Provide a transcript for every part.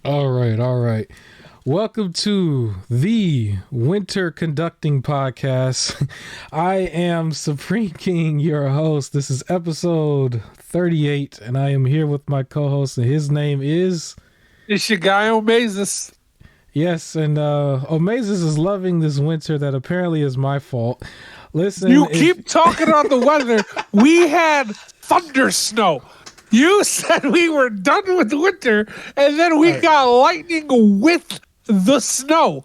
All right, all right. Welcome to the Winter Conducting Podcast. I am Supreme King, your host. This is episode 38, and I am here with my co-host, and his name is... It's your guy Omazus. Yes, and Omazus is loving this winter that apparently is my fault. Listen, You keep talking on the weather. We had thunder snow. You said we were done with the winter, and then we got lightning with the snow.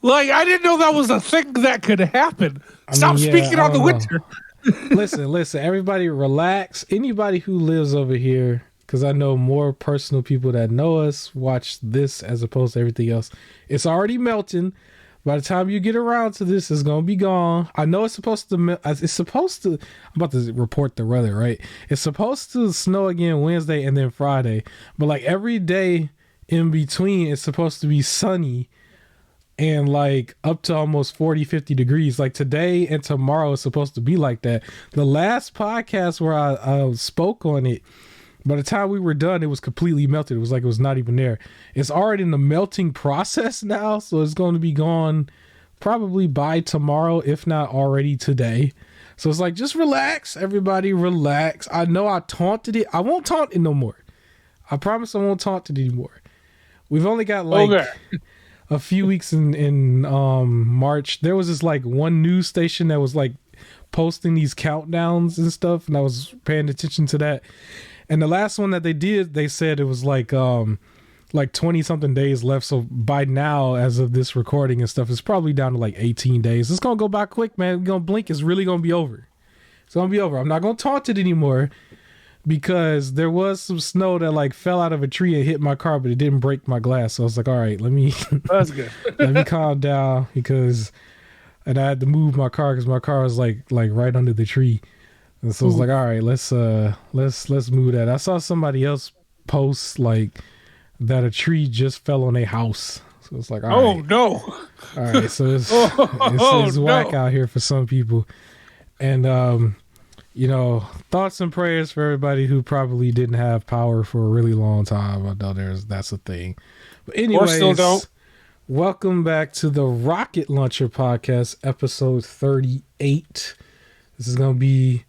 Like, I didn't know that was a thing that could happen. Stop speaking on the winter. Listen, everybody relax. Anybody who lives over here, because I know more personal people that know us watch this as opposed to everything else. It's already melting. By the time you get around to this, it's gonna be gone. I know it's supposed to. I'm about to report the weather, right? It's supposed to snow again Wednesday and then Friday, but like every day in between, it's supposed to be sunny and like up to almost 40, 50 degrees. Like today and tomorrow is supposed to be like that. The last podcast where I spoke on it, by the time we were done, it was completely melted. It was like it was not even there. It's already in the melting process now, so it's going to be gone probably by tomorrow, if not already today. So it's like, just relax, everybody, relax. I know I taunted it. I won't taunt it no more. I promise I won't taunt it anymore. We've only got like a few weeks in March. There was this like one news station that was like posting these countdowns and stuff, and I was paying attention to that. And the last one that they did, they said it was like 20 something days left. So by now, as of this recording and stuff, it's probably down to like 18 days. It's going to go by quick, man. We're going to blink. It's really going to be over. It's going to be over. I'm not going to taunt it anymore because there was some snow that like fell out of a tree and hit my car, but it didn't break my glass. So I was like, all right, let me, That's good. let me calm down and I had to move my car because my car was like right under the tree. And so it's like, all right, let's move that. I saw somebody else post like that a tree just fell on a house. So it's like, all right. No. All right, so it's whack out here for some people. And thoughts and prayers for everybody who probably didn't have power for a really long time. I know that's a thing. But anyways, or still don't. Welcome back to the Rocket Launcher Podcast, episode 38. This is gonna be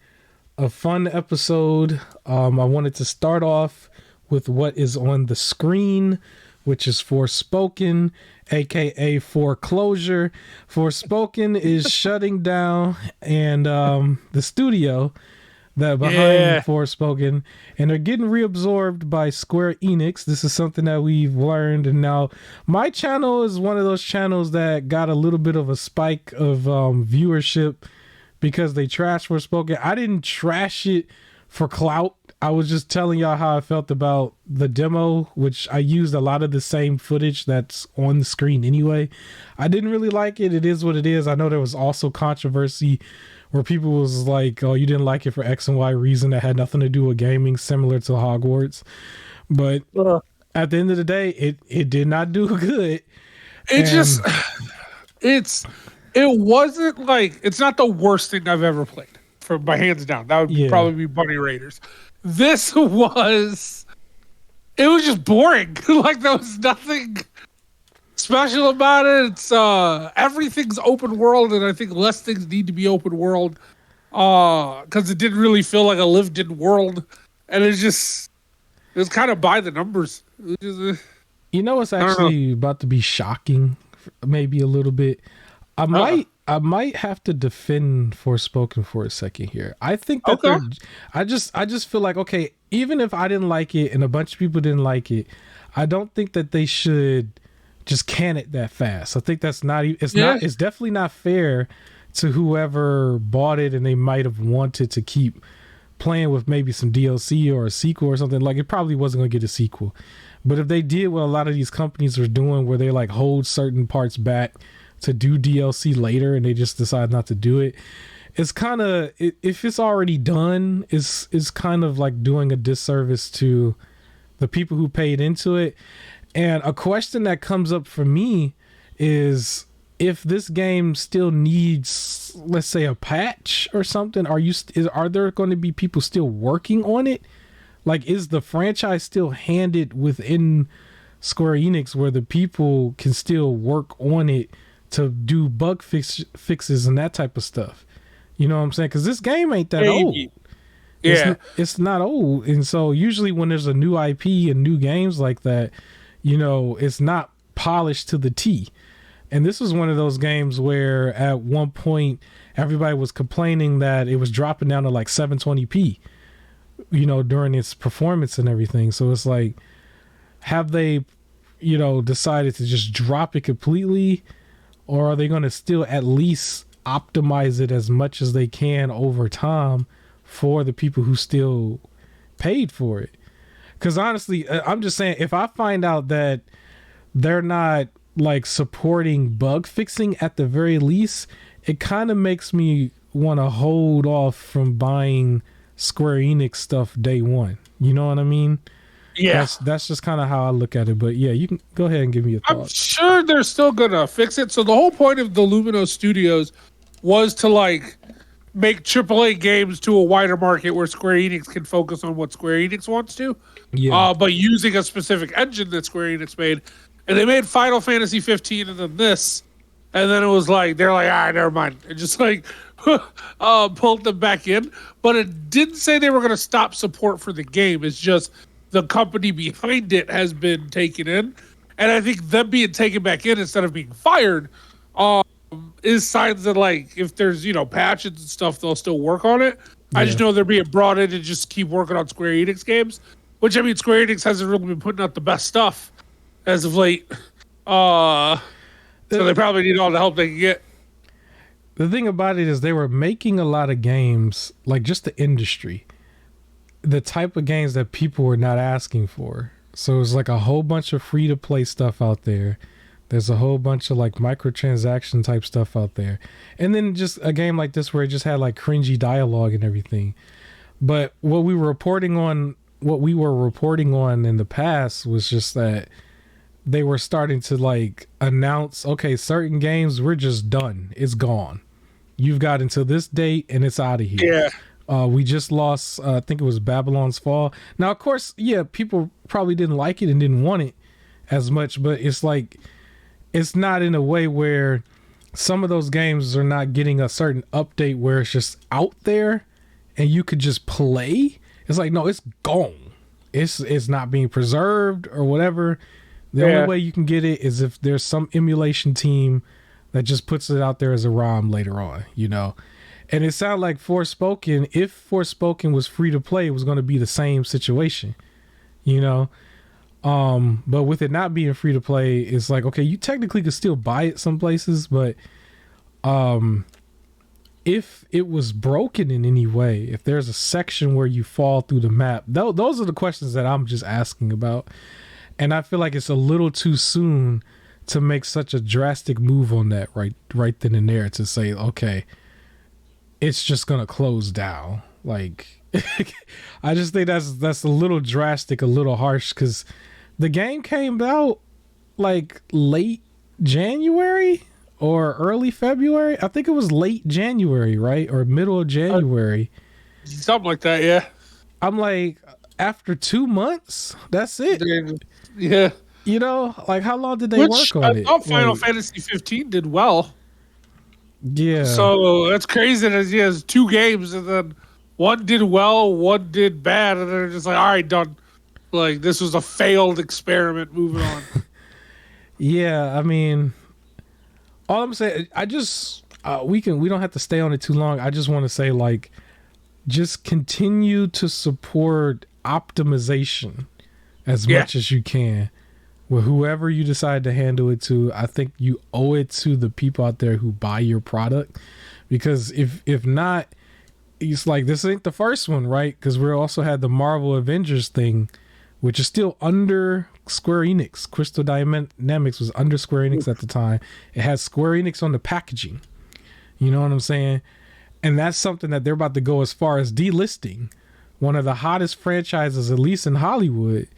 a fun episode. I wanted to start off with what is on the screen, which is Forspoken, aka Foreclosure. Forspoken is shutting down, and the studio that behind Forspoken, and they're getting reabsorbed by Square Enix. This is something that we've learned, and now my channel is one of those channels that got a little bit of a spike of viewership because they trashed Forspoken. I didn't trash it for clout. I was just telling y'all how I felt about the demo, which I used a lot of the same footage that's on the screen anyway. I didn't really like it. It is what it is. I know there was also controversy where people was like, oh, you didn't like it for X and Y reason that had nothing to do with gaming, similar to Hogwarts. But at the end of the day, it did not do good. It wasn't like, it's not the worst thing I've ever played, by hands down. That would probably be Bunny Raiders. It was just boring. Like, there was nothing special about it. It's everything's open world, and I think less things need to be open world because it didn't really feel like a lived-in world, and it was kind of by the numbers. What's actually about to be shocking, maybe a little bit. I might have to defend Forspoken for a second here. I think that I just feel like, okay, even if I didn't like it and a bunch of people didn't like it, I don't think that they should just can it that fast. I think that's it's definitely not fair to whoever bought it and they might have wanted to keep playing with maybe some DLC or a sequel or something. Like, it probably wasn't going to get a sequel. But if they did what a lot of these companies are doing, where they like hold certain parts back to do DLC later and they just decide not to do it, it's kind of, if it's already done, it's kind of like doing a disservice to the people who paid into it. And a question that comes up for me is, if this game still needs, let's say, a patch or something, are there going to be people still working on it? Like, is the franchise still handed within Square Enix where the people can still work on it to do fixes and that type of stuff. You know what I'm saying? Because this game ain't that old. Yeah. It's not old. And so usually when there's a new IP and new games like that, you know, it's not polished to the T. And this was one of those games where at one point everybody was complaining that it was dropping down to like 720p, you know, during its performance and everything. So it's like, have they, you know, decided to just drop it completely, or are they going to still at least optimize it as much as they can over time for the people who still paid for it? Because honestly, I'm just saying, if I find out that they're not like supporting bug fixing at the very least, it kind of makes me want to hold off from buying Square Enix stuff day one. You know what I mean? Yeah. That's just kind of how I look at it. But yeah, you can go ahead and give me your thoughts. I'm sure they're still gonna fix it. So the whole point of the Lumino Studios was to like make AAA games to a wider market where Square Enix can focus on what Square Enix wants to. Yeah. But using a specific engine that Square Enix made. And they made Final Fantasy 15 and then this. And then it was like, they're like, never mind. It just like pulled them back in. But it didn't say they were going to stop support for the game. It's just the company behind it has been taken in. And I think them being taken back in instead of being fired is signs that, like, if there's, you know, patches and stuff, they'll still work on it. Yeah. I just know they're being brought in to just keep working on Square Enix games. Which, I mean, Square Enix hasn't really been putting out the best stuff as of late. So they probably need all the help they can get. The thing about it is they were making a lot of games, like just the industry, the type of games that people were not asking for. So it's like a whole bunch of free to play stuff out there. There's a whole bunch of like microtransaction type stuff out there. And then just a game like this where it just had like cringy dialogue and everything. But what we were reporting on in the past was just that they were starting to like announce, okay, certain games, we're just done. It's gone. You've got until this date and it's out of here. Yeah. We just lost, I think it was Babylon's Fall. Now, of course, yeah, people probably didn't like it and didn't want it as much, but it's like, it's not in a way where some of those games are not getting a certain update where it's just out there and you could just play. It's like, no, it's gone. It's not being preserved or whatever. The only way you can get it is if there's some emulation team that just puts it out there as a ROM later on, you know? And it sounded like Forspoken, if Forspoken was free to play, it was going to be the same situation, you know? But with it not being free to play, it's like, okay, you technically could still buy it some places, but if it was broken in any way, if there's a section where you fall through the map, those are the questions that I'm just asking about. And I feel like it's a little too soon to make such a drastic move on that right then and there, to say, okay, it's just gonna close down. Like, I just think that's a little drastic, a little harsh, because the game came out like late January or early February. I think it was late January, right? Or middle of January. Something like that, yeah. I'm like, after 2 months, that's it. Yeah. You know, like, how long did they work on it? I thought Final Fantasy 15 did well. Yeah. So that's crazy that he has 2 games and then one did well, one did bad, and they're just like, all right, done. Like, this was a failed experiment, moving on. Yeah, I mean, all I'm saying, I just, we don't have to stay on it too long. I just want to say, like, just continue to support optimization as much as you can with whoever you decide to handle it to. I think you owe it to the people out there who buy your product, because if not, it's like, this ain't the first one, right? Because we also had the Marvel Avengers thing, which is still under Square Enix. Crystal Dynamics was under Square Enix at the time. It has Square Enix on the packaging. You know what I'm saying? And that's something that they're about to go as far as delisting. One of the hottest franchises, at least in Hollywood,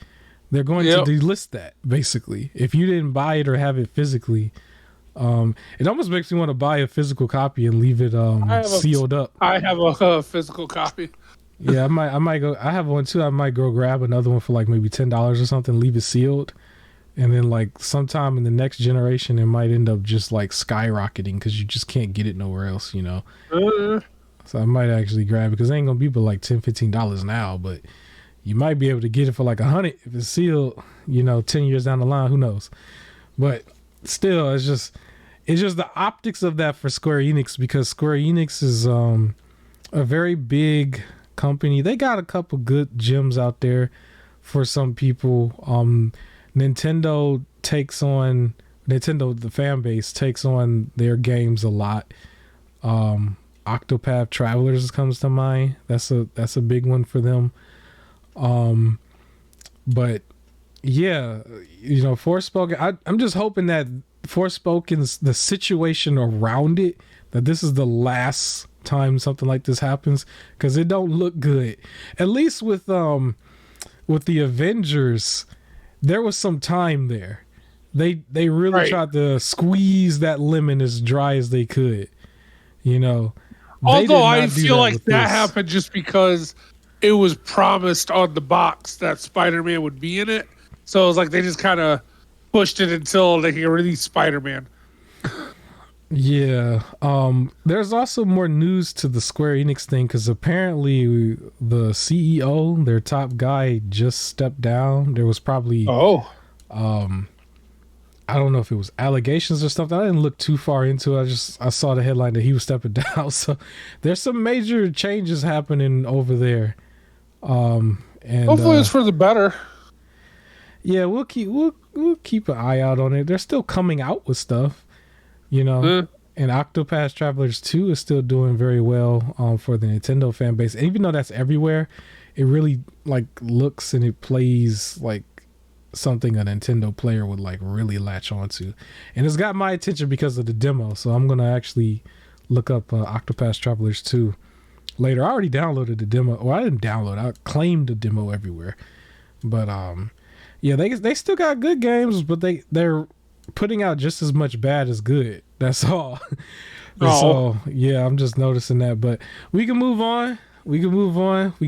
they're going to delist that, basically. If you didn't buy it or have it physically, it almost makes me want to buy a physical copy and leave it sealed up. I have a physical copy. Yeah, I might go. I have one too. I might go grab another one for like maybe $10 or something. Leave it sealed, and then like sometime in the next generation, it might end up just like skyrocketing because you just can't get it nowhere else, you know. So I might actually grab it because it ain't gonna be but like $10-15 now, but you might be able to get it for like $100 if it's sealed, you know, 10 years down the line, who knows. But still, it's just the optics of that for Square Enix, because Square Enix is a very big company. They got a couple good gems out there for some people. Nintendo, the fan base takes on their games a lot. Octopath Travelers comes to mind. That's a big one for them. But yeah, you know, Forspoken, I'm just hoping that Forspoken's the situation around it, that this is the last time something like this happens, because it don't look good. At least with the Avengers, there was some time there. They really tried to squeeze that lemon as dry as they could, you know. Although I feel like that happened just because it was promised on the box that Spider-Man would be in it. So it was like they just kind of pushed it until they could release Spider-Man. Yeah. There's also more news to the Square Enix thing, because apparently the CEO, their top guy, just stepped down. There was probably I don't know if it was allegations or something. I didn't look too far into it. I saw the headline that he was stepping down. So there's some major changes happening over there. And hopefully it's for the better. Yeah, we'll keep an eye out on it. They're still coming out with stuff, you know. And Octopath Travelers 2 is still doing very well for the Nintendo fan base. And even though that's everywhere, it really like looks and it plays like something a Nintendo player would like really latch onto. And it's got my attention because of the demo, so I'm gonna actually look up Octopath Travelers 2 later. I already downloaded the demo. Well, I didn't download, I claimed the demo everywhere. But yeah, they still got good games, but they're putting out just as much bad as good. That's all. So yeah, I'm just noticing that. But we can move on. We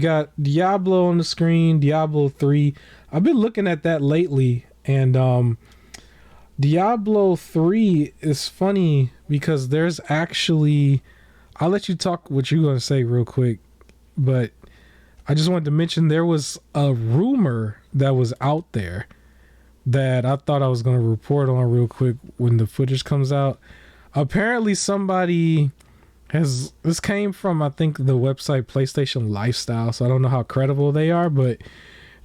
got Diablo on the screen, Diablo 3. I've been looking at that lately, and Diablo 3 is funny because there's actually, I'll let you talk what you're going to say real quick, but I just wanted to mention there was a rumor that was out there that I thought I was going to report on real quick when the footage comes out. Apparently somebody this came from, I think, the website PlayStation Lifestyle, so I don't know how credible they are, but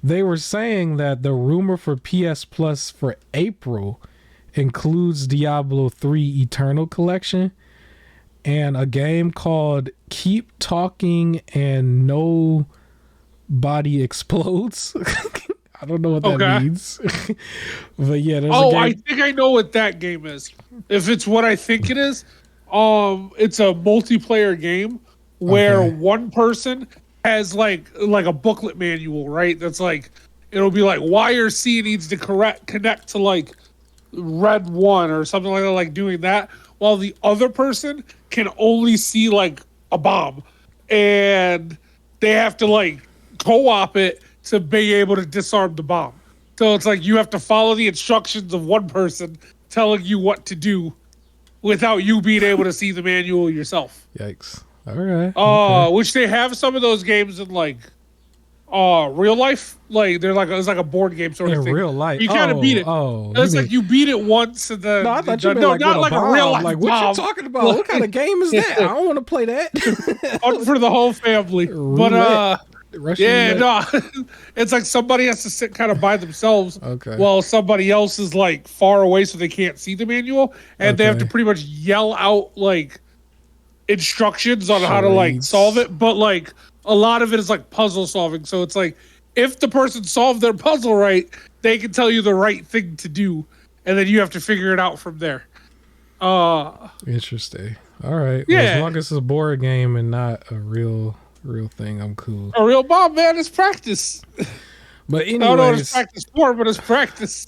they were saying that the rumor for PS Plus for April includes Diablo 3 Eternal Collection and a game called Keep Talking and Nobody Explodes. I don't know what that means. But yeah, there's a game. I think I know what that game is. If it's what I think it is, it's a multiplayer game where one person has like a booklet manual, right? That's like, it'll be like wire C needs to connect to like red 1 or something like that, like doing that, while the other person can only see like a bomb, and they have to like co-op it to be able to disarm the bomb. So it's like you have to follow the instructions of one person telling you what to do without you being able to see the manual yourself. Yikes. All right. Which they have some of those games in like real life. Like they're like, it's like a board game sort of thing. In real life. You kind of beat it. It's like you beat it once and then No, I thought you meant not like a real life. Like, what you talking about? What kind of game is that? I don't want to play that. Fun for the whole family. But it's like somebody has to sit kind of by themselves while somebody else is like far away so they can't see the manual, and they have to pretty much yell out like instructions on how to like solve it. But like a lot of it is like puzzle solving, so it's like if the person solved their puzzle right, they can tell you the right thing to do, and then you have to figure it out from there. Interesting. All right. Yeah. Well, as long as it's a board game and not a real thing, I'm cool. A real bomb, man, is practice. But anyways, I don't know what it's practice for, but it's practice.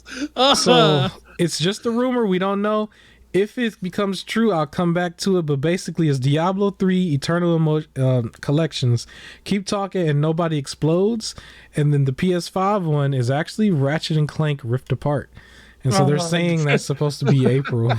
So it's just a rumor. We don't know if it becomes true. I'll come back to it. But basically, it's Diablo 3 Eternal Collections, Keep Talking and Nobody Explodes, and then the PS5 one is actually Ratchet and Clank Rift Apart. And so they're saying that's supposed to be April.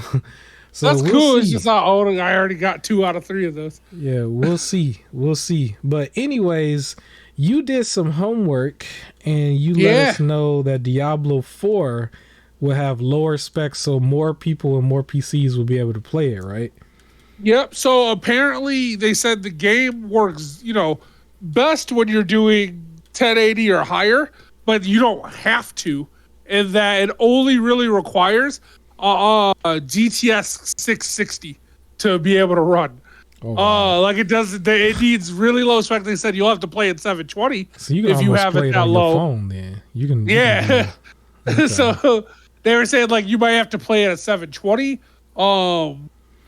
So that's cool. See. It's just not old. I already got 2 out of 3 of those. Yeah, we'll see. We'll see. But anyways, you did some homework and you let us know that Diablo 4 will have lower specs so more people and more PCs will be able to play it, right? Yep. So apparently they said the game works, best when you're doing 1080 or higher, but you don't have to. And that it only really requires GTX 660 to be able to run. Oh, wow. Like it does. It needs really low spec. They said you'll have to play at 720 so you can if you have it that low. Your phone, then you can. Yeah. Okay. So they were saying like you might have to play it at 720.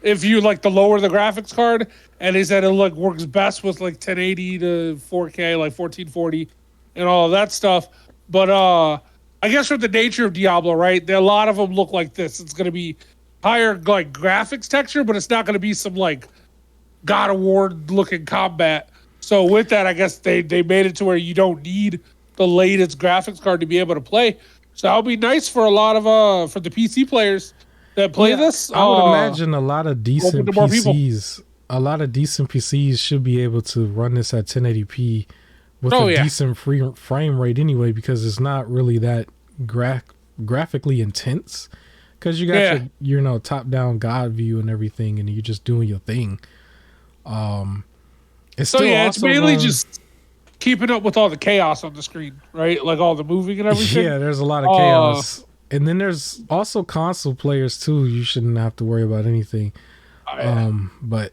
If you like the lower the graphics card, and they said it works best with like 1080 to 4K, like 1440, and all of that stuff. But I guess from the nature of Diablo, right? A lot of them look like this. It's going to be higher like graphics texture, but it's not going to be some like God of War looking combat. So with that, I guess they made it to where you don't need the latest graphics card to be able to play. So that'll be nice for a lot of for the PC players that play this. I would imagine a lot of decent PCs. A lot of decent PCs should be able to run this at 1080p with a decent frame rate anyway, because it's not really that graphically intense. Because you got your top-down God view and everything, and you're just doing your thing. It's it's mainly just keeping up with all the chaos on the screen, right? Like all the moving and everything. Yeah, there's a lot of chaos. And then there's also console players too. You shouldn't have to worry about anything. But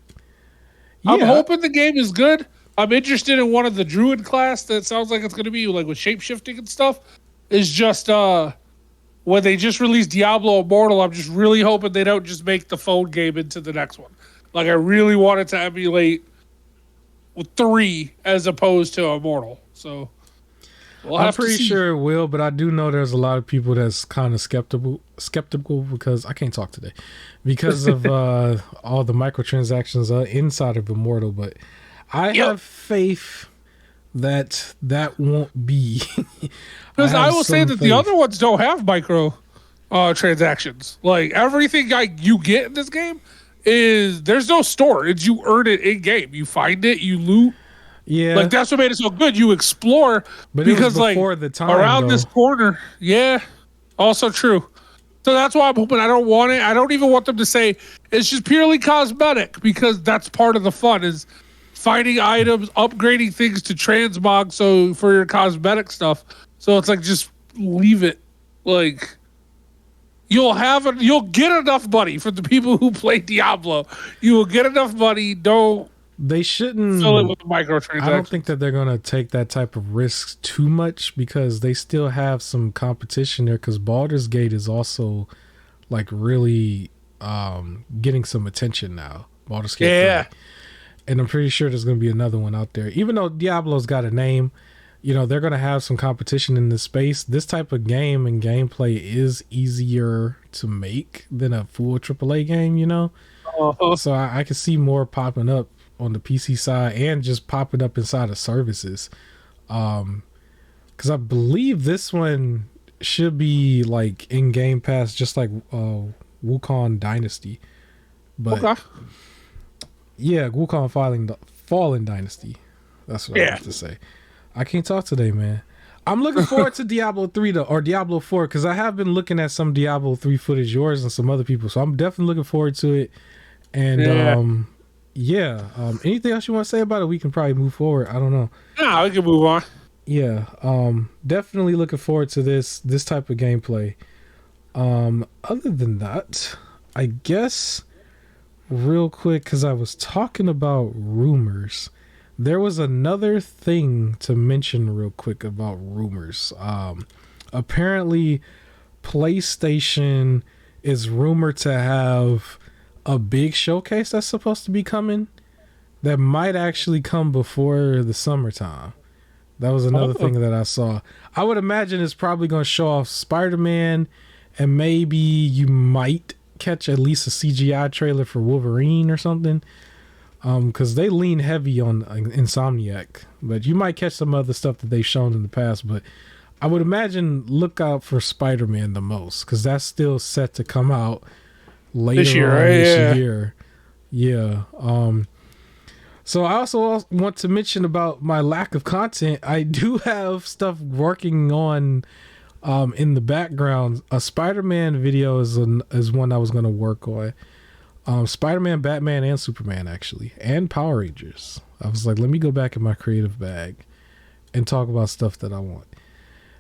I'm hoping the game is good. I'm interested in one of the druid class that sounds like it's going to be like with shape-shifting and stuff. Is just when they just released Diablo Immortal, I'm just really hoping they don't just make the phone game into the next one. Like I really want it to emulate with 3 as opposed to Immortal. So I'm pretty sure it will, but I do know there's a lot of people that's kind of skeptical because I can't talk today because of all the microtransactions inside of Immortal. But I have faith that won't be. Because I will say that the other ones don't have micro transactions. Like everything you get in this game there's no storage. You earn it in game. You find it, you loot. Yeah, like that's what made it so good. You explore, but because before the time around this corner. Yeah, also true. So that's why I'm hoping. I don't want it. I don't even want them to say it's just purely cosmetic, because that's part of the fun is finding items, upgrading things to transmog. So for your cosmetic stuff, so it's like just leave it. Like you'll get enough money from the people who play Diablo. You will get enough money. They shouldn't fill it with microtransactions. I don't think that they're going to take that type of risk too much, because they still have some competition there, because Baldur's Gate is also like really getting some attention now. Baldur's Gate 3. And I'm pretty sure there's going to be another one out there. Even though Diablo's got a name, they're going to have some competition in this space. This type of game and gameplay is easier to make than a full AAA game, So I can see more popping up on the PC side and just popping up inside of services. Because I believe this one should be like in Game Pass, just like Wukong Dynasty. But yeah, Wukong Fallen Dynasty. That's what I have to say. I can't talk today, man. I'm looking forward to Diablo 3 though, or Diablo 4, because I have been looking at some Diablo 3 footage, yours and some other people. So I'm definitely looking forward to it. And anything else you want to say about it? We can probably move forward. I don't know. No, we can move on. Yeah, definitely looking forward to this type of gameplay. Other than that, I guess real quick, because I was talking about rumors, there was another thing to mention real quick about rumors. Apparently PlayStation is rumored to have a big showcase that's supposed to be coming that might actually come before the summertime. That was another thing that I saw. I would imagine it's probably going to show off Spider-Man, and maybe you might catch at least a CGI trailer for Wolverine or something, because they lean heavy on Insomniac. But you might catch some other stuff that they've shown in the past. But I would imagine look out for Spider-Man the most because that's still set to come out later This year, on right? this Yeah. year. Yeah. So I also want to mention about my lack of content. I do have stuff working on in the background. A Spider-Man video is one I was going to work on. Spider-Man, Batman, and Superman actually, and Power Rangers. I was like, let me go back in my creative bag and talk about stuff that I want.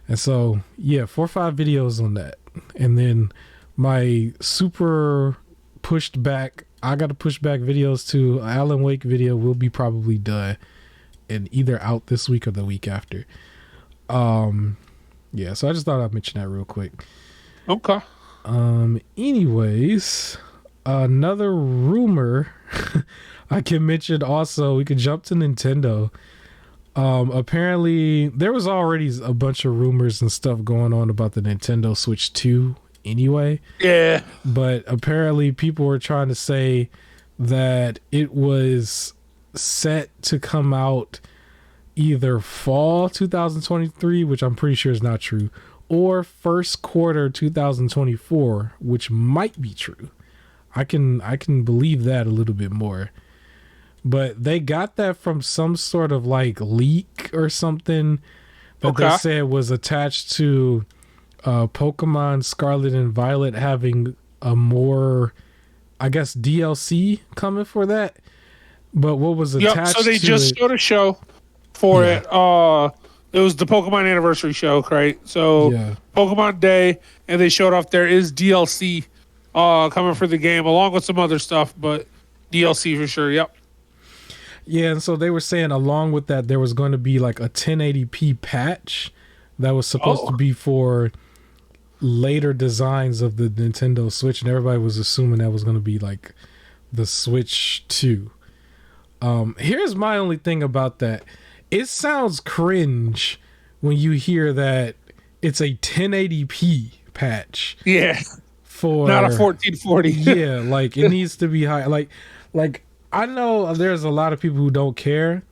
And so, yeah, 4 or 5 videos on that. And then my super pushed back, I got to push back videos to Alan Wake video will be probably done and either out this week or the week after. Yeah, so I just thought I'd mention that real quick. Okay. Anyways, another rumor I can mention also, we could jump to Nintendo. Apparently there was already a bunch of rumors and stuff going on about the Nintendo Switch 2 anyway. Yeah. But apparently people were trying to say that it was set to come out either fall 2023, which I'm pretty sure is not true, or first quarter 2024, which might be true. I can believe that a little bit more. But they got that from some sort of like leak or something that they said was attached to Pokemon Scarlet and Violet having a more, I guess, DLC coming for that. But what was attached so they to just showed a show for it. It was the Pokemon anniversary show, right? So Pokemon Day, and they showed off there is DLC coming for the game along with some other stuff, but DLC for sure. Yep. Yeah, and so they were saying along with that there was going to be like a 1080p patch that was supposed to be for later designs of the Nintendo Switch, and everybody was assuming that was going to be like the Switch 2. Here's my only thing about that. It sounds cringe when you hear that it's a 1080p patch. Yeah. For not a 1440. Yeah, like it needs to be high. Like I know there's a lot of people who don't care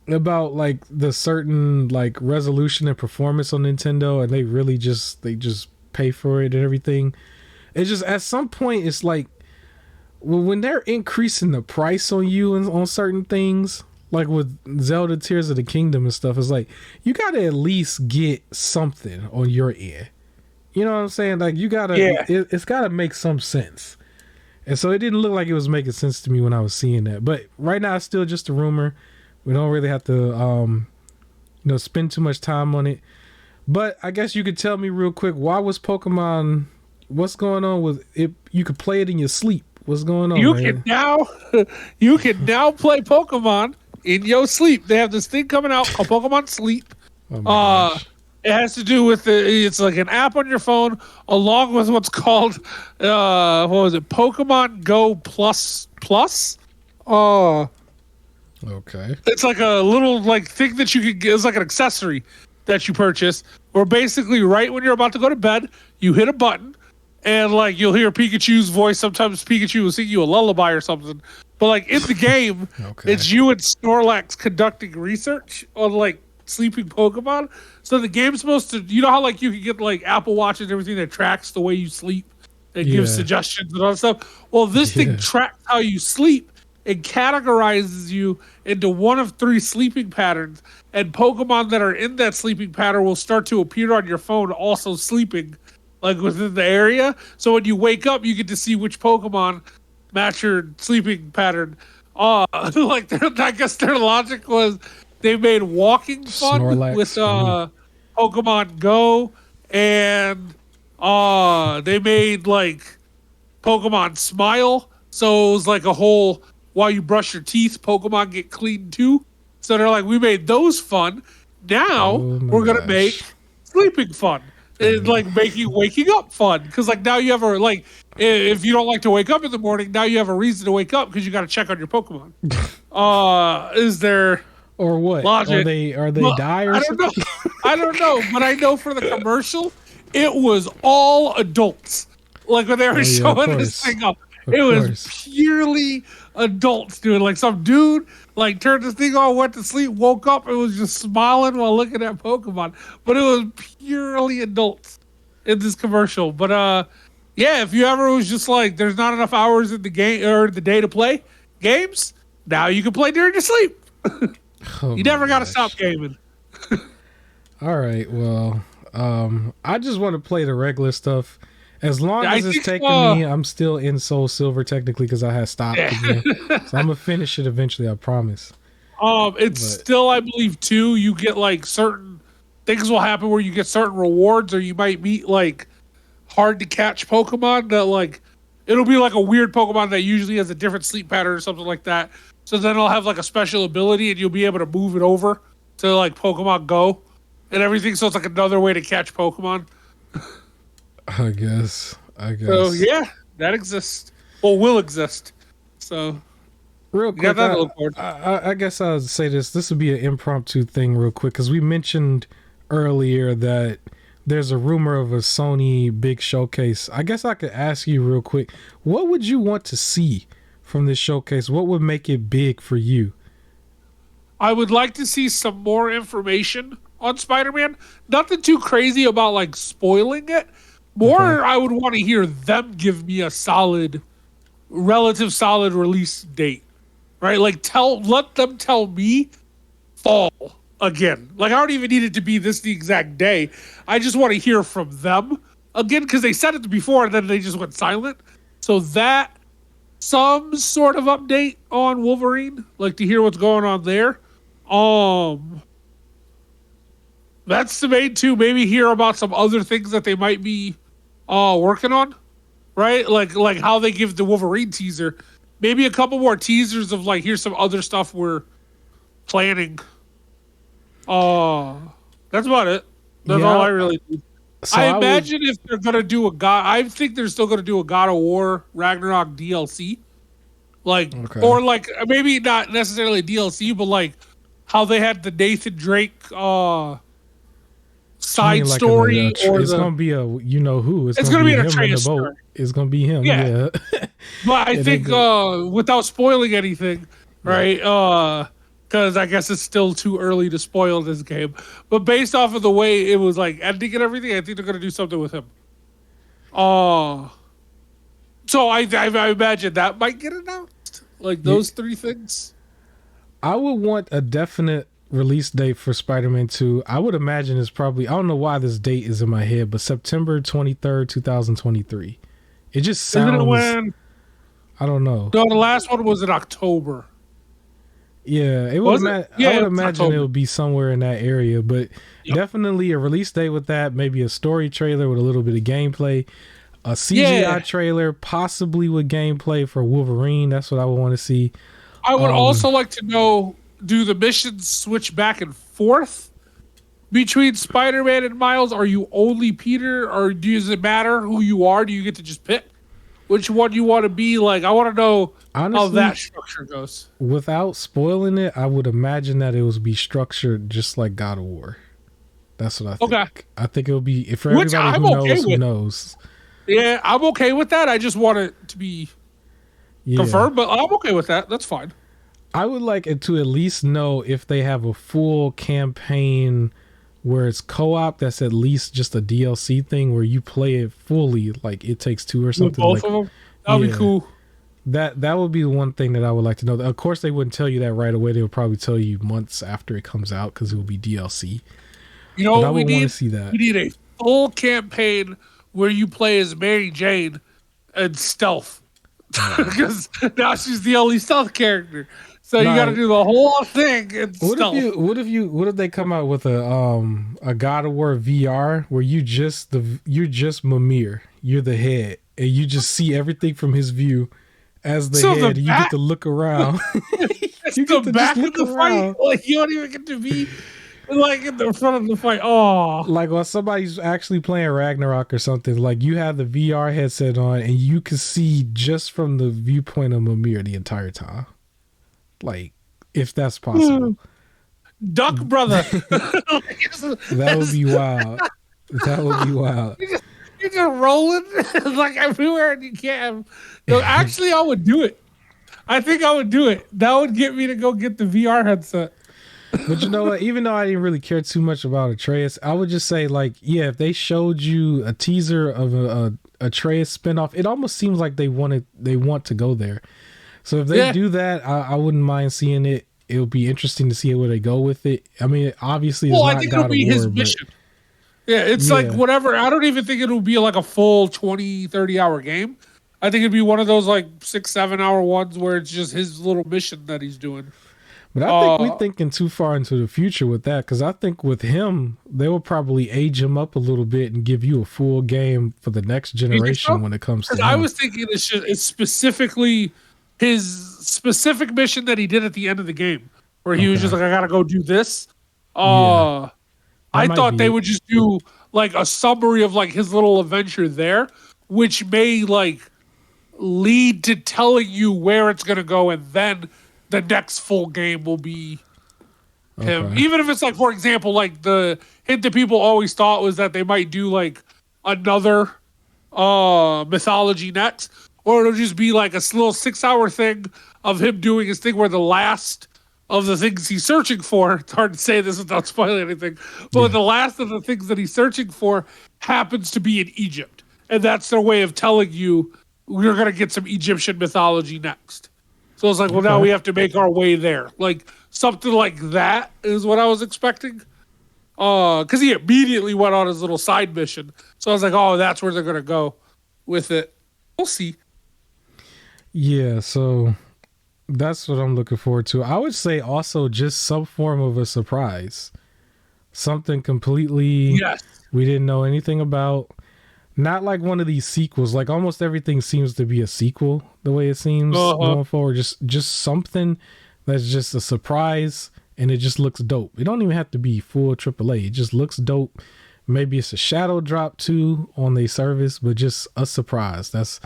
about like the certain like resolution and performance on Nintendo, and they really just pay for it and everything. It's just at some point it's like when they're increasing the price on you and on certain things, like with Zelda Tears of the Kingdom and stuff, it's like you gotta at least get something on your end. You know what I'm saying? Like you gotta, it's gotta make some sense. And so it didn't look like it was making sense to me when I was seeing that. But right now it's still just a rumor. We don't really have to, spend too much time on it. But I guess you could tell me real quick, why was Pokemon? What's going on with it? You could play it in your sleep. What's going on? You man? you can now play Pokemon in your sleep. They have this thing coming out called Pokemon Sleep. Oh my gosh. It has to do with it's like an app on your phone, along with what's called what was it? Pokemon Go Plus Plus. Okay. It's like a little like thing that you could get. It's like an accessory that you purchase, where basically right when you're about to go to bed, you hit a button, and like you'll hear Pikachu's voice. Sometimes Pikachu will sing you a lullaby or something. But like in the game, it's you and Snorlax conducting research on like sleeping Pokemon. So the game's supposed to, you know how like you can get like Apple Watch and everything that tracks the way you sleep and gives suggestions and all that stuff. Well, this thing tracks how you sleep and categorizes you into one of 3 sleeping patterns, and Pokemon that are in that sleeping pattern will start to appear on your phone also sleeping like within the area. So when you wake up, you get to see which Pokemon match your sleeping pattern. Like I guess their logic was they made walking fun Snorlax. with Pokemon Go, and they made like Pokemon Smile, so it was like a whole while you brush your teeth, Pokemon get clean too. So they're like, we made those fun. Now we're gonna make sleeping fun. It's like making waking up fun, because like now you have a like if you don't like to wake up in the morning, now you have a reason to wake up because you got to check on your Pokemon. Is there or what? Logic? Are they die or something? I don't know, but I know for the commercial, it was all adults. Like when they were showing this thing up, Of It was course. purely adults doing. Like some dude like turned this thing on, went to sleep, woke up, and was just smiling while looking at Pokemon. But it was purely adults in this commercial. But yeah, if you ever was just like, there's not enough hours in the game or the day to play games, now you can play during your sleep. Oh You my never got to gosh. stop gaming. All right. Well, I just want to play the regular stuff. As long I as it's think taking me, I'm still in Soul Silver technically because I had stopped yeah. again. So I'm gonna finish it eventually. I promise. It's But still, I believe, too. You get like certain things will happen where you get certain rewards, or you might meet like hard to catch Pokemon that like it'll be like a weird Pokemon that usually has a different sleep pattern or something like that. So then it'll have like a special ability, and you'll be able to move it over to like Pokemon Go and everything. So it's like another way to catch Pokemon. I guess. So yeah, that exists. Well, will exist. So Real you got quick, that to look forward to. I guess I'll say this. This would be an impromptu thing, real quick, because we mentioned earlier that there's a rumor of a Sony big showcase. I guess I could ask you real quick, what would you want to see from this showcase? What would make it big for you? I would like to see some more information on Spider-Man. Nothing too crazy about like spoiling it. More, Okay. I would want to hear them give me a relative solid release date, right? Like let them tell me fall again. Like I don't even need it to be the exact day. I just want to hear from them again because they said it before and then they just went silent. So that some sort of update on Wolverine, like to hear what's going on there. That's the main two. Maybe hear about some other things that they might be working on, right? Like how they give the Wolverine teaser. Maybe a couple more teasers of like here's some other stuff we're planning. That's about it. That's all I really do. So I imagine if they're gonna do I think they're still gonna do a God of War Ragnarok DLC, like Okay. or like maybe not necessarily DLC, but like how they had the Nathan Drake side like story, or it's gonna be a you know who it's gonna be him a in the transfer. boat. It's gonna be him. Yeah. Yeah. But I Yeah, think without spoiling anything, right? Because I guess it's still too early to spoil this game. But based off of the way it was like ending and everything, I think they're gonna do something with him. So I imagine that might get announced. Like those three things. I would want a definite release date for Spider-Man 2. I would imagine it's probably, I don't know why this date is in my head, but September 23rd, 2023. It just sounds, Isn't it when? I don't know. No, the last one was in October. Yeah, it Was would it? Yeah, I would it was imagine October. it would be somewhere in that area, but Yep. definitely a release date with that, maybe a story trailer with a little bit of gameplay, a CGI trailer, possibly with gameplay for Wolverine. That's what I would want to see. I would also like to know, do the missions switch back and forth between Spider-Man and Miles? Are you only Peter, or does it matter who you are? Do you get to just pick which one you want to be? Like, I want to know how Honestly, that structure goes. without spoiling it, I would imagine that it would be structured just like God of War. That's what I think. Okay. I think it will be, for Which everybody I'm who okay knows, who with. knows. Yeah, I'm okay with that. I just want it to be Yeah. confirmed, but I'm okay with that. That's fine. I would like it to at least know if they have a full campaign where it's co-op that's at least just a DLC thing where you play it fully, like It Takes Two or With something. both Like, of them, that'll be yeah. cool. That would be the one thing that I would like to know. Of course, they wouldn't tell you that right away. They would probably tell you months after it comes out because it will be DLC. You know But I what we would want need? to see that. We need a full campaign where you play as Mary Jane and stealth, because now she's the only stealth character. So you Nah, got to do the whole thing in stealth. What if they come out with a God of War VR where you're just Mimir, you're the head, and you just see everything from his view as the So head, the and you get to look around. It's You the get to back just of the look fight. around. Like you don't even get to be like in the front of the fight. Oh, Like when somebody's actually playing Ragnarok or something, like you have the VR headset on and you can see just from the viewpoint of Mimir the entire time. Like, if that's possible. Duck brother. That would be wild. That would be wild. You You're just rolling like everywhere, and you can't have. No, actually, I would do it. I think I would do it. That would get me to go get the VR headset. But you know what? Even though I didn't really care too much about Atreus, I would just say, like, yeah, if they showed you a teaser of a Atreus spinoff, it almost seems like they want to go there. So if they do that, I wouldn't mind seeing it. It'll be interesting to see where they go with it. I mean, obviously, it's not I think God it'll be of War, his mission. Yeah, it's like whatever. I don't even think it'll be like a full 20, 30-hour game. I think it'd be one of those like 6-7 hour ones where it's just his little mission that he's doing. But I think we're thinking too far into the future with that, because I think with him, they will probably age him up a little bit and give you a full game for the next generation when it comes to him. I was thinking it's specifically his specific mission that he did at the end of the game, where he was just like, I got to go do this. I thought they would just do like a summary of like his little adventure there, which may like lead to telling you where it's going to go, and then the next full game will be him. Even if it's like, for example, like the hint that people always thought was that they might do like another mythology next, or it'll just be like a little 6-hour thing of him doing his thing where the last of the things he's searching for, it's hard to say this without spoiling anything, but the last of the things that he's searching for happens to be in Egypt. And that's their way of telling you we're going to get some Egyptian mythology next. So it's like, well, now we have to make our way there. Like, something like that is what I was expecting. Because he immediately went on his little side mission. So I was like, oh, that's where they're going to go with it. We'll see. Yeah, so that's what I'm looking forward to. I would say also just some form of a surprise. Something completely we didn't know anything about. Not like one of these sequels. Like almost everything seems to be a sequel the way it seems going forward. Just something that's just a surprise and it just looks dope. It don't even have to be full AAA. It just looks dope. Maybe it's a shadow drop too on their service, but just a surprise. That's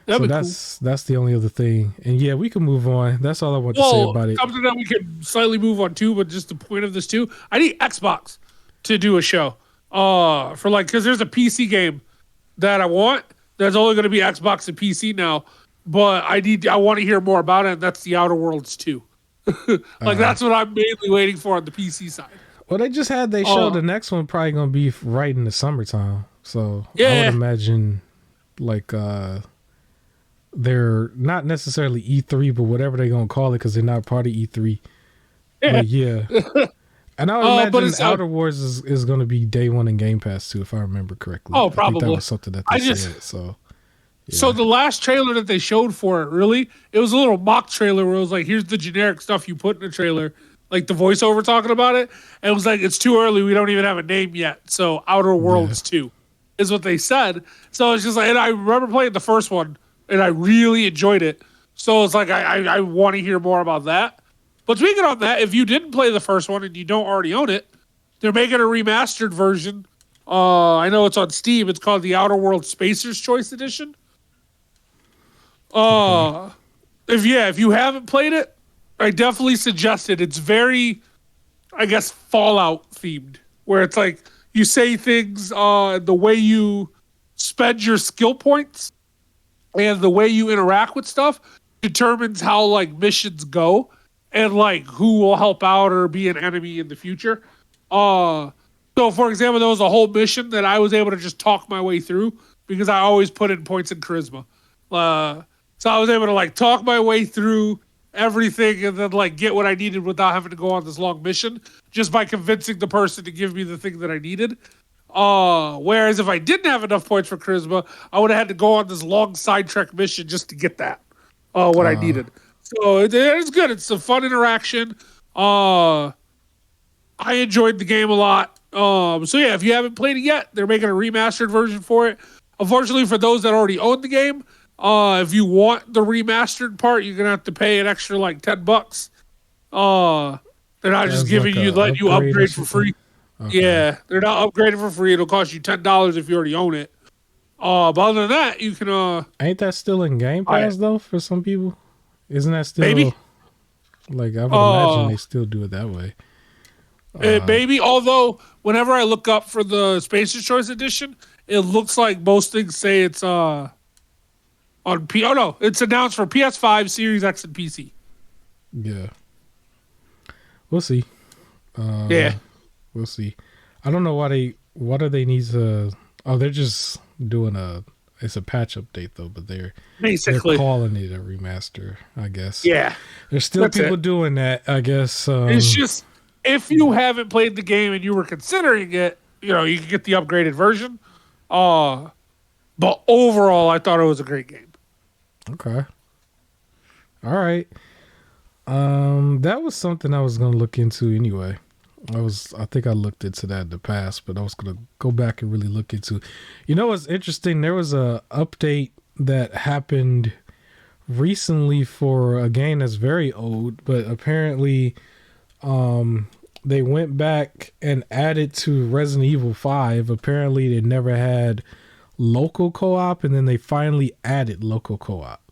that's the only other thing. And yeah, we can move on. That's all I want to say about it. Something that we could slightly move on to, but just the point of this too, I need Xbox to do a show. For like, because there's a PC game that I want that's only going to be Xbox and PC now, but I want to hear more about it, and that's the Outer Worlds 2. That's what I'm mainly waiting for on the PC side. Well, they showed the next one probably going to be right in the summertime, so I would imagine like they're not necessarily E3, but whatever they're going to call it, because they're not part of E3. But yeah. And I would imagine Outer Wars is going to be day one in Game Pass too, if I remember correctly. Oh, probably. I think that was something that they said. So, yeah. So the last trailer that they showed for it, it was a little mock trailer where it was like, here's the generic stuff you put in a trailer, like the voiceover talking about it. And it was like, it's too early. We don't even have a name yet. So Outer Worlds 2 is what they said. So it's just like, and I remember playing the first one and I really enjoyed it. So it's like, I want to hear more about that. But speaking on that, if you didn't play the first one and you don't already own it, they're making a remastered version. I know it's on Steam. It's called the Outer Worlds Spacer's Choice Edition. If you haven't played it, I definitely suggest it. It's very, I guess, Fallout themed, where it's like you say things, the way you spend your skill points and the way you interact with stuff determines how like missions go. And like who will help out or be an enemy in the future. So for example, there was a whole mission that I was able to just talk my way through because I always put in points in charisma. So I was able to like talk my way through everything and then like get what I needed without having to go on this long mission just by convincing the person to give me the thing that I needed. Whereas if I didn't have enough points for charisma, I would have had to go on this long sidetrack mission just to get that, what I needed. So it's good. It's a fun interaction. I enjoyed the game a lot. So yeah, if you haven't played it yet, they're making a remastered version for it. Unfortunately, for those that already own the game, if you want the remastered part, you're gonna have to pay an extra like $10. They're not just giving you, letting you upgrade for free. Okay. Yeah, they're not upgrading for free. It'll cost you $10 if you already own it. But other than that, you can. Ain't that still in Game Pass though for some people? Isn't that still maybe? Like I would imagine they still do it that way. Maybe, although whenever I look up for the Spacer's Choice Edition, It looks like most things say it's on Oh no, it's announced for PS5, Series X, and PC. Yeah. We'll see. Yeah. We'll see. I don't know why do they need to. Oh, they're just doing it's a patch update though, but they're calling it a remaster, I guess. Yeah. There's still people doing that, I guess. It's just, if you haven't played the game and you were considering it, you can get the upgraded version. But overall, I thought it was a great game. Okay. All right. That was something I was gonna look into anyway. I think I looked into that in the past, but I was gonna go back and really look into. You know what's interesting? There was a update that happened recently for a game that's very old, but apparently, they went back and added to Resident Evil 5. Apparently, they never had local co-op, and then they finally added local co-op.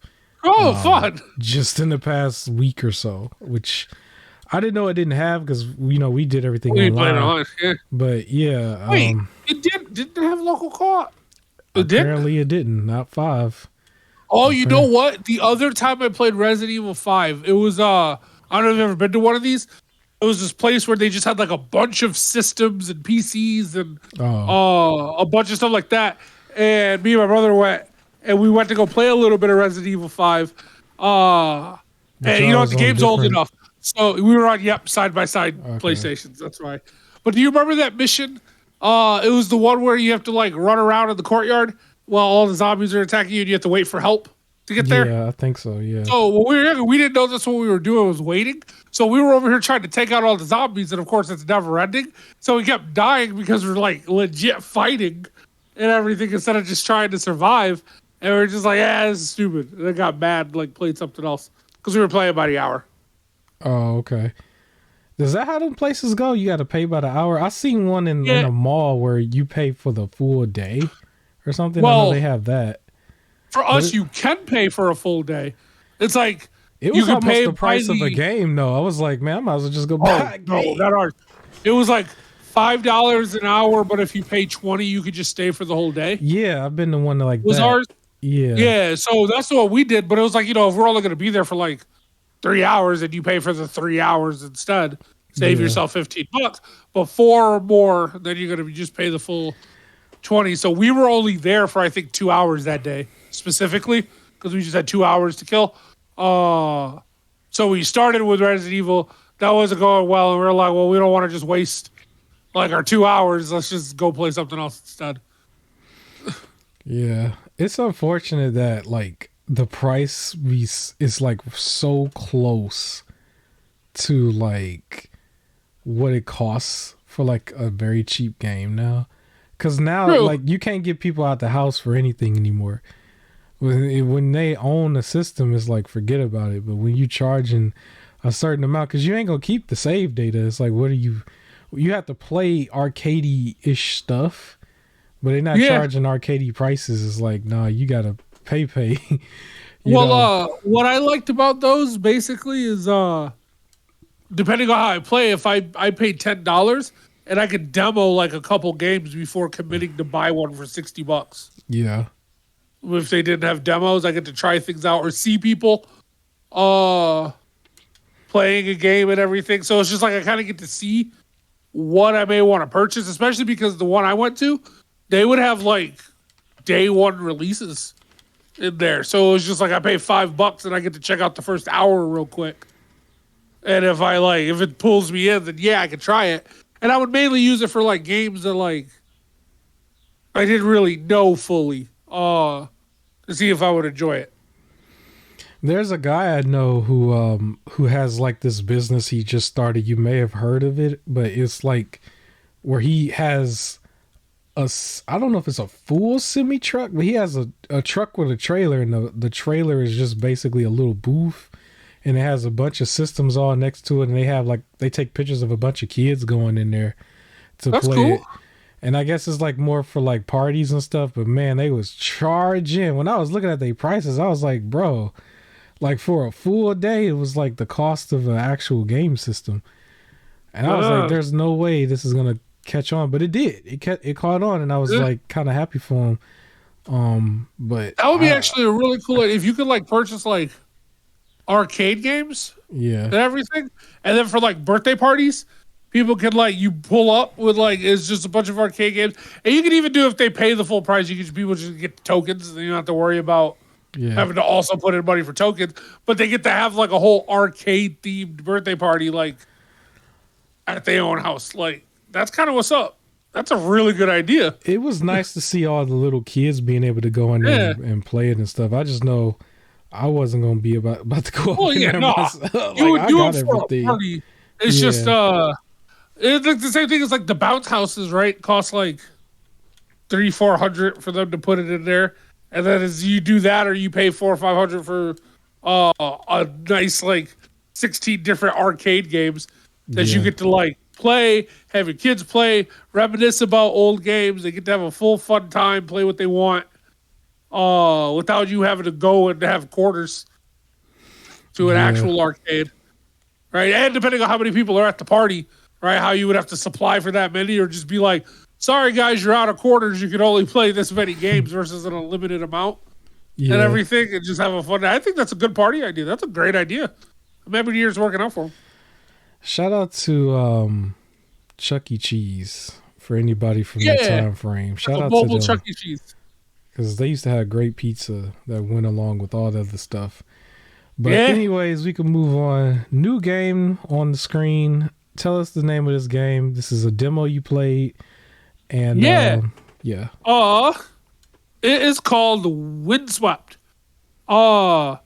Oh, fun! Just in the past week or so, which I didn't know it didn't have because we did everything online. But yeah, wait, it didn't have local co-op. Apparently, it didn't. Not 5. Oh, you know what? The other time I played Resident Evil 5, it was I don't know if you've ever been to one of these. It was this place where they just had like a bunch of systems and PCs and a bunch of stuff like that. And me and my brother went, and we went to go play a little bit of Resident Evil 5. And the game's old enough. So we were on, side by side PlayStations. That's why. But do you remember that mission? It was the one where you have to like run around in the courtyard while all the zombies are attacking you and you have to wait for help to get there? Yeah, I think so, yeah. So when we were younger, we didn't know that's what we were doing, was waiting. So we were over here trying to take out all the zombies, and of course it's never ending. So we kept dying because we're like legit fighting and everything instead of just trying to survive. And we are just like, this is stupid. And then got mad, like played something else. Because we were playing by the hour. Oh, okay. Is that how them places go? You got to pay by the hour? I seen one in a mall where you pay for the full day or something. Well, I know they have that. For us, you can pay for a full day. It's like it was almost the price of a game, though. I was like, man, I might as well just go buy a game. It was like $5 an hour, but if you pay $20, you could just stay for the whole day. Yeah, I've been the one that like was that. Ours? Yeah. Yeah, so that's what we did. But it was like, if we're only going to be there for like 3 hours and you pay for the 3 hours instead, save yourself $15. But 4 or more, then you're going to just pay the full 20. So we were only there for, I think, 2 hours that day specifically because we just had 2 hours to kill. So we started with Resident Evil. That wasn't going well. And we were like, well, we don't want to just waste like our 2 hours. Let's just go play something else instead. Yeah. It's unfortunate that like the price is like so close to like what it costs for like a very cheap game now. Because now like you can't get people out the house for anything anymore. When they own the system, it's like forget about it. But when you charging a certain amount, because you ain't gonna keep the save data, it's like you have to play arcadey-ish stuff, but they're not charging arcadey prices. It's like, nah, you gotta pay. What I liked about those basically is depending on how I play, if I paid $10 and I could demo like a couple games before committing to buy one for $60. Yeah. If they didn't have demos, I get to try things out or see people playing a game and everything. So it's just like I kind of get to see what I may want to purchase, especially because the one I went to, they would have like day one releases in there. So it was just like I pay $5 and I get to check out the first hour real quick. And if it pulls me in, then I could try it. And I would mainly use it for like games that like I didn't really know fully. To see if I would enjoy it. There's a guy I know who has like this business he just started. You may have heard of it, but it's like where he has I don't know if it's a full semi truck, but he has a truck with a trailer, and the trailer is just basically a little booth, and it has a bunch of systems all next to it, and they take pictures of a bunch of kids going in there to play it. And I guess it's like more for like parties and stuff, but man, they was charging. When I was looking at their prices, I was like, bro, like for a full day, it was like the cost of an actual game system. And I was like, there's no way this is going to catch on, but it did. It caught on, and I was like kind of happy for him. But that would be actually a really cool if you could like purchase like arcade games, yeah, and everything, and then for like birthday parties, people can like you pull up with like it's just a bunch of arcade games, and you can even do if they pay the full price, you can people just get tokens, and you don't have to worry about having to also put in money for tokens, but they get to have like a whole arcade themed birthday party like at their own house. Like that's kind of what's up. That's a really good idea. It was nice to see all the little kids being able to go in there and play it and stuff. I just know I wasn't gonna be about to go up in there myself. You would do it for a party. It's just it's like the same thing as like the bounce houses, right? Cost like $300-400 for them to put it in there. And then as you do that, or you pay $400 or $500 for a nice like 16 different arcade games that you get to like play, have your kids play, reminisce about old games. They get to have a full fun time, play what they want, without you having to go and have quarters to an actual arcade, right? And depending on how many people are at the party, right, how you would have to supply for that many, or just be like, sorry guys, you're out of quarters. You can only play this many games versus an unlimited amount and everything, and just have a fun. I think that's a good party idea. That's a great idea. I'm happy year's working out for them. Shout out to Chuck E. Cheese for anybody from that time frame. Shout out to them. Chuck E. Cheese. Because they used to have great pizza that went along with all the other stuff. But anyways, we can move on. New game on the screen. Tell us the name of this game. This is a demo you played. And it is called Windswept. The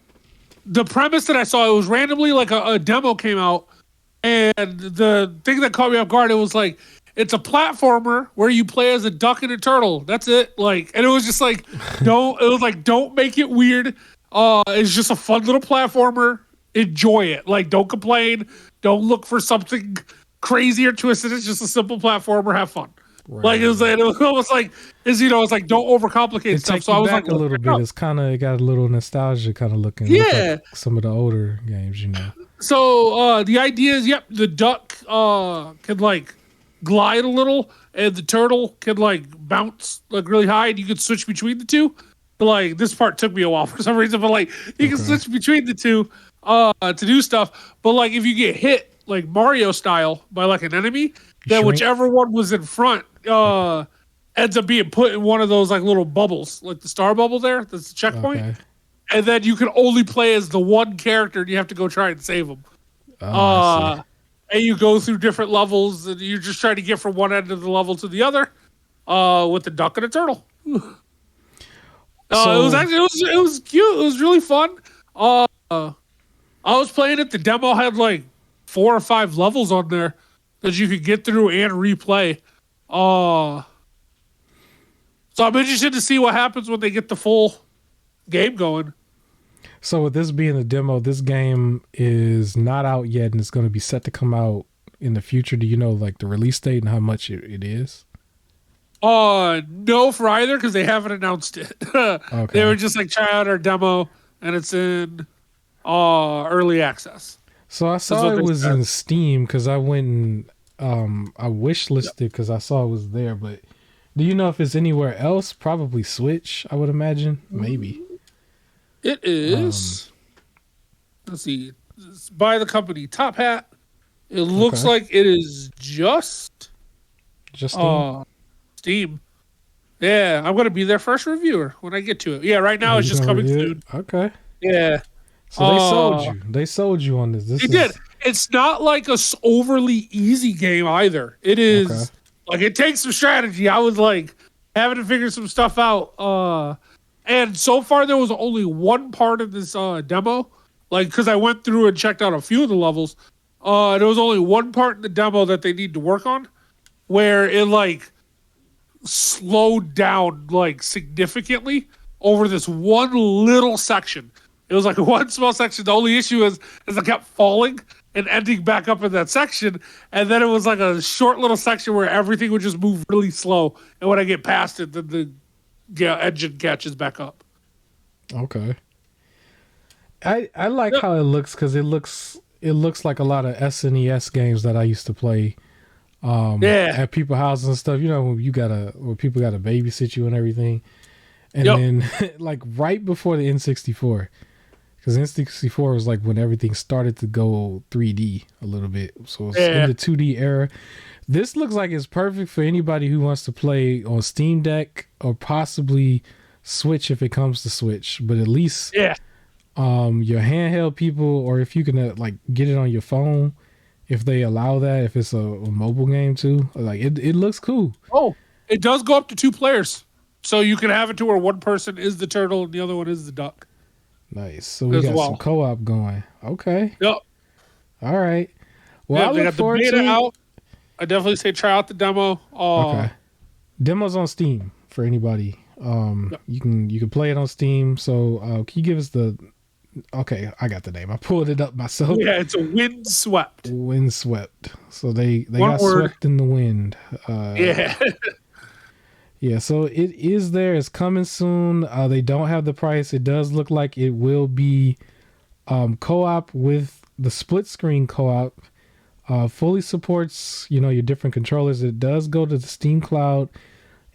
premise that I saw, it was randomly like a demo came out, and the thing that caught me off guard, it was like it's a platformer where you play as a duck and a turtle. That's it. Like, and it was just like don't make it weird. It's just a fun little platformer. Enjoy it. Like, don't complain. Don't look for something crazy or twisted. It's just a simple platformer. Have fun. Right. Like it was almost like it's like don't overcomplicate stuff. So I was like a little bit. It's kind of got a little nostalgia kind of looking. Like some of the older games, you know. So the idea is, the duck can like glide a little, and the turtle can like bounce like really high, and you can switch between the two. But like this part took me a while for some reason, but like you can switch between the two to do stuff. But like if you get hit like Mario style by like an enemy, then whichever one was in front ends up being put in one of those like little bubbles, like the star bubble there. That's the checkpoint. Okay. And then you can only play as the one character, and you have to go try and save them. And you go through different levels, and you're just trying to get from one end of the level to the other with the duck and a turtle. It was cute. It was really fun. I was playing it. The demo had like 4 or 5 levels on there that you could get through and replay. So I'm interested to see what happens when they get the full game going. So with this being a demo, this game is not out yet, and it's going to be set to come out in the future. Do you know like the release date and how much it is? No for either, because they haven't announced it. Okay. They were just like, try out our demo, and it's in early access. So I saw it was in Steam because I went and I wish listed because I saw it was there. But do you know if it's anywhere else? Probably Switch, I would imagine. Maybe. It is. Let's see. It's by the company Top Hat. It looks like it is just Steam. Steam. Yeah, I'm going to be their first reviewer when I get to it. Yeah, right now it's just coming soon. Okay. Yeah. So they sold you. They sold you on this. They did. It's not like a overly easy game either. It is like it takes some strategy. I was like having to figure some stuff out. And so far there was only one part of this demo, like because I went through and checked out a few of the levels. There was only one part in the demo that they need to work on, where it like slowed down like significantly over this one little section. It was like one small section. The only issue is I kept falling and ending back up in that section. And then it was like a short little section where everything would just move really slow. And when I get past it, then the engine catches back up. Okay. I like how it looks because it looks like a lot of SNES games that I used to play. Yeah. at people's houses and stuff. You know, when people gotta babysit you and everything. And Yep. then like right before the N64, because N64 was like when everything started to go 3D a little bit. So it's in the 2D era. This looks like it's perfect for anybody who wants to play on Steam Deck or possibly Switch if it comes to Switch. But at least your handheld people, or if you can like get it on your phone, if they allow that, if it's a mobile game too, like it looks cool. Oh, it does go up to 2 players. So you can have it to where one person is the turtle and the other one is the duck. Nice. So we got some co-op going. Okay. Yep. All right. Well, I they look got the forward beta to it. out. I definitely say try out the demo. Okay. Demo's on Steam for anybody. You can play it on Steam. So can you give us the? Okay, I got the name. I pulled it up myself. Yeah, it's a Windswept. Windswept. So they One got word. swept in the wind. Yeah. Yeah, so it is there. It's coming soon. They don't have the price. It does look like it will be co-op with the split screen co-op. Fully supports, your different controllers. It does go to the Steam Cloud,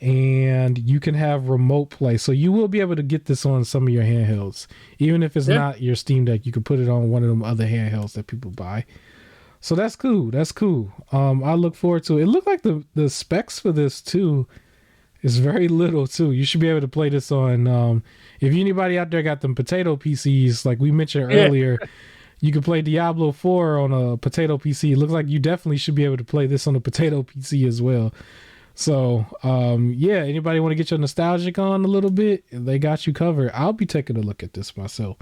and you can have remote play. So you will be able to get this on some of your handhelds. Even if it's not your Steam Deck, you can put it on one of them other handhelds that people buy. So that's cool. That's cool. I look forward to it. It looked like the specs for this too is very little too. You should be able to play this on if anybody out there got them potato PCs like we mentioned earlier, you can play Diablo 4 on a potato PC. It looks like you definitely should be able to play this on a potato PC as well. So anybody want to get your nostalgic on a little bit, they got you covered. I'll be taking a look at this myself.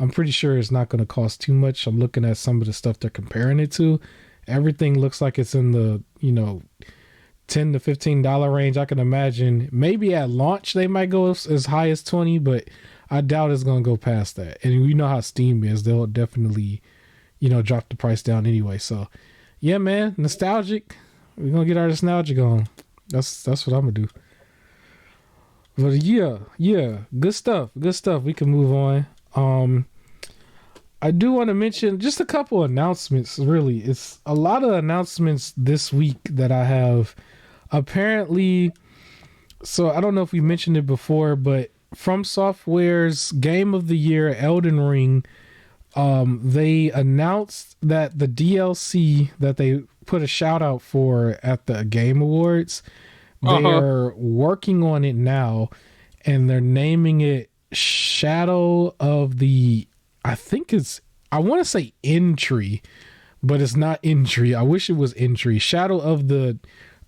I'm pretty sure it's not going to cost too much. I'm looking at some of the stuff they're comparing it to. Everything looks like it's in the $10 to $15 range. I can imagine maybe at launch they might go as high as 20, but I doubt it's going to go past that. And you know how Steam is. They'll definitely, drop the price down anyway. So, yeah, man, nostalgic. We're going to get our nostalgic on. That's what I'm going to do. But yeah, good stuff. Good stuff. We can move on. I do want to mention just a couple announcements, really. It's a lot of announcements this week that I have. Apparently, so I don't know if we mentioned it before, but From Software's Game of the Year, Elden Ring, they announced that the DLC that they put a shout out for at the Game Awards, they're working on it now, and they're naming it Shadow of the, I want to say Entry, but it's not Entry. I wish it was Entry. Shadow of the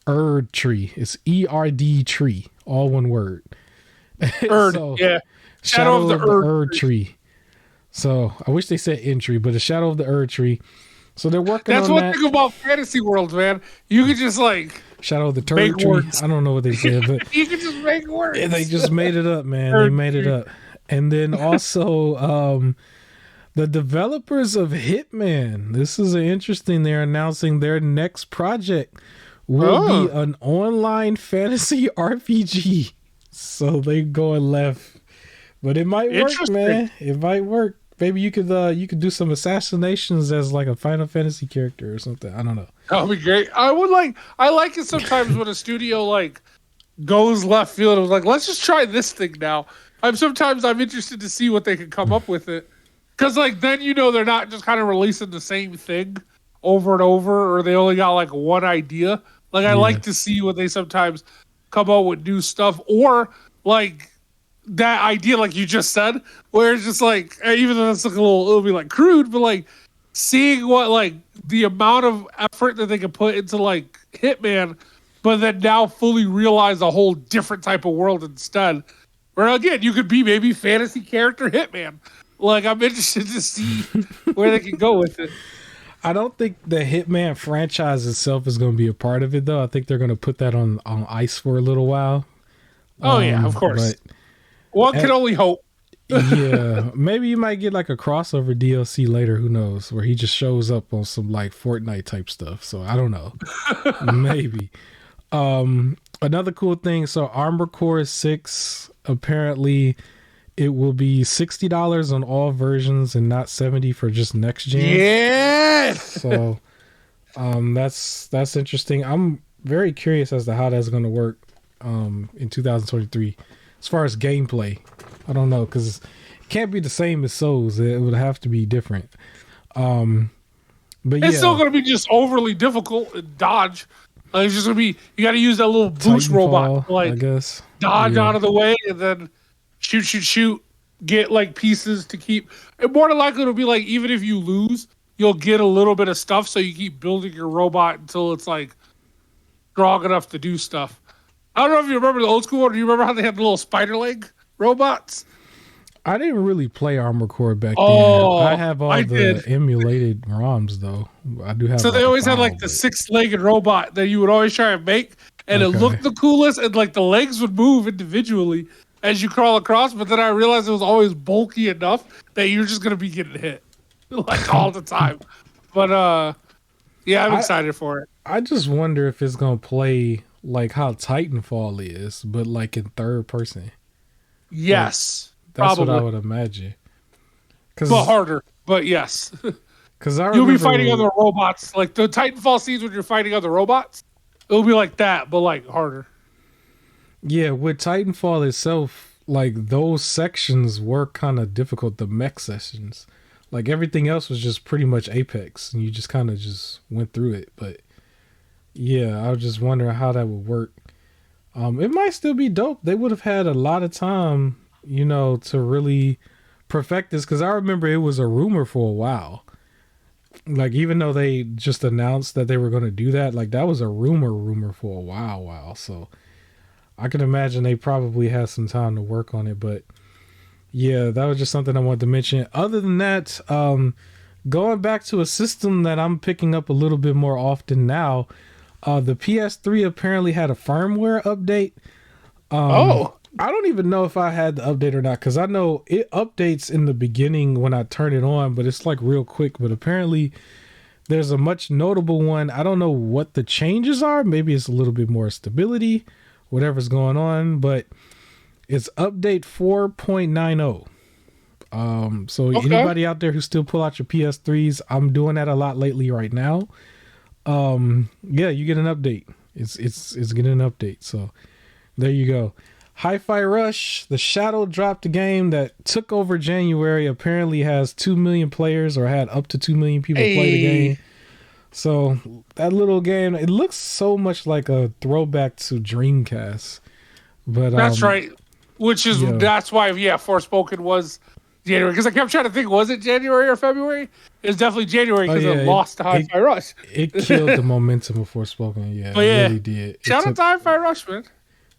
Erd Tree. It's ERD tree, all one word. Erd, so, yeah. Shadow of the Erd Tree. So I wish they said Entry, but a Shadow of the Erd Tree. So they're working on that. That's one thing about fantasy worlds, man. You could just Shadow of the Turd Tree. Words. I don't know what they said, but you can just make words. They just made it up, man. They made it up. And then also the developers of Hitman. This is interesting. They're announcing their next project will be an online fantasy RPG. So they going left, but it might work, man. It might work. Maybe you could do some assassinations as like a Final Fantasy character or something. I don't know. That would be great. I like it sometimes when a studio goes left field and was like, let's just try this thing now. I'm interested to see what they can come up with it. Because then they're not just kind of releasing the same thing over and over, or they only got one idea. I like to see what they sometimes come up with new stuff, or that idea, like you just said, where it's just even though that's it'll be crude, but seeing what the amount of effort that they can put into Hitman, but then now fully realize a whole different type of world instead. Where again, you could be maybe fantasy character Hitman. I'm interested to see where they can go with it. I don't think the Hitman franchise itself is going to be a part of it, though. I think they're going to put that on ice for a little while. Oh, yeah, of course. One can only hope. Yeah, maybe you might get a crossover DLC later. Who knows? Where he just shows up on some Fortnite type stuff. So I don't know. Maybe. Another cool thing. So Armored Core 6, apparently it will be $60 on all versions and not $70 for just next gen. Yes. So That's interesting. I'm very curious as to how that's going to work in 2023 as far as gameplay. I don't know because it can't be the same as Souls. It would have to be different. But It's still yeah, going to be just overly difficult and dodge. It's just going to be, you got to use that little boost robot Titanfall, to like I guess. dodge Yeah. out of the way and then shoot, get like pieces to keep. And more than likely, it'll be like, even if you lose, you'll get a little bit of stuff. So you keep building your robot until it's like strong enough to do stuff. I don't know if you remember the old school one. Do you remember how they had the little spider leg robots? I didn't really play Armored Core back then. I Oh, have all I the did. emulated ROMs though. I do have So like they a always had file, like the but 6-legged robot that you would always try and make, and it okay. looked the coolest, and like the legs would move individually as you crawl across. But then I realized it was always bulky enough that you're just gonna be getting hit like all the time. But yeah, I'm I excited for it. I just wonder if it's gonna play like how Titanfall is, but like in third person. Like Yes, that's what I probably, would imagine. but Cause, harder. But yes, Cause I you'll be fighting remember, other robots like the Titanfall scenes when you're fighting other robots. It'll be like that, but like harder. yeah, with Titanfall itself, like those sections were kind of difficult. The mech sessions, like everything else was just pretty much Apex, and you just kind of just went through it. But yeah, I was just wondering how that would work. It might still be dope. They would have had a lot of time, to really perfect this. Because I remember it was a rumor for a while. Like even though they just announced that they were going to do that, like that was a rumor for a while. So I can imagine they probably had some time to work on it. But yeah, that was just something I wanted to mention. Other than that, going back to a system that I'm picking up a little bit more often now. The PS3 apparently had a firmware update. Oh, I don't even know if I had the update or not because I know it updates in the beginning when I turn it on, but it's like real quick. But apparently, there's a much notable one. I don't know what the changes are. Maybe it's a little bit more stability, whatever's going on, but it's update 4.90. So okay. anybody out there who still pull out your PS3s, I'm doing that a lot lately right now. Yeah, you get an update. It's getting an update. So there you go. Hi-Fi Rush, the Shadow dropped game that took over January, apparently has 2 million players or had up to 2 million people play the Hey, game. So that little game, it looks so much like a throwback to Dreamcast. But that's right. Which is yeah. that's why Forspoken was January because I kept trying to think was it January or February? It's definitely January Oh because yeah, it lost to Hi-Fi Rush. it killed the momentum of Forspoken. Yeah, But it yeah, really did. shout out to Hi-Fi Rush, man.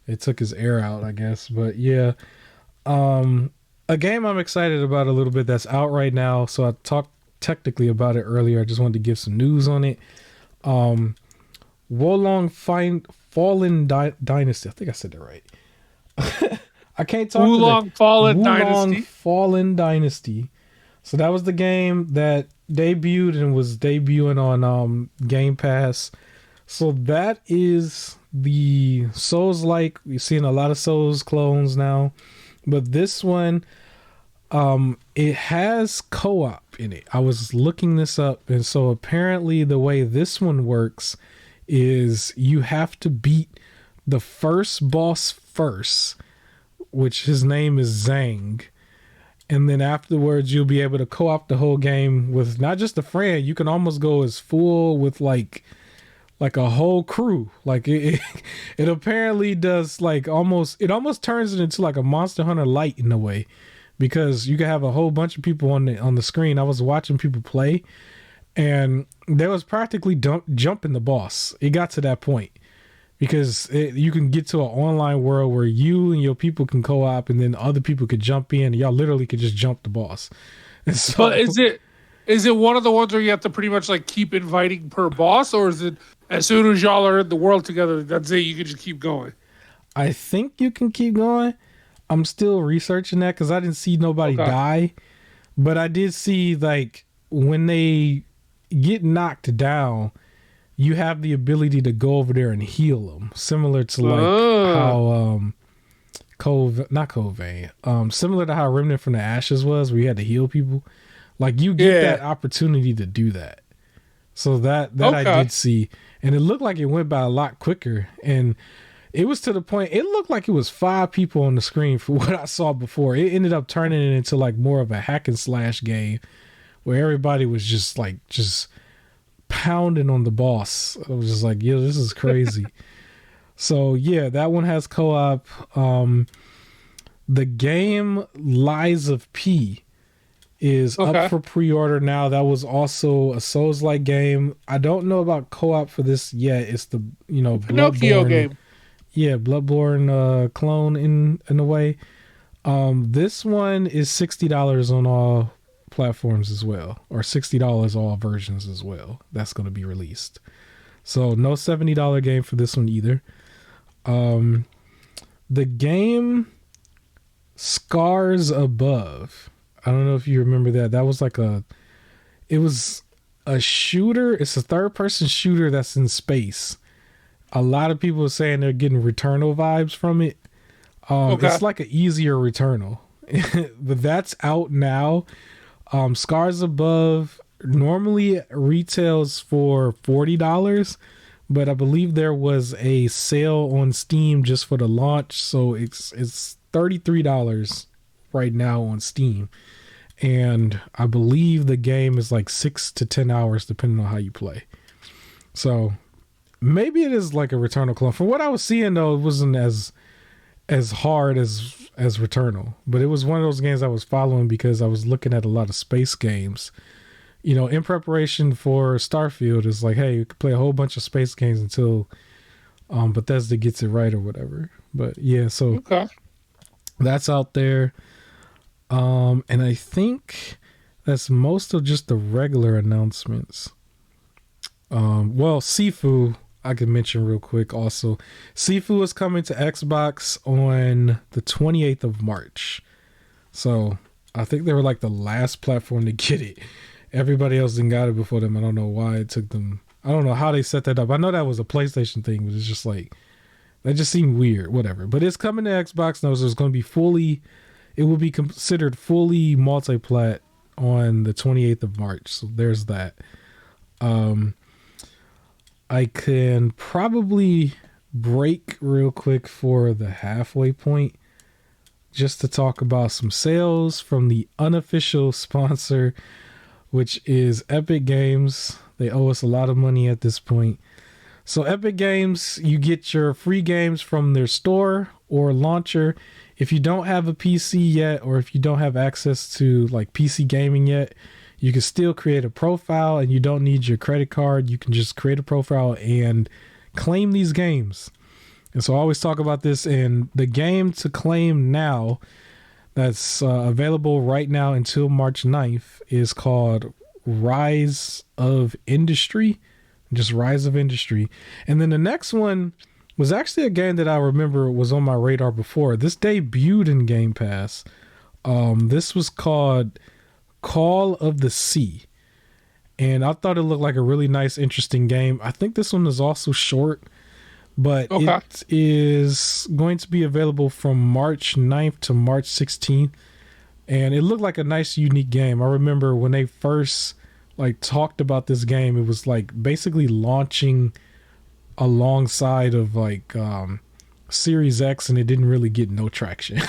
It took his air out, I guess. But yeah. A game I'm excited about a little bit that's out right now. So I talked technically about it earlier. I just wanted to give some news on it. Wolong Fallen Dynasty. I think I said that right. I can't talk today. Wulong Fallen Wulong Dynasty. Fallen Dynasty. So that was the game that debuted and was debuting on Game Pass. So that is the Souls like. We're seeing a lot of Souls clones now. But this one, it has co-op in it. I was looking this up, and so apparently the way this one works is you have to beat the first boss first, which his name is Zhang. And then afterwards, you'll be able to co-op the whole game with not just a friend. You can almost go as full with like a whole crew. Like it apparently does like it almost turns it into like a Monster Hunter Light in a way, because you can have a whole bunch of people on the screen. I was watching people play, and there was practically jumping the boss. It got to that point because you can get to an online world where you and your people can co-op, and then other people could jump in, and y'all literally could just jump the boss. And so, But is it one of the ones where you have to pretty much like keep inviting per boss, or is it as soon as y'all are in the world together, that's it, you can just keep going? I think you can keep going. I'm still researching that because I didn't see nobody Okay. die, but I did see like when they get knocked down, you have the ability to go over there and heal them, similar to like how not Code Vein, similar to how Remnant from the Ashes was, where you had to heal people. Like you get that opportunity to do that. So that I Okay. did see, and it looked like it went by a lot quicker, and it was to the point it looked like it was 5 people on the screen for what I saw before. It ended up turning it into like more of a hack and slash game where everybody was just pounding on the boss. I was just like, yo, this is crazy. So yeah, that one has co-op. The game Lies of P is Okay. up for pre-order now. That was also a Souls-like game. I don't know about co-op for this yet. It's the Pinocchio Bloodborne, game. yeah, Bloodborne clone in a way. This one is $60 on all platforms as well, or $60 all versions as well. That's going to be released. So no $70 game for this one either. The game Scars Above. I don't know if you remember that. That was it was a shooter. It's a third person shooter that's in space. A lot of people are saying they're getting Returnal vibes from it. Okay. It's like an easier Returnal, but that's out now. Scars Above normally retails for $40, but I believe there was a sale on Steam just for the launch, so it's $33 right now on Steam, and I believe the game is like 6 to 10 hours depending on how you play. So maybe it is like a Returnal clone. From what I was seeing though, it wasn't as hard as Returnal, but it was one of those games I was following because I was looking at a lot of space games, in preparation for Starfield. It's like, hey, you could play a whole bunch of space games until Bethesda gets it right or whatever. But yeah, so Okay. that's out there. And I think that's most of just the regular announcements. Well, Sifu, I could mention real quick also. Sifu is coming to Xbox on the 28th of March. So I think they were like the last platform to get it. Everybody else didn't got it before them. I don't know why it took them. I don't know how they set that up. I know that was a PlayStation thing, but it's just like, that just seemed weird, whatever. But it's coming to Xbox now, so it's going to be it will be considered fully multi-plat on the 28th of March. So there's that. I can probably break real quick for the halfway point just to talk about some sales from the unofficial sponsor, which is Epic Games. They owe us a lot of money at this point. So Epic Games, you get your free games from their store or launcher. If you don't have a PC yet, or if you don't have access to like PC gaming yet, you can still create a profile and you don't need your credit card. You can just create a profile and claim these games. And so I always talk about this, and the game to claim now that's available right now until March 9th is called Rise of Industry. Just Rise of Industry. And then the next one was actually a game that I remember was on my radar before. This debuted in Game Pass. This was called Call of the Sea. And I thought it looked like a really nice, interesting game. I think this one is also short, but it is going to be available from March 9th to March 16th. And it looked like a nice, unique game. I remember when they first talked about this game, it was like basically launching alongside of Series X, and it didn't really get no traction.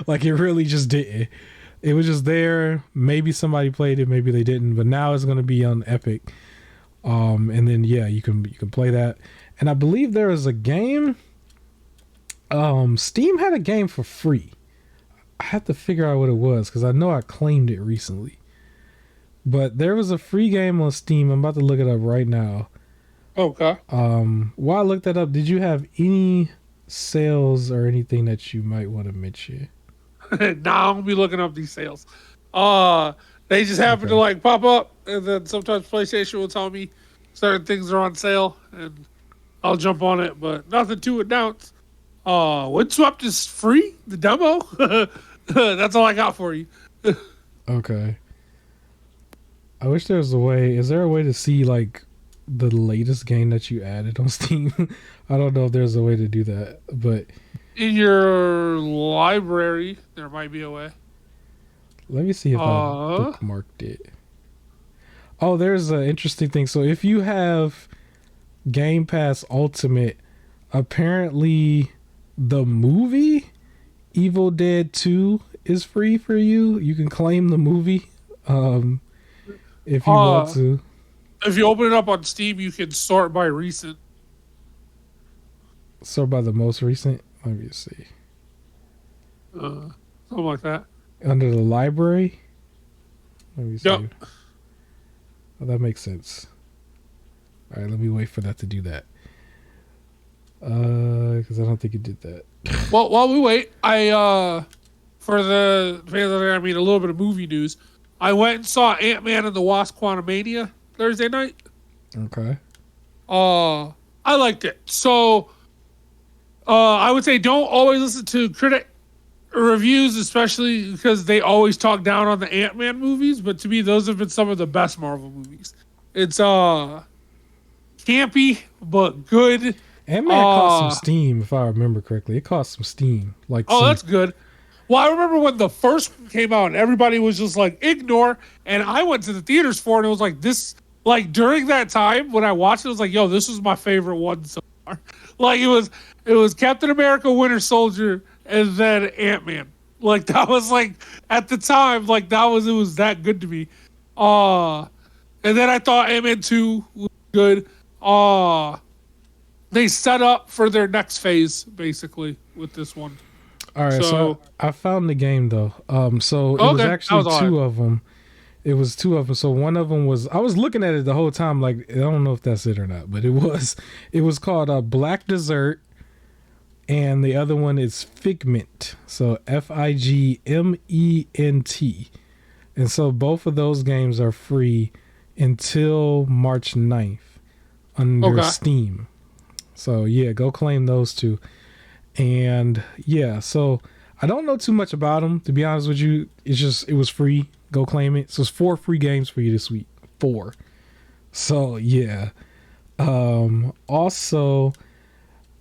Like, it really just didn't. It was just there. Maybe somebody played it, maybe they didn't, but now it's going to be on Epic. And then yeah, you can play that. And I believe there is a game. Steam had a game for free. I had to figure out what it was because I know I claimed it recently. But there was a free game on Steam. I'm about to look it up right now. Okay. While I looked that up, did you have any sales or anything that you might want to mention? Nah, I'm gonna be looking up these sales. They just happen to pop up, and then sometimes PlayStation will tell me certain things are on sale, and I'll jump on it. But nothing to announce. Windswept is free. The demo. That's all I got for you. Okay. I wish there was a way. Is there a way to see the latest game that you added on Steam? I don't know if there's a way to do that, but In your library, there might be a way. let me see if I bookmarked it. Oh, there's an interesting thing. So if you have Game Pass Ultimate, apparently the movie Evil Dead 2 is free for you. You can claim the movie um, if you want Uh, to. if you open it up on Steam, you can sort by recent. So by the most recent, let me see. Something like that. Under the library, let me Yep. see. Oh, that makes sense. All right, let me wait for that to do that. Because I don't think it did that. Well, while we wait, for the I mean a little bit of movie news. I went and saw Ant-Man and the Wasp: Quantumania Thursday night. Okay. I liked it. So, I would say don't always listen to critic reviews, especially because they always talk down on the Ant-Man movies. But to me, those have been some of the best Marvel movies. It's campy but good. Ant-Man cost some steam, if I remember correctly. It cost some steam. Like, Oh, that's good. Well, I remember when the first one came out and everybody was just like, ignore. And I went to the theaters for it and it was like, this, like during that time when I watched it, it was like, yo, this was my favorite one so far. Like it was Captain America, Winter Soldier, and then Ant-Man. Like that was like, at the time, like it was that good to me. And then I thought Ant-Man 2 was good. They set up for their next phase, basically, with this one. all right, so I found the game though. So it was actually two of them. It was two of them. So one of them was, I was looking at it the whole time, like I don't know if that's it or not, but it was called Black Desert, and the other one is Figment. So Figment, and so both of those games are free until March 9th under Steam. So yeah, go claim those two. And yeah, so I don't know too much about them, to be honest with you. It was free. Go claim it. So it's 4 free games for you this week. 4. So yeah. Also,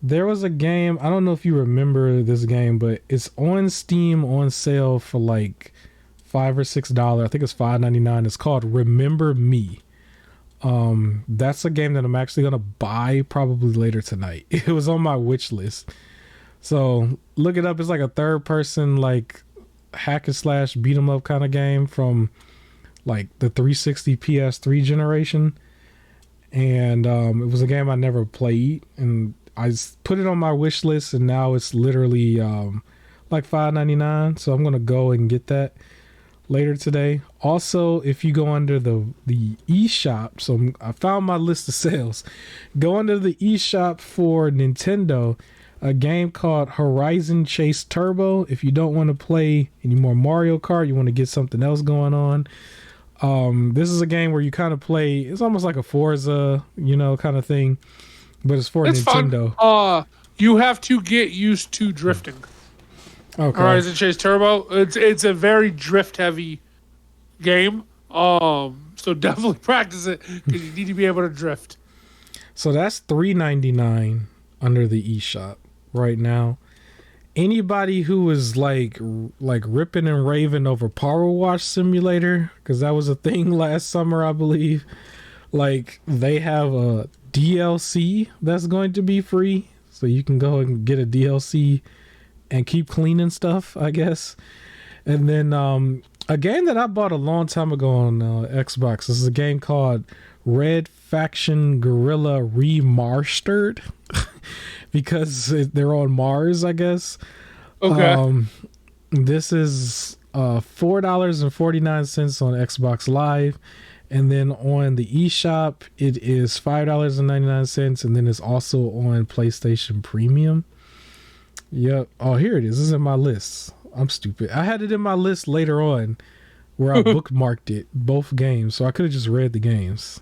there was a game, I don't know if you remember this game, but it's on Steam on sale for like $5 or $6. I think it's $5.99. It's called Remember Me. That's a game that I'm actually gonna buy probably later tonight. It was on my wish list. So look it up. It's like a third person, like hack and slash beat 'em up kind of game from like the 360 PS3 generation. And it was a game I never played, and I put it on my wish list, and now it's literally like $5.99. So I'm gonna go and get that later today. Also, if you go under the eShop, so I found my list of sales. Go under the eShop for Nintendo, a game called Horizon Chase Turbo. If you don't want to play any more Mario Kart, you want to get something else going on. This is a game where you kind of play, it's almost like a Forza, kind of thing, but it's for Nintendo. Fun. You have to get used to drifting. Okay. Horizon Chase Turbo. It's a very drift heavy game. So definitely practice it because you need to be able to drift. So that's $3.99 under the eShop right now. Anybody who is like ripping and raving over Power Wash Simulator, because that was a thing last summer, I believe. Like, they have a DLC that's going to be free, so you can go and get a DLC and keep cleaning stuff, I guess. And then a game that I bought a long time ago on Xbox. This is a game called Red Faction Guerrilla Remastered. Because they're on Mars, I guess. Okay. This is $4.49 on Xbox Live. And then on the eShop, it is $5.99. And then it's also on PlayStation Premium. Yep. Oh, here it is. This is in my list. I'm stupid. I had it in my list later on where I bookmarked it, both games. So I could have just read the games.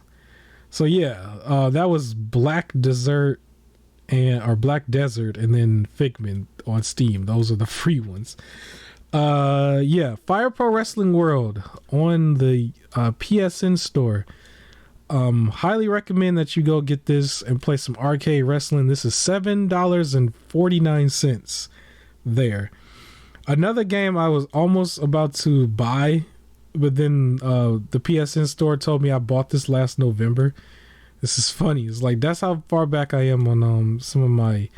So yeah, that was Black Desert or Black Desert, and then Figment on Steam. Those are the free ones. Yeah, Fire Pro Wrestling World on the PSN store. Highly recommend that you go get this and play some arcade wrestling. This is $7.49 there. Another game I was almost about to buy the PSN store told me I bought this last November. This is funny. It's like that's how far back I am on some of my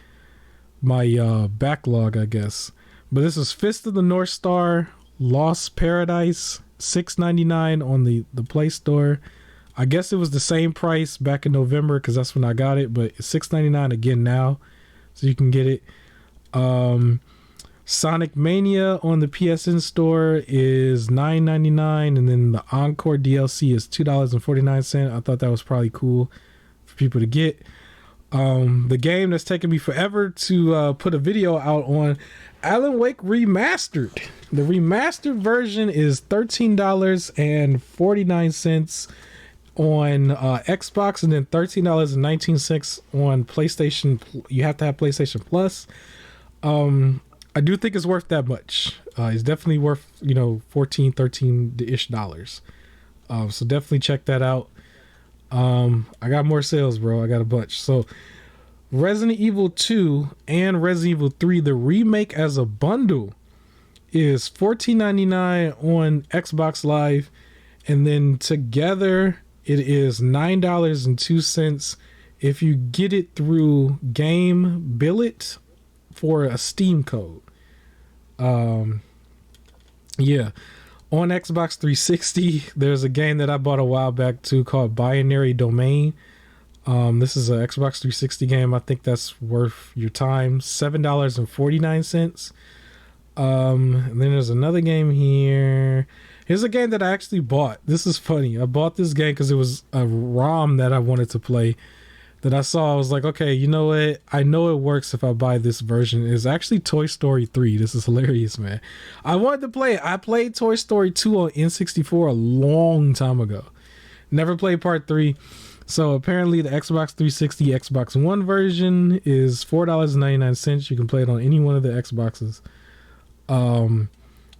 backlog, I guess. But this is Fist of the North Star, Lost Paradise, $6.99 on the Play Store. I guess it was the same price back in November because that's when I got it, but it's $6.99 again now, so you can get it. Sonic Mania on the PSN store is $9.99, and then the Encore DLC is $2.49. I thought that was probably cool for people to get. The game that's taken me forever to put a video out on, Alan Wake Remastered. The remastered version is $13.49 on Xbox, and then $13.19 on PlayStation. You have to have PlayStation Plus. I do think it's worth that much. It's definitely worth, $13-ish. So definitely check that out. I got more sales, bro. I got a bunch. So Resident Evil 2 and Resident Evil 3, the remake as a bundle, is $14.99 on Xbox Live, and then together it is $9.02 if you get it through Game Billet for a Steam code. Yeah. On Xbox 360, there's a game that I bought a while back too called Binary Domain. This is an Xbox 360 game. I think that's worth your time. $7.49. And then there's another game here. Here's a game that I actually bought. This is funny. I bought this game because it was a ROM that I wanted to play that I saw. I was like, okay, you know what? I know it works if I buy this version. It's actually Toy Story 3. This is hilarious, man. I wanted to play it. I played Toy Story 2 on N64 a long time ago. Never played part 3. So apparently the Xbox 360, Xbox One version is $4.99. You can play it on any one of the Xboxes.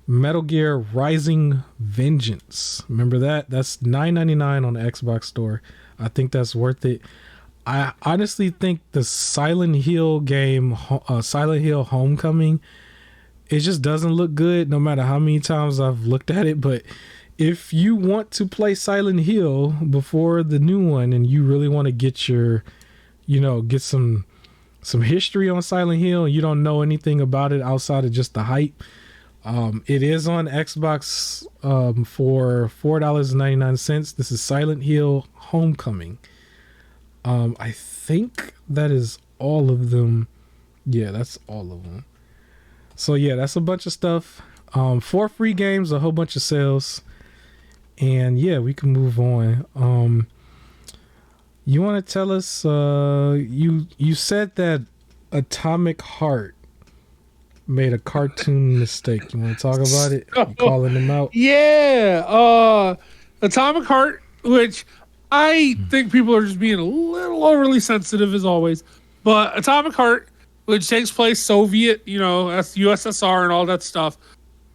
Metal Gear Rising Vengeance. Remember that? That's $9.99 on the Xbox store. I think that's worth it. I honestly think the Silent Hill game, Silent Hill Homecoming, it just doesn't look good no matter how many times I've looked at it. But if you want to play Silent Hill before the new one and you really want to get your, get some history on Silent Hill and you don't know anything about it outside of just the hype, it is on Xbox for $4.99. This is Silent Hill Homecoming. I think that is all of them. Yeah, that's all of them. So yeah, that's a bunch of stuff. 4 free games, a whole bunch of sales. And yeah, we can move on. You want to tell us, you said that Atomic Heart made a cartoon mistake. You want to talk about it? You calling them out? Yeah. Atomic Heart, which I think people are just being a little overly sensitive as always. But Atomic Heart, which takes place Soviet, that's USSR and all that stuff.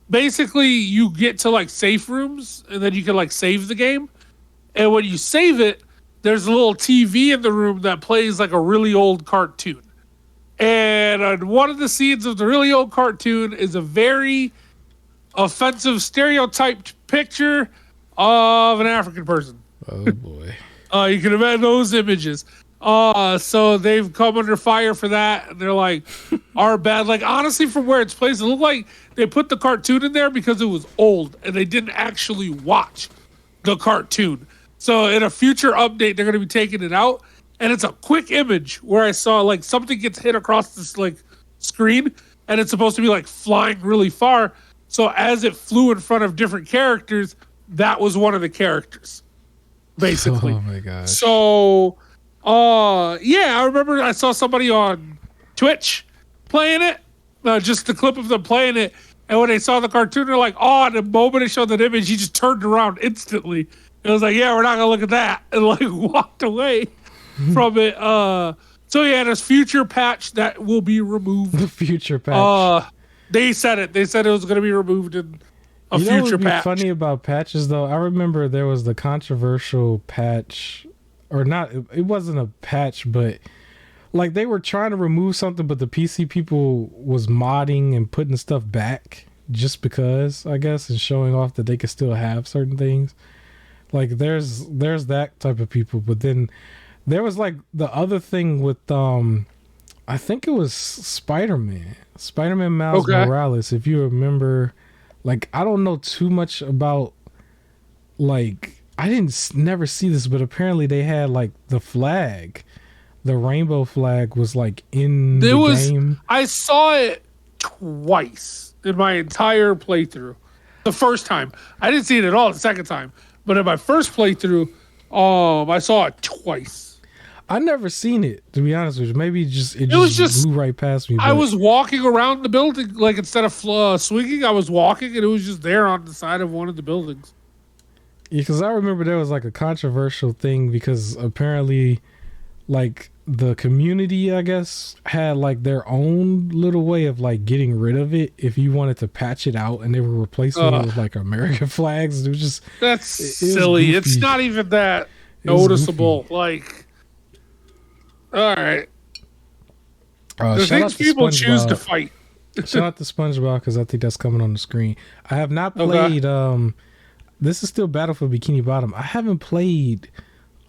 Basically, you get to like safe rooms and then you can like save the game. And when you save it, there's a little TV in the room that plays like a really old cartoon. And on one of the scenes of the really old cartoon is a very offensive stereotyped picture of an African person. Oh boy. You can imagine those images. So they've come under fire for that, and they're like, are bad. Like, honestly, from where it's placed, it looked like they put the cartoon in there because it was old, and they didn't actually watch the cartoon. So in a future update, they're going to be taking it out, and it's a quick image where I saw, like, something gets hit across this, like, screen, and it's supposed to be, like, flying really far. So as it flew in front of different characters, that was one of the characters, basically. Oh, my gosh. So... yeah, I remember I saw somebody on Twitch playing it, just the clip of them playing it, and when they saw the cartoon, they're like, and the moment it showed that image, he just turned around instantly. It was like, yeah, we're not gonna look at that, and like walked away from it. So yeah, there's future patch that will be removed. The future patch. They said it. They said it was gonna be removed in a future patch. Funny about patches though, I remember there was the controversial patch. Or not, it wasn't a patch, but like they were trying to remove something, but the PC people was modding and putting stuff back. just because, I guess, and showing off that they can still have certain things. Like there's that type of people, but then there was like the other thing with I think it was Spider-Man Miles Morales. If you remember, like I don't know too much about, like I didn't never see this, but apparently they had like the flag, the rainbow flag was like in the game. I saw it twice in my entire playthrough. The first time I didn't see it at all. The second time, but in my first playthrough, I saw it twice. I never seen it, to be honest with you. Maybe it just blew right past me. I was walking around the building, like instead of swinging, I was walking, and it was just there on the side of one of the buildings. Yeah, because I remember there was like a controversial thing because apparently, like the community, I guess, had like their own little way of like getting rid of it if you wanted to patch it out, and they were replacing it with like American flags. It was just silly. It's not even that noticeable. Like. All right. The things people choose to fight. Shout out to SpongeBob because I think that's coming on the screen. I have not played. This is still Battlefield Bikini Bottom. I haven't played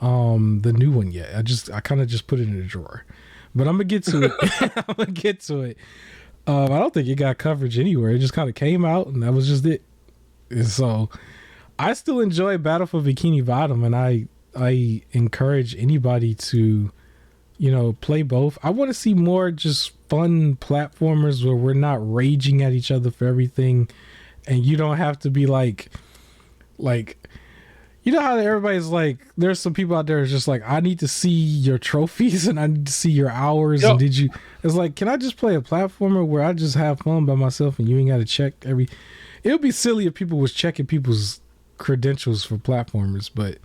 the new one yet. I kind of just put it in the drawer, but I'm gonna get to it. I don't think it got coverage anywhere. It just kind of came out, and that was just it. And so I still enjoy Battlefield Bikini Bottom, and I encourage anybody to, play both. I want to see more just fun platformers where we're not raging at each other for everything, and you don't have to be like, how everybody's like, there's some people out there who's just like, I need to see your trophies and I need to see your hours. Yep. And it's like, can I just play a platformer where I just have fun by myself and you ain't got to check it would be silly if people was checking people's credentials for platformers, but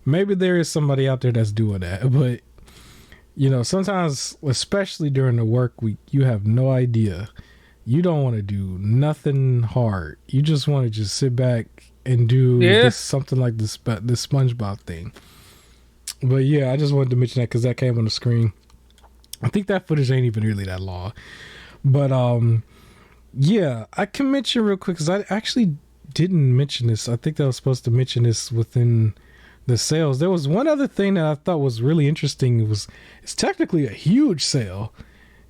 maybe there is somebody out there that's doing that. But sometimes, especially during the work week, you have no idea. You don't want to do nothing hard. You just want to just sit back and do something like this SpongeBob thing. But yeah, I just wanted to mention that because that came on the screen. I think that footage ain't even really that long. But yeah, I can mention real quick because I actually didn't mention this. I think I was supposed to mention this within the sales. There was one other thing that I thought was really interesting. It's technically a huge sale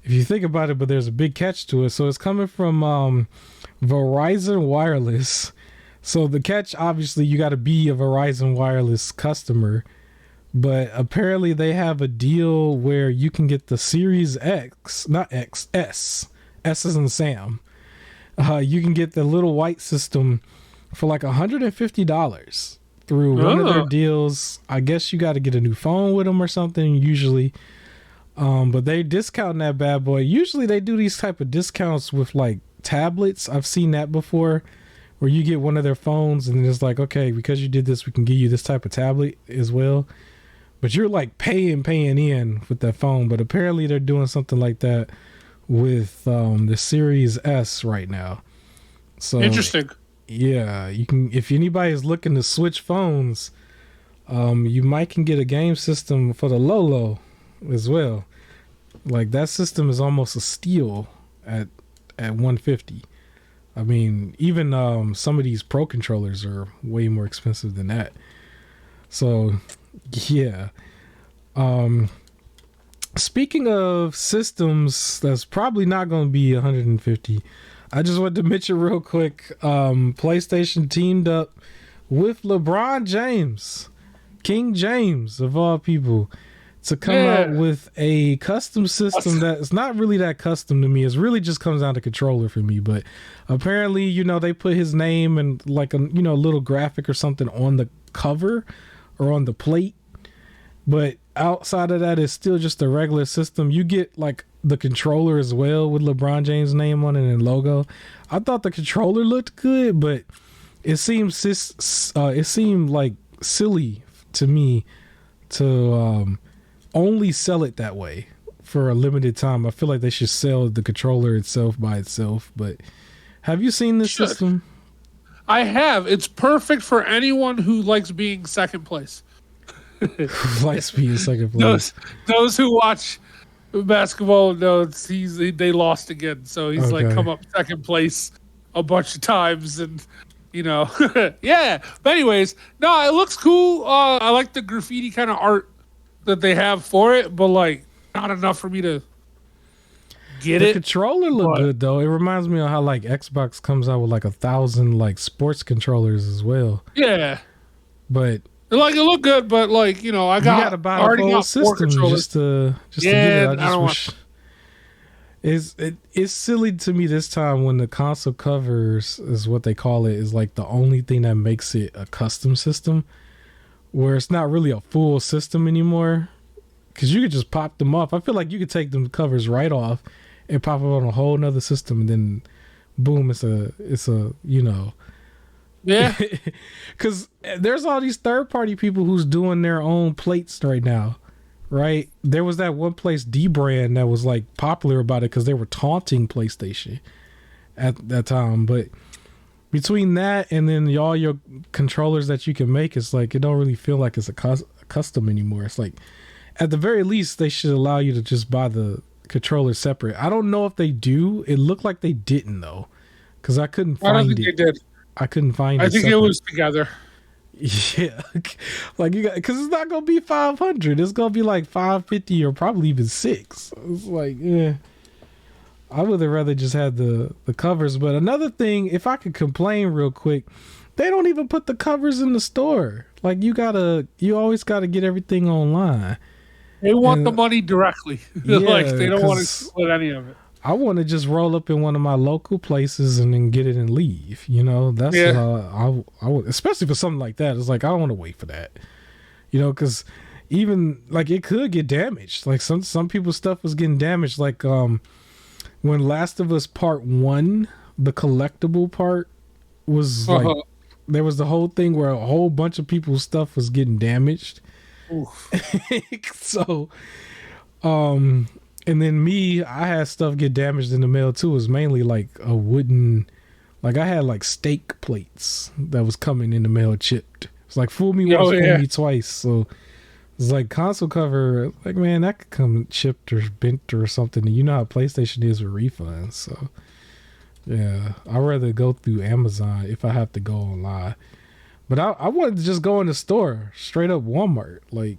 if you think about it, but there's a big catch to it. So it's coming from Verizon Wireless. So the catch, obviously, you got to be a Verizon Wireless customer, but apparently they have a deal where you can get the Series X, not X, S is in Sam. You can get the little white system for like $150 through one of their deals. I guess you got to get a new phone with them or something usually. But they discount that bad boy. Usually they do these type of discounts with like tablets. I've seen that before, where you get one of their phones and it's like, okay, because you did this, we can give you this type of tablet as well. But you're like paying in with that phone. But apparently they're doing something like that with the Series S right now. So interesting. Yeah, you can, if anybody is looking to switch phones, you might can get a game system for the low as well. Like that system is almost a steal at $150. I mean, even some of these Pro controllers are way more expensive than that. So, yeah. Speaking of systems, that's probably not going to be $150. I just wanted to mention real quick, PlayStation teamed up with LeBron James, King James of all people, to come out with a custom system that's not really that custom to me. It really just comes down to controller for me. But apparently, they put his name and like a little graphic or something on the cover or on the plate. But outside of that, it's still just a regular system. You get like the controller as well with LeBron James' name on it and logo. I thought the controller looked good, but it seemed like silly to me to only sell it that way for a limited time. I feel like they should sell the controller itself by itself. But have you seen this system? I have. It's perfect for anyone who likes being second place. Likes being second place. Those who watch basketball know they lost again. So he's like come up second place a bunch of times, and yeah. But anyways, no, it looks cool. I like the graffiti kind of art that they have for it, but like not enough for me to get the it. controller look good though. It reminds me of how like Xbox comes out with like 1,000 like sports controllers as well. Yeah, but like it look good, but like I you gotta buy the whole system just to get it. I just wish. It's silly to me this time when the console covers is what they call it is like the only thing that makes it a custom system, where it's not really a full system anymore. Because you could just pop them off. I feel like you could take them covers right off and pop it on a whole nother system, and then boom, it's a yeah. Because there's all these third party people who's doing their own plates right now. Right, there was that one place, D-Brand, that was like popular about it because they were taunting PlayStation at that time. But between that and then all your controllers that you can make, it's like it don't really feel like it's a custom anymore. It's like at the very least they should allow you to just buy the controller separate. I don't know if they do. It looked like they didn't though, because I couldn't find it. I don't think they did. I couldn't find it. I think it was together. Yeah, like you got, because it's not gonna be 500. It's gonna be like 550 or probably even 6. It's like, yeah, I would have rather just had the covers. But another thing, if I could complain real quick, they don't even put the covers in the store. Like you always gotta get everything online. They want the money directly. Yeah, like they don't want to split any of it. I want to just roll up in one of my local places and then get it and leave. That's how I would, especially for something like that. It's like I don't want to wait for that. Because even like it could get damaged. Like some people's stuff was getting damaged. Like when Last of Us Part 1, the collectible part was like there was the whole thing where a whole bunch of people's stuff was getting damaged. So, and then I had stuff get damaged in the mail too. It was mainly like a wooden, like I had like steak plates that was coming in the mail chipped. It's like fool me once, fool me twice. So it's like console cover, like man, that could come chipped or bent or something. And you know how PlayStation is with refunds. So yeah, I'd rather go through Amazon if I have to go online. But I wanted to just go in the store, straight up Walmart. Like,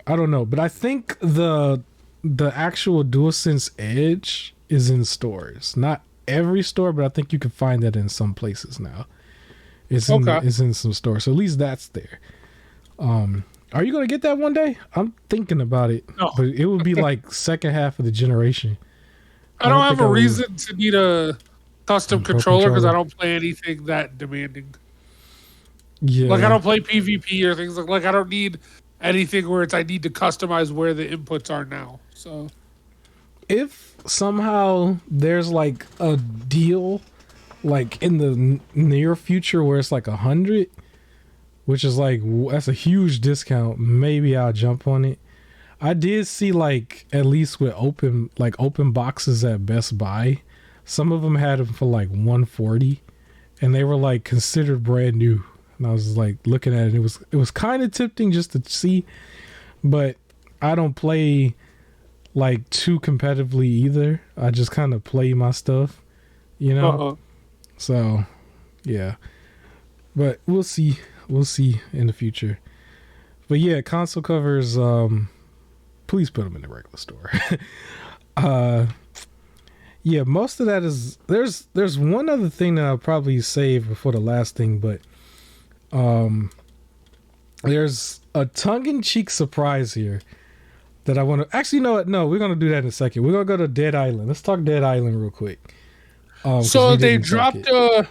I don't know. But I think the actual DualSense Edge is in stores. Not every store, but I think you can find that in some places now. It's in some stores. So at least that's there. Are you going to get that one day? I'm thinking about it. No. But it would be like second half of the generation. I don't have a reason to need a custom controller because I don't play anything that demanding. Yeah. Like I don't play PvP or things like I don't need anything where I need to customize where the inputs are now. So if somehow there's like a deal like in the near future where it's like 100, which is like that's a huge discount, maybe I'll jump on it. I did see like at least with open boxes at Best Buy, some of them had them for like 140 and they were like considered brand new. And I was like looking at it. It was kind of tempting just to see, but I don't play like too competitively either. I just kind of play my stuff, So, yeah. But we'll see in the future. But yeah, console covers. Please put them in the regular store. Yeah, most of that is there's one other thing that I'll probably save before the last thing, but there's a tongue-in-cheek surprise here that I want to actually no we're gonna do that in a second. We're gonna go to Dead Island. Let's talk Dead Island real quick. So they dropped a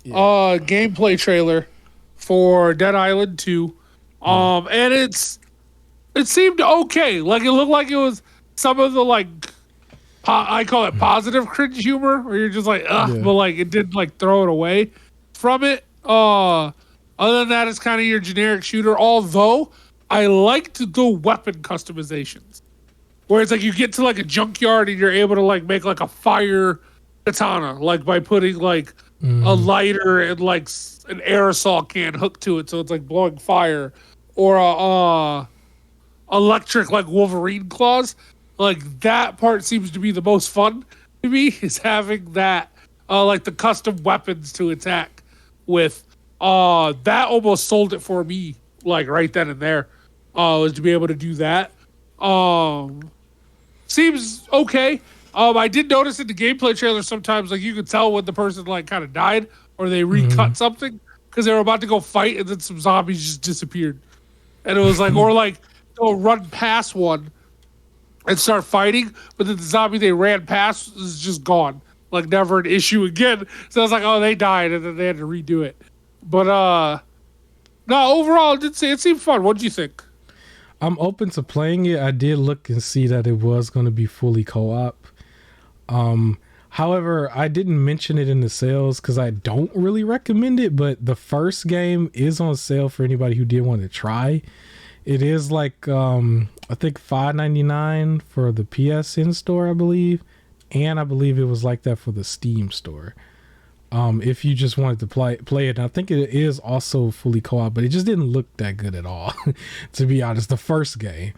gameplay trailer for Dead Island 2, and it seemed okay. Like it looked like it was some of the like I call it positive cringe humor, where you're just like ugh, but like it didn't like throw it away from it. Other than that, it's kind of your generic shooter. Although I liked the weapon customizations, where it's like you get to like a junkyard and you're able to like make like a fire katana, like by putting like a lighter and like an aerosol can hooked to it, so it's like blowing fire, or a electric like Wolverine claws. Like that part seems to be the most fun to me, is having that like the custom weapons to attack with. That almost sold it for me, like right then and there. Was to be able to do that. Seems okay. I did notice in the gameplay trailer sometimes like you could tell when the person like kind of died or they recut something because they were about to go fight and then some zombies just disappeared. And it was like, or like they'll run past one and start fighting, but then the zombie they ran past is just gone. Like never an issue again. So I was like, oh, they died and then they had to redo it. But no, overall it seemed fun. What'd you think? I'm open to playing it. I did look and see that it was going to be fully co-op. However, I didn't mention it in the sales because I don't really recommend it, but the first game is on sale for anybody who did want to try. It is like I think $5.99 for the PSN store, I believe, and I believe it was like that for the Steam store. If you just wanted to play it, and I think it is also fully co-op, but it just didn't look that good at all, to be honest, the first game.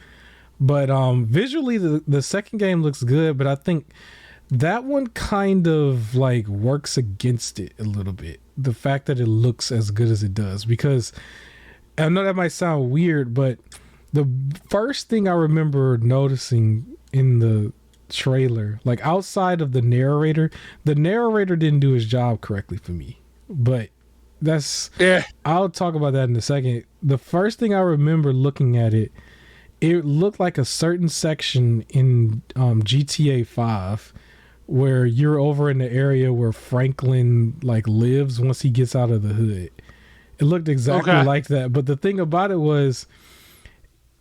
But visually, the second game looks good, but I think that one kind of like works against it a little bit. The fact that it looks as good as it does, because I know that might sound weird, but the first thing I remember noticing in the trailer, like outside of the narrator didn't do his job correctly for me, but I'll talk about that in a second. The first thing I remember looking at it looked like a certain section in GTA 5 where you're over in the area where Franklin like lives once he gets out of the hood. It looked exactly like that, but the thing about it was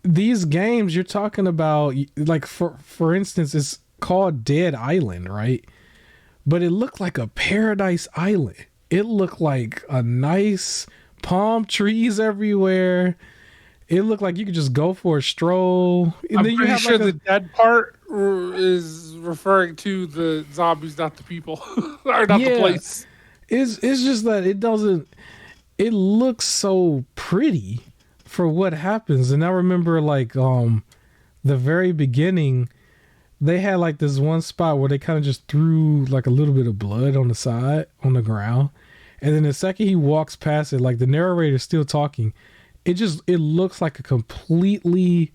these games you're talking about, like for instance, it's called Dead Island, right? But it looked like a paradise island. It looked like a nice palm trees everywhere. It looked like you could just go for a stroll. And I'm then pretty sure like the dead part is referring to the zombies, not the people, or not the place. It's just that it looks so pretty for what happens. And I remember like the very beginning, they had like this one spot where they kind of just threw like a little bit of blood on the side on the ground, and then the second he walks past it, like the narrator's still talking, it looks like a completely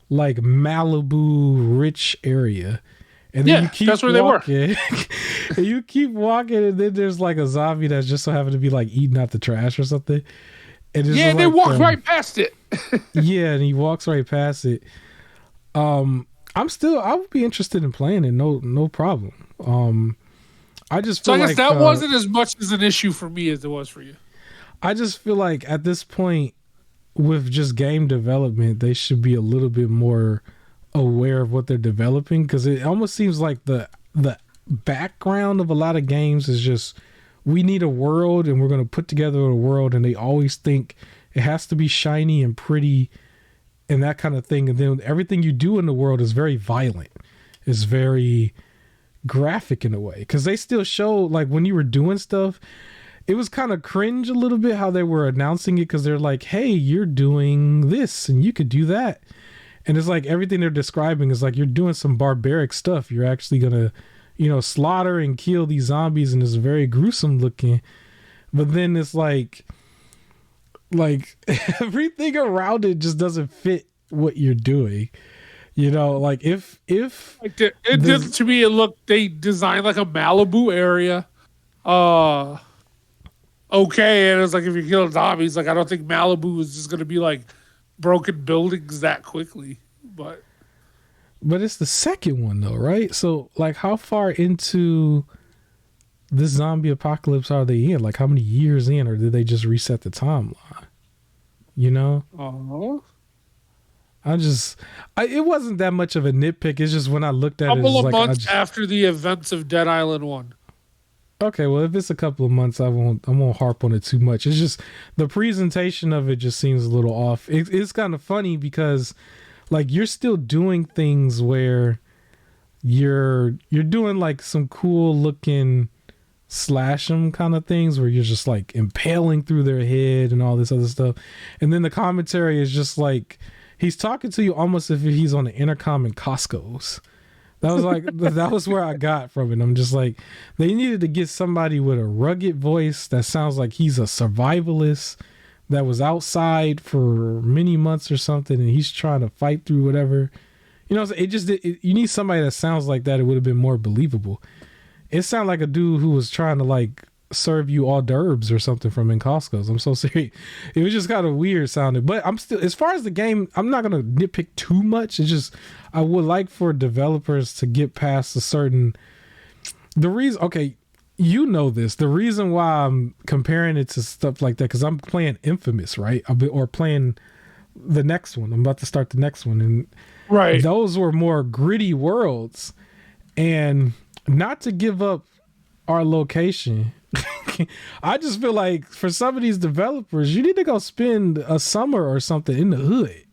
like Malibu rich area. And then you keep that's where walking, they were. and you keep walking, and then there's like a zombie that's just so happened to be like eating out the trash or something. And yeah, they walk right past it. Yeah, and he walks right past it. I would be interested in playing it, no problem. I just feel I guess like that wasn't as much as an issue for me as it was for you. I just feel like at this point with just game development, they should be a little bit more aware of what they're developing, because it almost seems like the background of a lot of games is just, we need a world and we're going to put together a world, and they always think it has to be shiny and pretty and that kind of thing, and then everything you do in the world is very violent, is very graphic in a way, because they still show like when you were doing stuff, it was kind of cringe a little bit how they were announcing it, because they're like, hey, you're doing this and you could do that, and it's like everything they're describing is like you're doing some barbaric stuff, you're actually gonna slaughter and kill these zombies, and it's very gruesome looking, but then it's like everything around it just doesn't fit what you're doing. Like if like to me, it looked, they designed like a Malibu area. Okay, and it's like if you're killing zombies, like I don't think Malibu is just gonna be like broken buildings that quickly. But it's the second one though, right? So like how far into this zombie apocalypse are they in? Like how many years in, or did they just reset the timeline? It wasn't that much of a nitpick. It's just when I looked at it, couple of months after the events of Dead Island 1. Okay, well, if it's a couple of months, I won't harp on it too much. It's just the presentation of it just seems a little off. It's kind of funny because, like, you're still doing things where you're doing like some cool looking slash 'em kind of things where you're just like impaling through their head and all this other stuff, and then the commentary is just like he's talking to you almost as if he's on the intercom in Costco's. That was like that was where I got from it. I'm just like, they needed to get somebody with a rugged voice that sounds like he's a survivalist that was outside for many months or something, and he's trying to fight through whatever. You know, you need somebody that sounds like that. It would have been more believable. It sounded like a dude who was trying to like serve you hors d'oeuvres or something from in Costco's. I'm so serious. It was just kind of weird sounding, but I'm still, as far as the game, I'm not going to nitpick too much. It's just, I would like for developers to get past a certain, the reason, okay, you know this, the reason why I'm comparing it to stuff like that, because I'm playing Infamous, right? Or playing the next one. I'm about to start the next one. And right, those were more gritty worlds. And not to give up our location, I just feel like for some of these developers, you need to go spend a summer or something in the hood.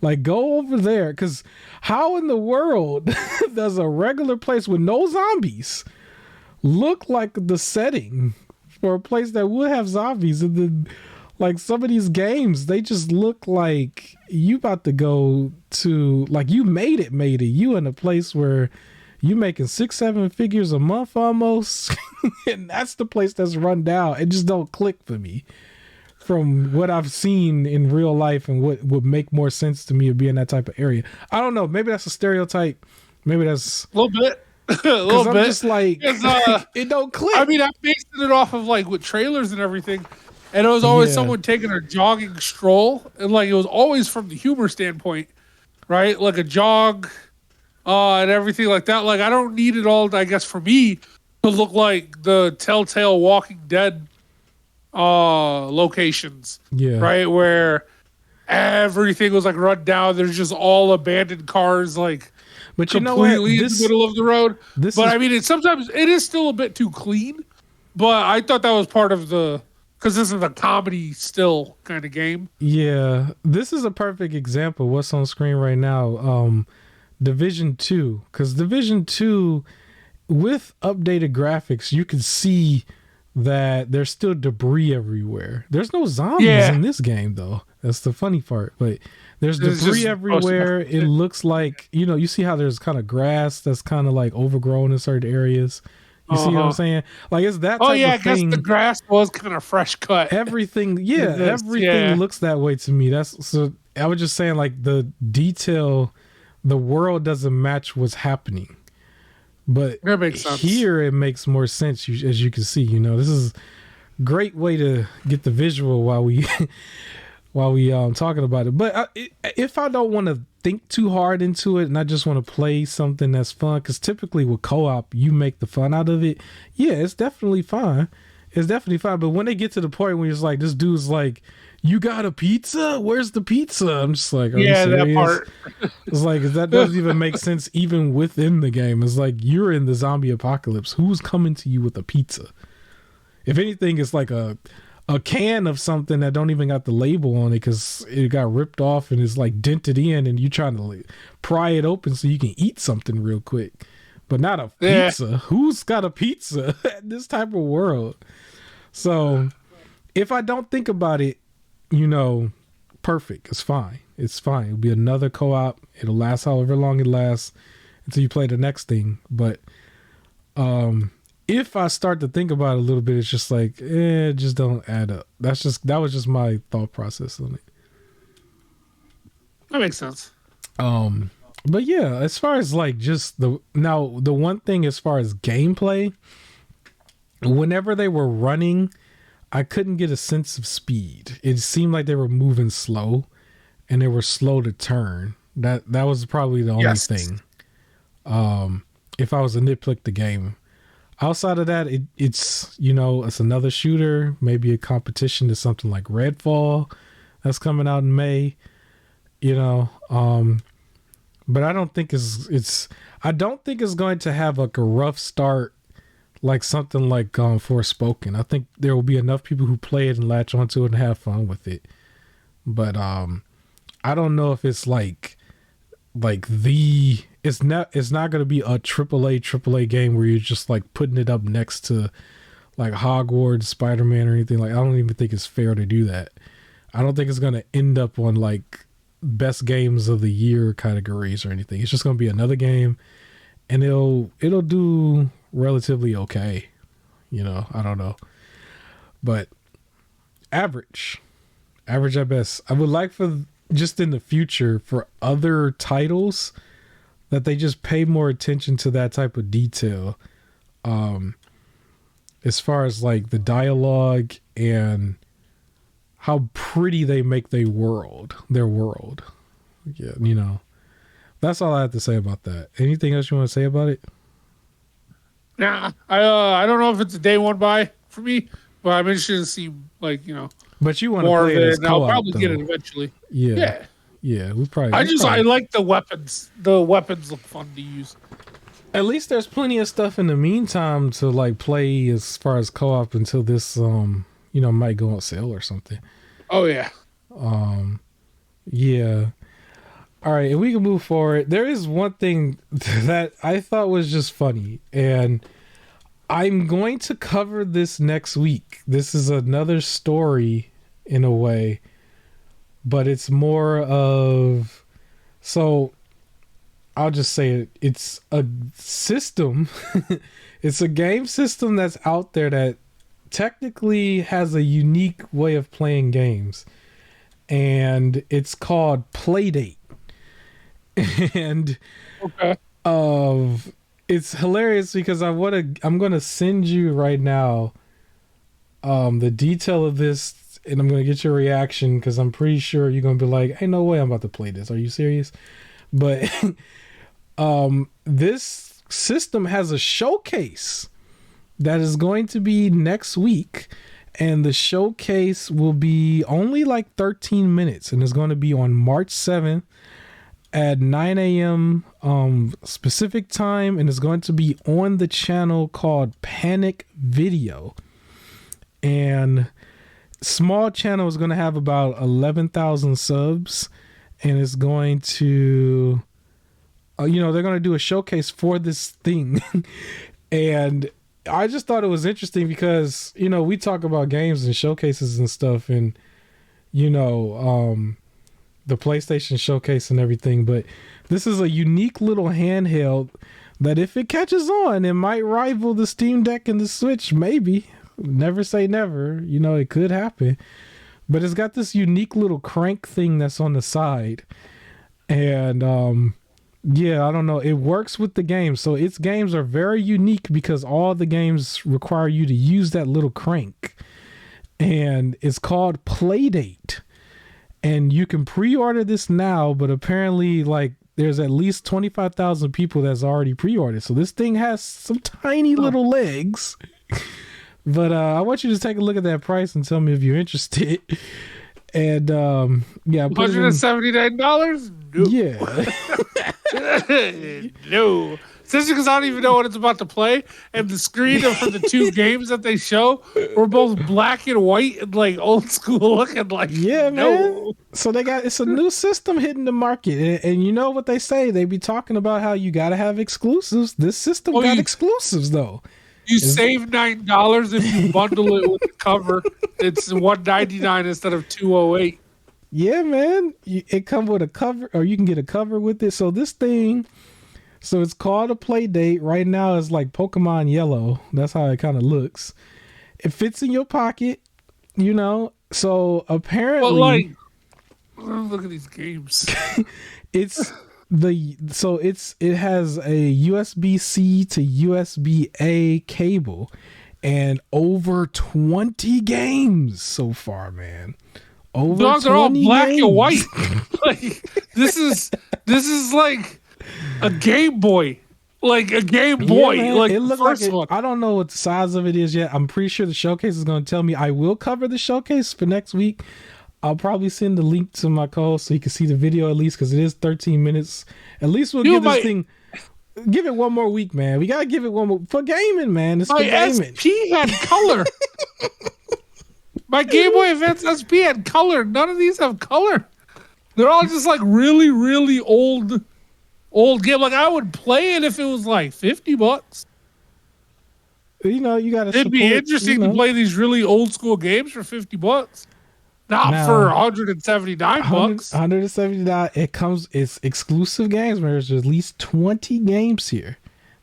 Like, go over there, because how in the world does a regular place with no zombies look like the setting for a place that would have zombies? And then, like, some of these games, they just look like you about to go to, like, you made it. You in a place where you making 6-7 figures a month almost. And that's the place that's run down. It just don't click for me from what I've seen in real life and what would make more sense to me to be in that type of area. I don't know. Maybe that's a stereotype. Maybe that's a little bit. A little I'm bit. just like, it don't click. I mean, I'm basing it off of like with trailers and everything. And it was always someone taking a jogging stroll. And like, it was always from the humor standpoint, right? Like a jog and everything like that. Like, I don't need it all, I guess, for me to look like the Telltale Walking Dead locations. Yeah. Right? Where everything was like run down. There's just all abandoned cars, like, but you completely know what? in the middle of the road. But I mean, sometimes it is still a bit too clean. But I thought that was part of the, because this is a comedy still kind of game. Yeah, this is a perfect example of what's on screen right now. Division 2, because Division 2 with updated graphics, you can see that there's still debris everywhere. There's no zombies in this game though. That's the funny part. But there's debris everywhere. It looks like, you know, you see how there's kind of grass that's kind of like overgrown in certain areas. You see what I'm saying? Like, it's that type of thing. I guess the grass was kind of fresh cut. Everything, everything looks that way to me. That's, so I was just saying, like, the detail, the world doesn't match what's happening. But that makes sense. Here it makes more sense, as you can see. You know, this is a great way to get the visual while we talking about it. But if I don't want to think too hard into it and I just want to play something that's fun, because typically with co-op you make the fun out of it. Yeah, it's definitely fine. But when they get to the point where it's like, this dude's like, you got a pizza? Where's the pizza? I'm just like, that part. It's like, that doesn't even make sense even within the game. It's like, you're in the zombie apocalypse. Who's coming to you with a pizza? If anything, it's like a can of something that don't even got the label on it because it got ripped off and it's like dented in, and you trying to like pry it open so you can eat something real quick, but not a pizza. Who's got a pizza in this type of world? So if I don't think about it, you know, perfect. It's fine. It'll be another co-op. It'll last however long it lasts until you play the next thing. But if I start to think about it a little bit, it's just like, it just don't add up. That was just my thought process on it. That makes sense. But yeah, as far as like just the one thing as far as gameplay, whenever they were running, I couldn't get a sense of speed. It seemed like they were moving slow and they were slow to turn. That was probably the only thing. If I was to nitpick the game. Outside of that, it's, you know, it's another shooter, maybe a competition to something like Redfall that's coming out in May, you know. But I don't think I don't think it's going to have like a rough start like something like Forspoken. I think there will be enough people who play it and latch onto it and have fun with it. But I don't know if it's like it's not going to be a AAA game where you're just like putting it up next to like Hogwarts, Spider-Man or anything. Like, I don't even think it's fair to do that. I don't think it's going to end up on like best games of the year categories or anything. It's just going to be another game. and it'll do relatively okay. You know, I don't know, but average at best. I would like for just in the future for other titles that they just pay more attention to that type of detail. As far as like the dialogue and how pretty they make their world. Yeah, you know. That's all I have to say about that. Anything else you want to say about it? Nah, I don't know if it's a day one buy for me, but I'm interested to see, like, you know, but you want to more play of it it, as and co-op, I'll probably though. get it eventually. Yeah. I like the weapons. The weapons look fun to use. At least there's plenty of stuff in the meantime to like play as far as co-op until this you know, might go on sale or something. Oh yeah. Yeah. All right, and we can move forward. There is one thing that I thought was just funny, and I'm going to cover this next week. This is another story in a way, but it's more of, so I'll just say it. It's a system. It's a game system that's out there that technically has a unique way of playing games, and it's called Playdate. And it's hilarious because I'm gonna send you right now the detail of this, and I'm gonna get your reaction because I'm pretty sure you're gonna be like, "Hey, no way, I'm about to play this. Are you serious?" But this system has a showcase that is going to be next week, and the showcase will be only like 13 minutes, and it's going to be on March 7th at 9 a.m. Specific time, and it's going to be on the channel called Panic Video. And small channel is going to have about 11,000 subs, and it's going to you know, they're going to do a showcase for this thing. And I just thought it was interesting because, you know, we talk about games and showcases and stuff, and, you know, the PlayStation showcase and everything, but this is a unique little handheld that if it catches on, it might rival the Steam Deck and the Switch. Maybe. Never say never. You know, it could happen. But it's got this unique little crank thing that's on the side. And yeah, I don't know. It works with the games. So its games are very unique because all the games require you to use that little crank. And it's called Playdate. And you can pre-order this now, but apparently, like, there's at least 25,000 people that's already pre-ordered. So this thing has some tiny little legs. But I want you to take a look at that price and tell me if you're interested. And yeah, $179? No. Yeah. No. Especially because I don't even know what it's about to play. And the screen for the two games that they show were both black and white and like old school looking. Like, yeah, no. Man. So it's a new system hitting the market. And you know what they say? They be talking about how you got to have exclusives. This system got exclusives, though. You save $9 if you bundle it with the cover. It's $199 instead of $208. Yeah, man. It comes with a cover, or you can get a cover with it. So this thing, so it's called a Playdate. Right now it's like Pokemon Yellow. That's how it kind of looks. It fits in your pocket, you know. So apparently, but like, look at these games. it has a USB-C to USB-A cable and over 20 games so far, man. Over no, they're all black games. And white. Like this is like a Game Boy. Like a Game Boy. Yeah, like it looks first like one. I don't know what the size of it is yet. I'm pretty sure the showcase is going to tell me. I will cover the showcase for next week. I'll probably send the link to my co-host so he can see the video at least, because it is 13 minutes. At least we'll give this thing. Give it one more week, man. We gotta give it one more for gaming, man. It's for gaming. SP had color. My Game Boy Advance SP had color. None of these have color. They're all just like really, really old game. Like I would play it if it was like $50. You know, you gotta. It'd be interesting to play these really old school games for $50. Not for $179. $179. It's exclusive games, man. There's at least 20 games here.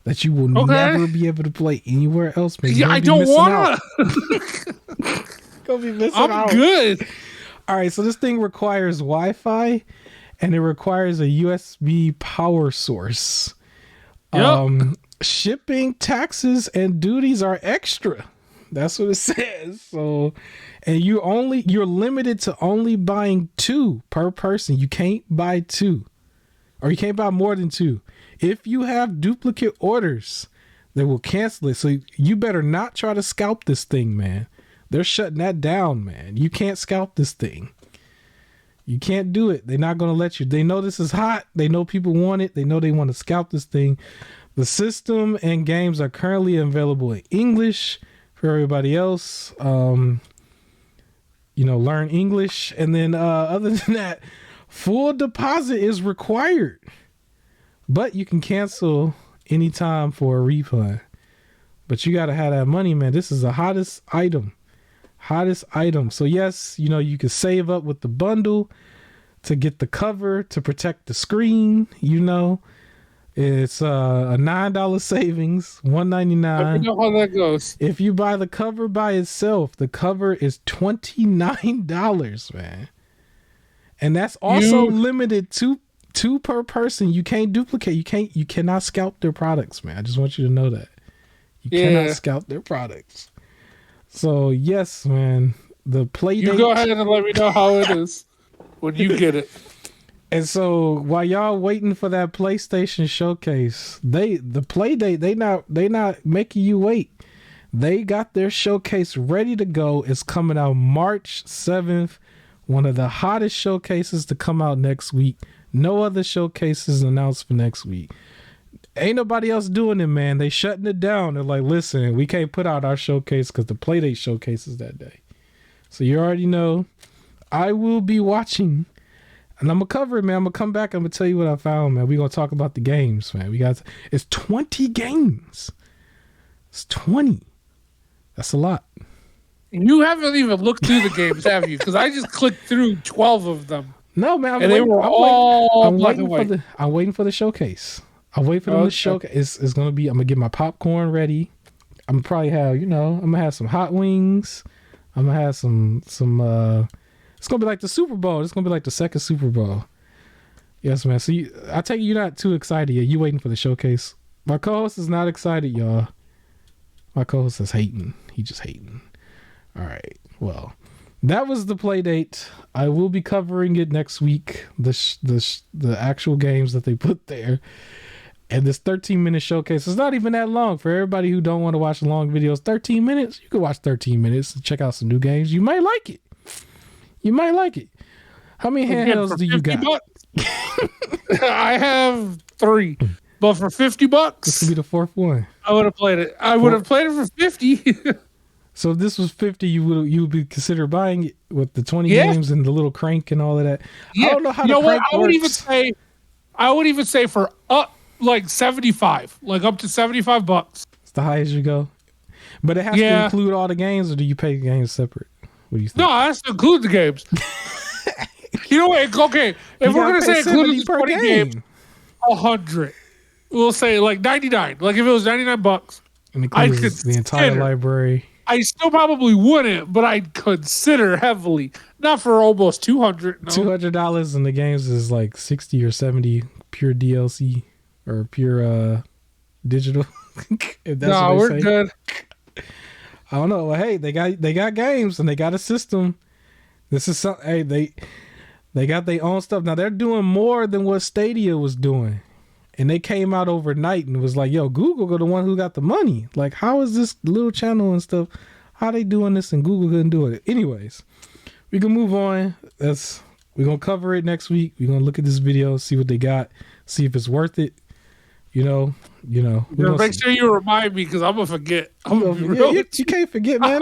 that you will never be able to play anywhere else, man. Yeah, I don't want to. Gonna be missing out. I'm good. All right, so this thing requires Wi-Fi, and it requires a USB power source. Yep. Shipping, taxes, and duties are extra. That's what it says. So, and you're limited to only buying 2 per person. You can't buy 2, or you can't buy more than 2. If you have duplicate orders, they will cancel it. So you better not try to scalp this thing, man. They're shutting that down, man. You can't scalp this thing. You can't do it. They're not going to let you. They know this is hot. They know people want it. They know they want to scalp this thing. The system and games are currently available in English for everybody else. Learn English. And then other than that, full deposit is required. But you can cancel anytime for a refund. But you got to have that money, man. This is the hottest item. So yes, you can save up with the bundle to get the cover to protect the screen. It's a $9 savings, $199. I know how that goes. If you buy the cover by itself, the cover is $29, man. And that's also limited to 2 per person. You can't duplicate. You cannot scalp their products, man. I just want you to know that. You cannot scalp their products. So yes, man, the play date. You go ahead and let me know how it is when you get it. And so while y'all waiting for that PlayStation showcase, the play date, they not making you wait. They got their showcase ready to go. It's coming out March 7th. One of the hottest showcases to come out next week. No other showcases announced for next week. Ain't nobody else doing it, man. They shutting it down. They're like, listen, we can't put out our showcase because the Playdate showcase is that day. So you already know. I will be watching, and I'm gonna cover it, man. I'm gonna come back. I'm gonna tell you what I found, man. We're gonna talk about the games, man. It's 20 games. It's 20. That's a lot. You haven't even looked through the games, have you? Because I just clicked through 12 of them. No, man. They were all black and white. I'm waiting for the showcase. I'll wait for them to show. It's gonna be. I'm gonna get my popcorn ready. I'm gonna probably have. I'm gonna have some hot wings. I'm gonna have some. It's gonna be like the Super Bowl. It's gonna be like the second Super Bowl. Yes, man. So I take it you're not too excited yet. You waiting for the showcase? My co-host is not excited, y'all. My co-host is hating. He just hating. All right. Well, that was the play date. I will be covering it next week. The actual games that they put there. And this 13-minute showcase is not even that long. For everybody who don't want to watch long videos, 13 minutes, you can watch 13 minutes and check out some new games. You might like it. How many handhelds do you got? I have 3. But for $50, this could be the 4th one. I would have played it. I would have played it for 50. So if this was 50, you would be consider buying it with the 20 games and the little crank and all of that. Yeah. I don't know how the crank works. I would even say for like 75, like up to $75. It's the highest you go. But it has to include all the games, or do you pay the games separate? What do you think? No, it has to include the games. You know what? Okay, if we're gonna say including the 20 games, 100. We'll say like 99. Like if it was $99, I could the entire library. I still probably wouldn't, but I'd consider heavily. Not for almost $200. No. $200 and the games is like 60 or 70 pure DLC or pure digital. If that's no, we're good. I don't know. Well, hey, they got games and they got a system. This is some. Hey, they got their own stuff. Now they're doing more than what Stadia was doing. And they came out overnight and was like, yo, Google are the one who got the money. Like, how is this little channel and stuff? How they doing this and Google couldn't do it? Anyways, we can move on. We're going to cover it next week. We're going to look at this video, see what they got, see if it's worth it. Make sure you remind me because I'm going to forget. You can't forget, man.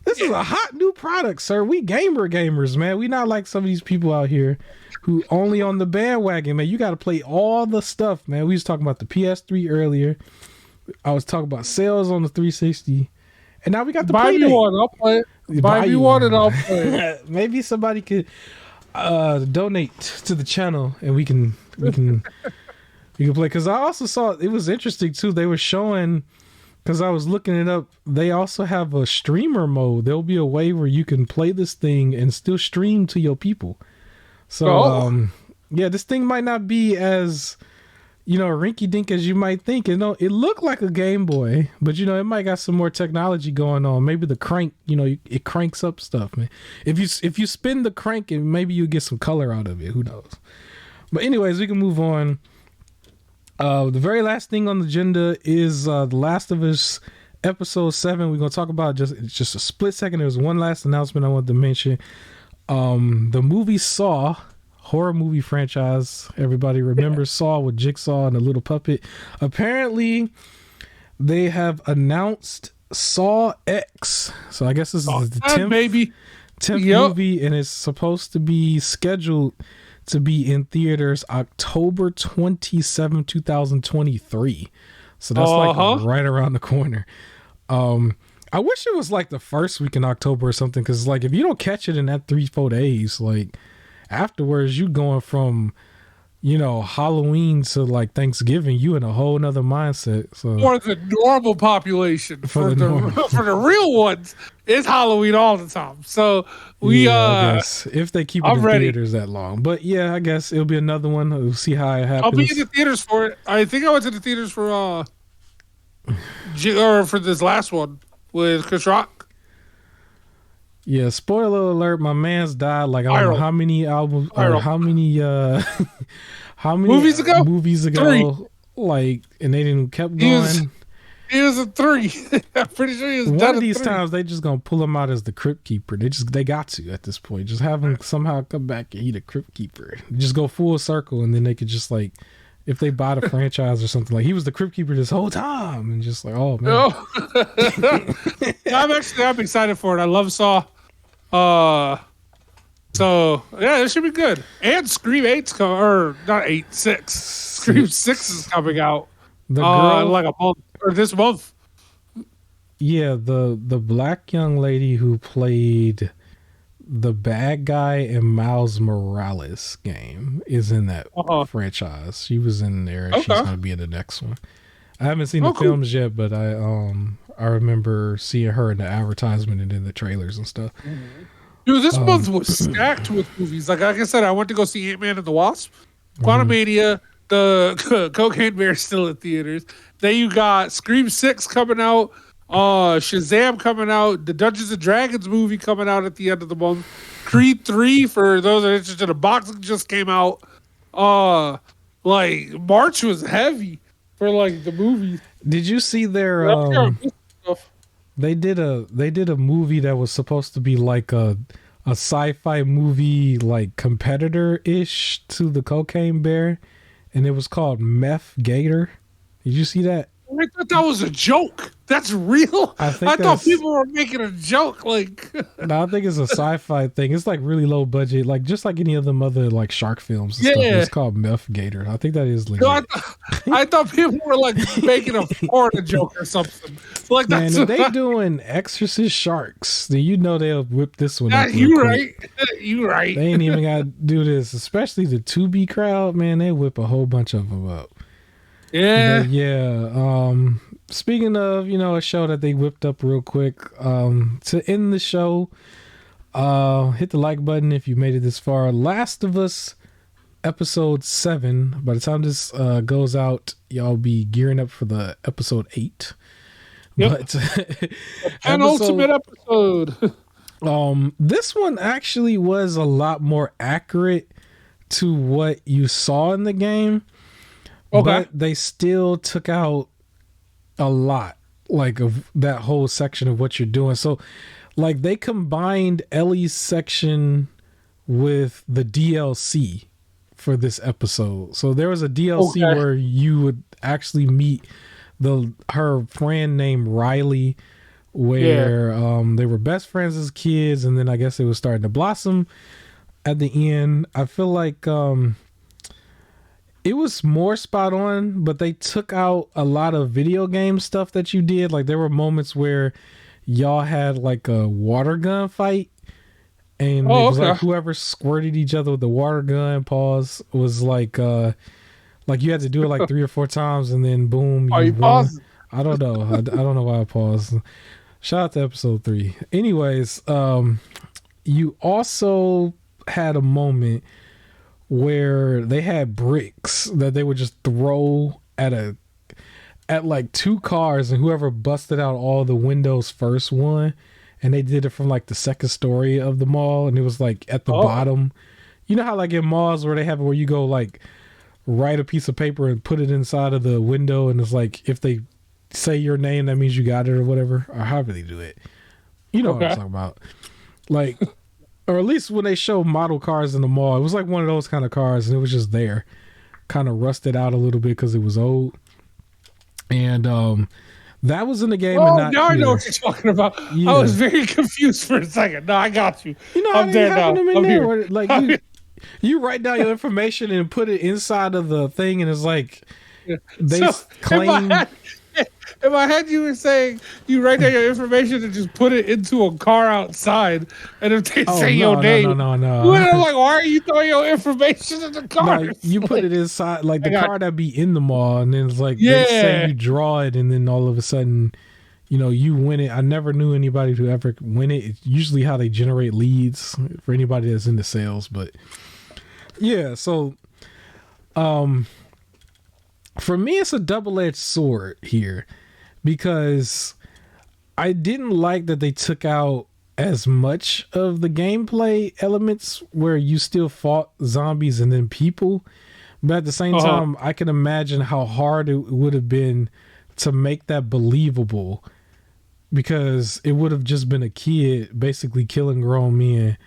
This is a hot new product, sir. We gamers, man. We not like some of these people out here who only on the bandwagon, man. You got to play all the stuff, man. We was talking about the PS3 earlier. I was talking about sales on the 360. And now we got the Buy me one, I'll play it. Buy me one and I'll play it. Maybe somebody could donate to the channel and we can You can play, because I also saw it was interesting too. They were showing, because I was looking it up. They also have a streamer mode. There'll be a way where you can play this thing and still stream to your people. So, yeah, this thing might not be as, rinky dink as you might think. It looked like a Game Boy, but it might got some more technology going on. Maybe the crank, it cranks up stuff, man. If you spin the crank, and maybe you get some color out of it. Who knows? But anyways, we can move on. The very last thing on the agenda is The Last of Us episode 7. We're gonna talk about just a split second. There's one last announcement I wanted to mention. The movie Saw, horror movie franchise. Everybody remembers Saw with Jigsaw and the little puppet. Apparently, they have announced Saw X. So I guess this is the 10th movie, and it's supposed to be scheduled to be in theaters October 27, 2023. So that's like right around the corner. I wish it was like the first week in October or something, because like if you don't catch it in that 3-4 days, like afterwards you going from Halloween to like Thanksgiving, you in a whole nother mindset. So for the normal population, for the real ones, it's Halloween all the time. So I guess if they keep it in theaters that long. But yeah, I guess it'll be another one. We'll see how it happens. I'll be in the theaters for it. I think I went to the theaters for for this last one with Chris Rock. Yeah, spoiler alert, my man's died like I don't know how many albums or how many movies ago 3. Like, and they didn't kept going. He was a 3. I'm pretty sure he was one done of these 3. times they just gonna pull him out as the Crypt Keeper. They got to at this point. Just have him somehow come back and he the Crypt Keeper. Just go full circle, and then they could just like, if they buy the franchise or something, like he was the Crypt Keeper this whole time, and just like, oh man. I'm excited for it. I love Saw. So yeah, it should be good. And Scream 8's coming, or not 8, 6. Scream 6 is coming out. The girl, like a month or this month. Yeah, the black young lady who played the bad guy in Miles Morales game is in that franchise. She was in there. Okay. She's gonna be in the next one. I haven't seen the films yet, but I remember seeing her in the advertisement and in the trailers and stuff. Dude, this month was stacked with movies. Like I said, I went to go see Ant-Man and the Wasp, Quantumania, the Cocaine Bear still in theaters. Then you got Scream 6 coming out, Shazam coming out, the Dungeons and Dragons movie coming out at the end of the month. Creed 3, for those that are interested in boxing, just came out. Like March was heavy for like the movies. Did you see their they did a movie that was supposed to be like a sci-fi movie, like competitor-ish to the Cocaine Bear, and it was called Meth Gator. Did you see that? I thought that was a joke. That's real. I thought people were making a joke. Like, no, I think it's a sci-fi thing. It's like really low budget, like just like any of them other like shark films. And stuff. It's called Meth Gator. I think that is legit. No, I thought people were like making a Florida joke or something. Like, man, if they doing Exorcist sharks, then they'll whip this one up. You right. You right. They ain't even got to do this. Especially the 2B crowd, man. They whip a whole bunch of them up. Yeah. But yeah. Speaking of, a show that they whipped up real quick, to end the show, hit the like button if you made it this far. Last of Us episode 7. By the time this goes out, y'all be gearing up for the episode 8. Yep. But penultimate episode. This one actually was a lot more accurate to what you saw in the game. Okay. But they still took out a lot, like, of that whole section of what you're doing. So, like, they combined Ellie's section with the DLC for this episode. So there was a DLC where you would actually meet her friend named Riley, where they were best friends as kids, and then I guess it was starting to blossom at the end. I feel like it was more spot on, but they took out a lot of video game stuff that you did. Like, there were moments where y'all had like a water gun fight, and it was like whoever squirted each other with the water gun was like Like you had to do it like 3 or 4 times, and then boom, Are you you won. pausing? I don't know. I don't know why I paused. Shout out to episode 3. Anyways, you also had a moment where they had bricks that they would just throw at like 2 cars, and whoever busted out all the windows first won. And they did it from like the second story of the mall, and it was like at the bottom. You know how like in malls where they have it where you go like write a piece of paper and put it inside of the window, and it's like if they say your name, that means you got it or whatever, or however they do it. You know what I'm talking about. Like, or at least when they show model cars in the mall, it was like one of those kind of cars, and it was just there, kind of rusted out a little bit because it was old. And that was in the game, and not now here. I know what you're talking about. Yeah. I was very confused for a second. No, I got you. You know, I'm there now. them in I'm there here. where, like you write down your information and put it inside of the thing, and it's like they claim. If I had you saying you write down your information and just put it into a car outside, and if they say your name, no. you would have like, why are you throwing your information in the car? No, you put it inside, like the car that be in the mall, and then it's like they say you draw it, and then all of a sudden, you know, you win it. I never knew anybody to ever win it. It's usually how they generate leads for anybody that's into sales, but yeah. So, for me, it's a double-edged sword here because I didn't like that they took out as much of the gameplay elements where you still fought zombies and then people. But at the same time, I can imagine how hard it would have been to make that believable, because it would have just been a kid basically killing grown men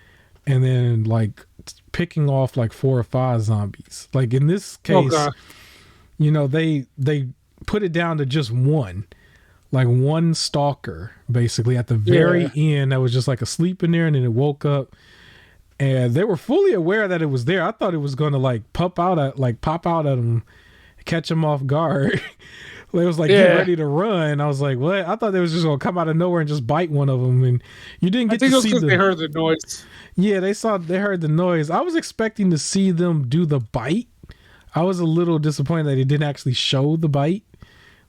and then like picking off like 4 or 5 zombies. Like in this case, you know, they put it down to just one stalker basically at the very end that was just like asleep in there, and then it woke up, and they were fully aware that it was there. I thought it was going to like pop out at them, catch them off guard. They was like, get ready to run. I was like, what? I thought they was just going to come out of nowhere and just bite one of them, and you didn't get to see they heard the noise. Yeah, they heard the noise. I was expecting to see them do the bite. I was a little disappointed that they didn't actually show the bite.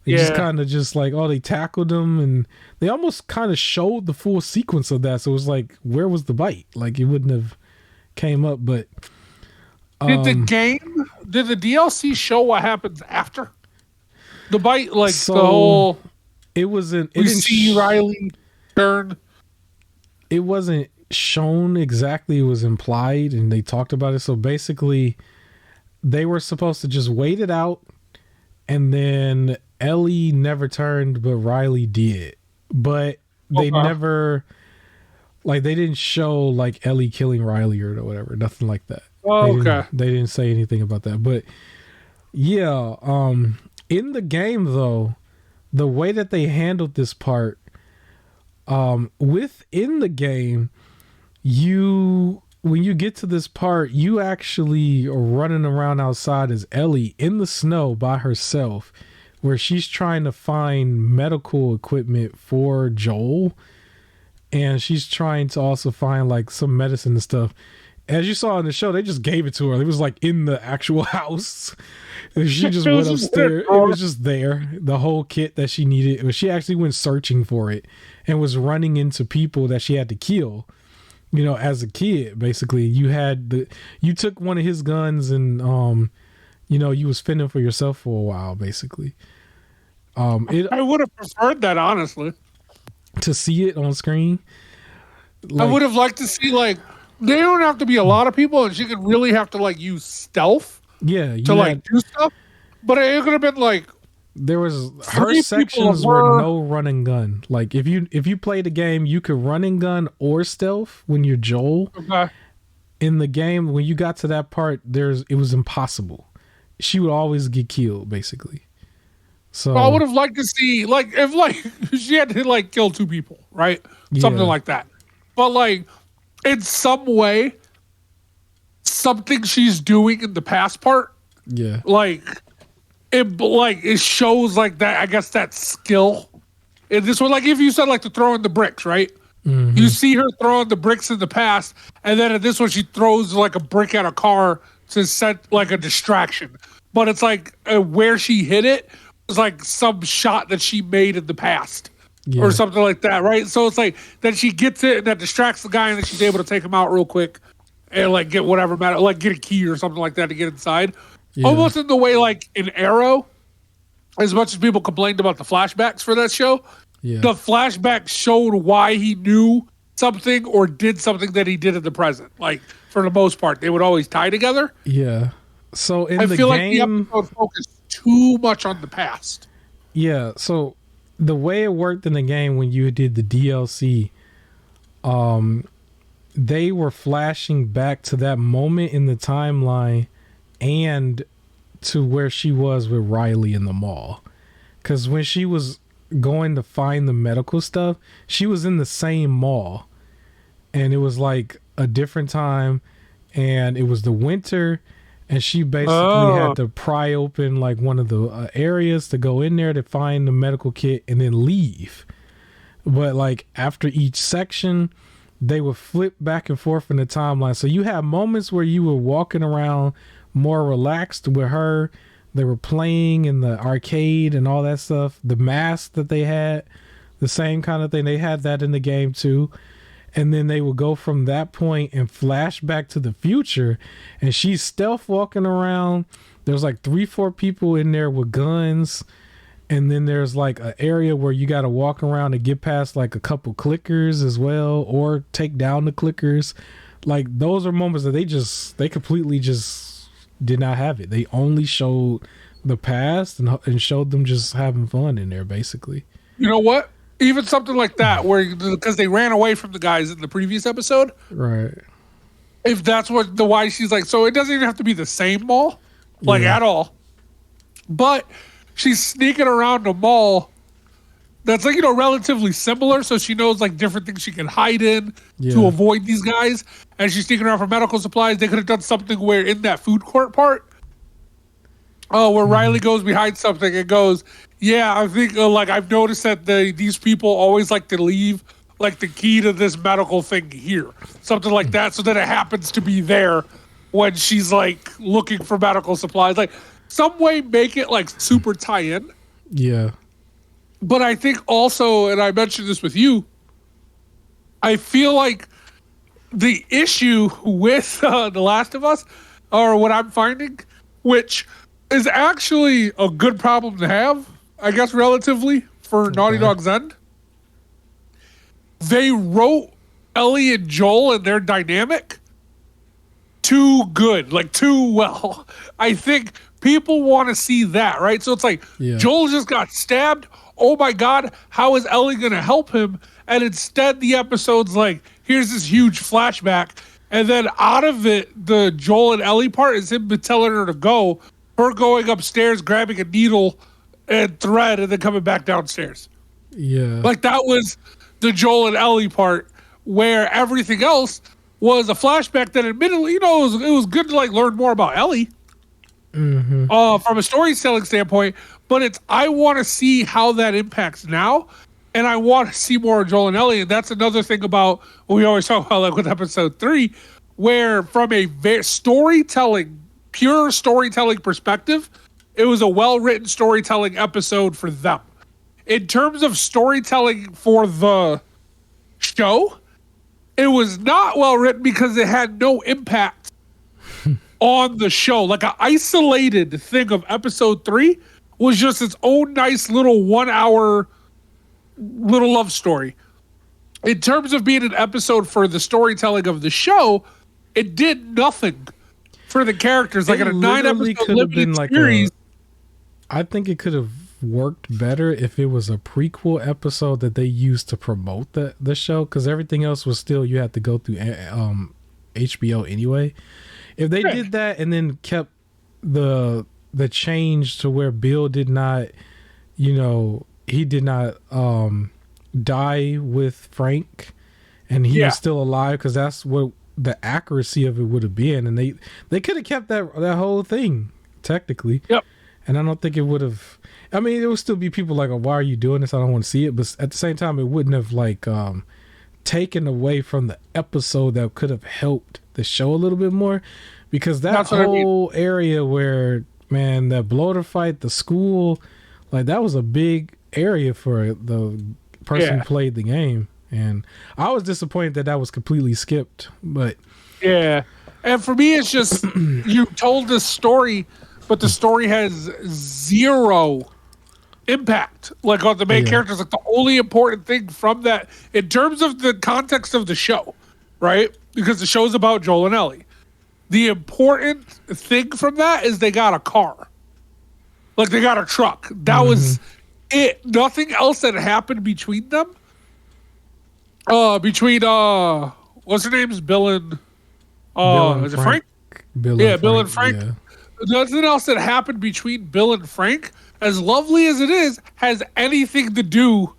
They just kind of just like, they tackled them, and they almost kind of showed the full sequence of that. So it was like, where was the bite? Like it wouldn't have came up, but did the DLC show what happens after the bite? Like the whole, it wasn't. We see Riley turn. It wasn't shown exactly. It was implied, and they talked about it. So basically, they were supposed to just wait it out, and then Ellie never turned, but Riley did. But they never, like, they didn't show like Ellie killing Riley or whatever, nothing like that. They didn't say anything about that. But yeah, in the game though, the way that they handled this part, within the game, when you get to this part, you actually are running around outside as Ellie in the snow by herself, where she's trying to find medical equipment for Joel, and she's trying to also find like some medicine and stuff. As you saw in the show, they just gave it to her. It was like in the actual house. And she just went upstairs. It was just there. The whole kit that she needed. She actually went searching for it and was running into people that she had to kill. You know, as a kid, basically, you took one of his guns, and you know, you was fending for yourself for a while, basically. I would have preferred that, honestly, to see it on screen. Like, I would have liked to see, like, they don't have to be a lot of people, and she could really have to like use stealth, like do stuff. But it could have been like, there was her sections were no run and gun. Like if you played the game, you could run and gun or stealth when you're Joel. Okay. In the game, when you got to that part, it was impossible. She would always get killed, basically. So I would have liked to see, like, if like she had to like kill 2 people, right? Something like that. But like in some way, something she's doing in the past part, it shows like that, I guess, that skill. And this one, like if you said like to throw in the bricks, right? Mm-hmm. You see her throwing the bricks in the past, and then in this one she throws like a brick at a car to set like a distraction. but it's like where she hit it was like some shot that she made in the past. Yeah. Or something like that, right? So it's like then she gets it and that distracts the guy and then she's able to take him out real quick and like get whatever matter, like get a key or something like that to get inside. Yeah. Almost in the way like in Arrow, as much as people complained about the flashbacks for that show, the flashback showed why he knew something or did something that he did in the present. Like for the most part, they would always tie together. Yeah. So in the feel game, like the episode focused too much on the past. Yeah. So the way it worked in the game when you did the DLC, they were flashing back to that moment in the timeline and to where she was with Riley in the mall. Because when she was going to find the medical stuff, she was in the same mall. And it was like a different time. And it was the winter. And she basically had to pry open like one of the areas to go in there to find the medical kit and then leave. But like after each section, they would flip back and forth in the timeline. So you have moments where you were walking around more relaxed with her. They were playing in the arcade and all that stuff. The mask that they had, the same kind of thing. They had that in the game too. And then they would go from that point and flash back to the future. And she's stealth walking around. There's like 3-4 people in there with guns. And then there's like an area where you got to walk around to get past like a couple clickers as well, or take down the clickers. Like those are moments that they completely just did not have it. They only showed the past and showed them just having fun in there, basically. You know what? Even something like that, where because they ran away from the guys in the previous episode, right? If that's what the why she's like, so it doesn't even have to be the same mall, like at all. But she's sneaking around a mall that's like relatively similar, so she knows like different things she can hide in to avoid these guys. And she's sneaking around for medical supplies. They could have done something where in that food court part, where Riley goes behind something and goes, yeah, I think like I've noticed that these people always like to leave like the key to this medical thing here, something like that, so that it happens to be there when she's like looking for medical supplies. Like some way make it like super tie in. Yeah. But I think also, and I mentioned this with you, I feel like the issue with The Last of Us, or what I'm finding, which is actually a good problem to have, I guess, relatively, for Naughty Dog's end. They wrote Ellie and Joel and their dynamic too good, like too well. I think people want to see that, right? So it's like, Joel just got stabbed. Oh my God, how is Ellie going to help him? And instead, the episode's like, here's this huge flashback. And then out of it, the Joel and Ellie part is him telling her to go, her going upstairs, grabbing a needle and thread, and then coming back downstairs. Yeah. Like that was the Joel and Ellie part, where everything else was a flashback that admittedly, it was good to like learn more about Ellie. Mm-hmm. From a storytelling standpoint, but I want to see how that impacts now, and I want to see more of Joel and Ellie, and that's another thing about what we always talk about, like with episode 3, where from a pure storytelling perspective, it was a well-written storytelling episode for them. In terms of storytelling for the show, it was not well written because it had no impact on the show. Like an isolated thing of episode 3 was just its own nice little 1-hour little love story. In terms of being an episode for the storytelling of the show, it did nothing for the characters. Like in a 9-episode limited series. I think it could have worked better if it was a prequel episode that they used to promote the show, because everything else was still, you had to go through HBO anyway. If they did that and then kept the change to where Bill did not, he did not die with Frank, and he was still alive, because that's what the accuracy of it would have been, and they could have kept that whole thing technically. Yep. And I don't think it would have. I mean, there would still be people like, oh, why are you doing this? I don't want to see it. But at the same time, it wouldn't have like taken away from the episode that could have helped the show a little bit more, because that whole area where man, that bloater fight, the school, like that was a big area for the person who played the game. And I was disappointed that was completely skipped, but yeah. And for me, it's just you told this story, but the story has zero impact like on the main characters. Like the only important thing from that in terms of the context of the show, right? Because the show's about Joel and Ellie. The important thing from that is they got a car. Like they got a truck. That was it. Nothing else that happened between them. What's their names? Bill and is it Frank? Bill and Frank. Yeah. Nothing else that happened between Bill and Frank, as lovely as it is, has anything to do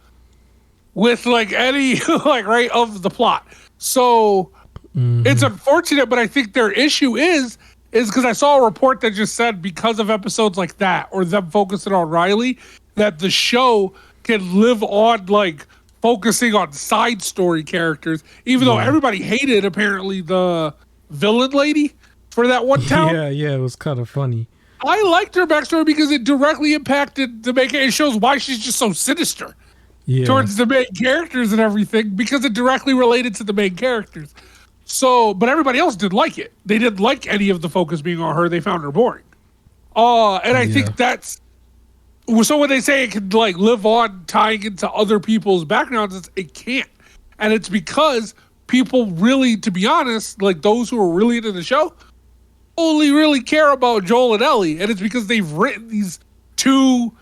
with like any like right of the plot. So it's unfortunate, but I think their issue is because I saw a report that just said because of episodes like that or them focusing on Riley, that the show can live on like focusing on side story characters, even though everybody hated apparently the villain lady for that one town. Yeah, it was kind of funny. I liked her backstory because it directly impacted the main character. It shows why she's just so sinister towards the main characters and everything because it directly related to the main characters. So, but everybody else didn't like it. They didn't like any of the focus being on her. They found her boring. And I think that's so when they say it can like live on tying into other people's backgrounds, it can't. And it's because people really, to be honest, like those who are really into the show, only really care about Joel and Ellie. And it's because they've written these two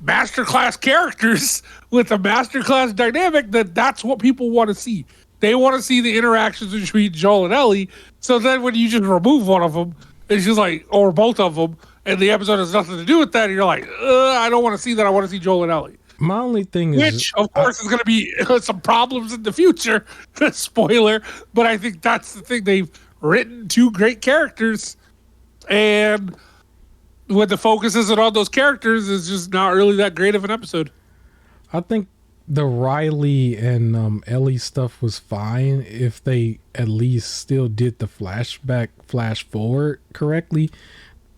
masterclass characters with a masterclass dynamic that's what people want to see. They want to see the interactions between Joel and Ellie. So then when you just remove one of them, it's just like, or both of them, and the episode has nothing to do with that, and you're like, I don't want to see that. I want to see Joel and Ellie. My only thing Which, of course, is going to be some problems in the future. Spoiler. But I think that's the thing. They've written two great characters, and when the focus isn't on those characters, it's just not really that great of an episode. I think the Riley and Ellie stuff was fine if they at least still did the flash forward correctly.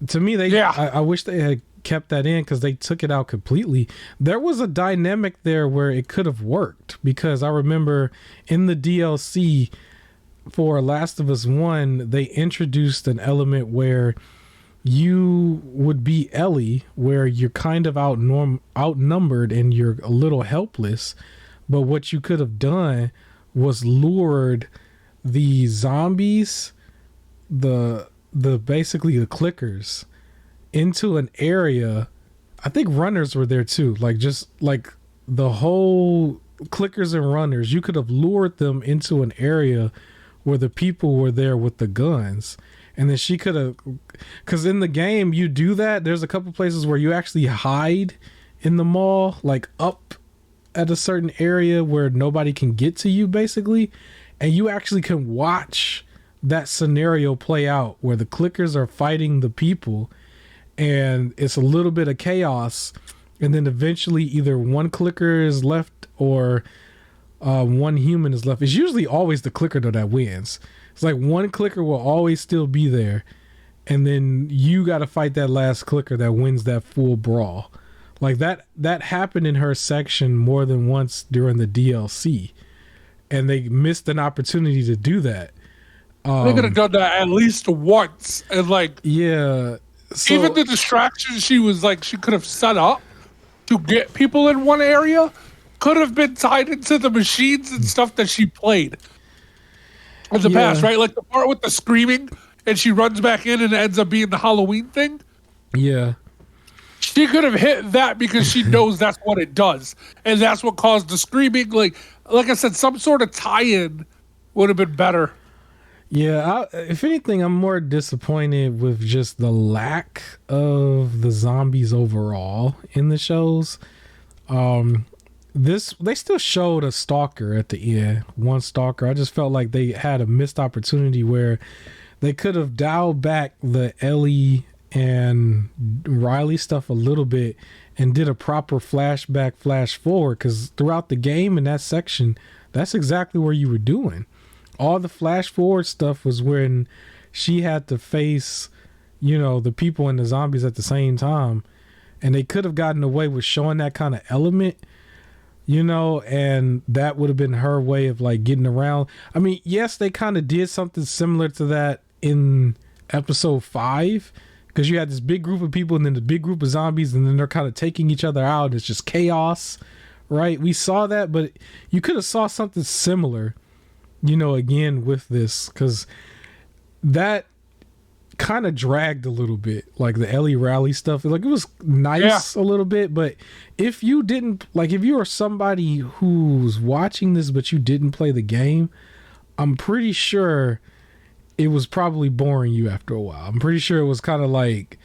To me, I wish they had kept that in because they took it out completely. There was a dynamic there where it could have worked because I remember in the DLC for Last of Us 1, they introduced an element where you would be Ellie, where you're kind of outnumbered and you're a little helpless. But what you could have done was lured the zombies, basically the clickers, into an area. I think runners were there too. Like just like the whole clickers and runners, you could have lured them into an area where the people were there with the guns. And then she could have, because in the game you do that. There's a couple places where you actually hide in the mall, like up at a certain area where nobody can get to you, basically. And you actually can watch that scenario play out where the clickers are fighting the people, and it's a little bit of chaos. And then eventually either one clicker is left or one human is left. It's usually always the clicker though that wins. It's like one clicker will always still be there, and then you got to fight that last clicker that wins that full brawl. Like that happened in her section more than once during the DLC, and they missed an opportunity to do that. They could have done that at least once, and like so, even the distractions she could have set up to get people in one area could have been tied into the machines and stuff that she played. In the past, right? Like the part with the screaming and she runs back in and it ends up being the Halloween thing. Yeah. She could have hit that because she knows that's what it does. And that's what caused the screaming. Like I said, some sort of tie-in would have been better. Yeah, if anything, I'm more disappointed with just the lack of the zombies overall in the shows. They still showed a stalker at the end, one stalker. I just felt like they had a missed opportunity where they could have dialed back the Ellie and Riley stuff a little bit and did a proper flashback, flash forward, because throughout the game in that section, that's exactly where you were doing. All the flash forward stuff was when she had to face, the people and the zombies at the same time. And they could have gotten away with showing that kind of element, and that would have been her way of like getting around. I mean, yes, they kind of did something similar to that in episode 5, because you had this big group of people and then the big group of zombies, and then they're kind of taking each other out. It's just chaos, right? We saw that, but you could have saw something similar, again with this, because that kind of dragged a little bit, like the Ellie Rally stuff. Like, it was nice a little bit, but if you didn't, like, if you are somebody who's watching this but you didn't play the game, I'm pretty sure it was probably boring you after a while. I'm pretty sure it was kind of like,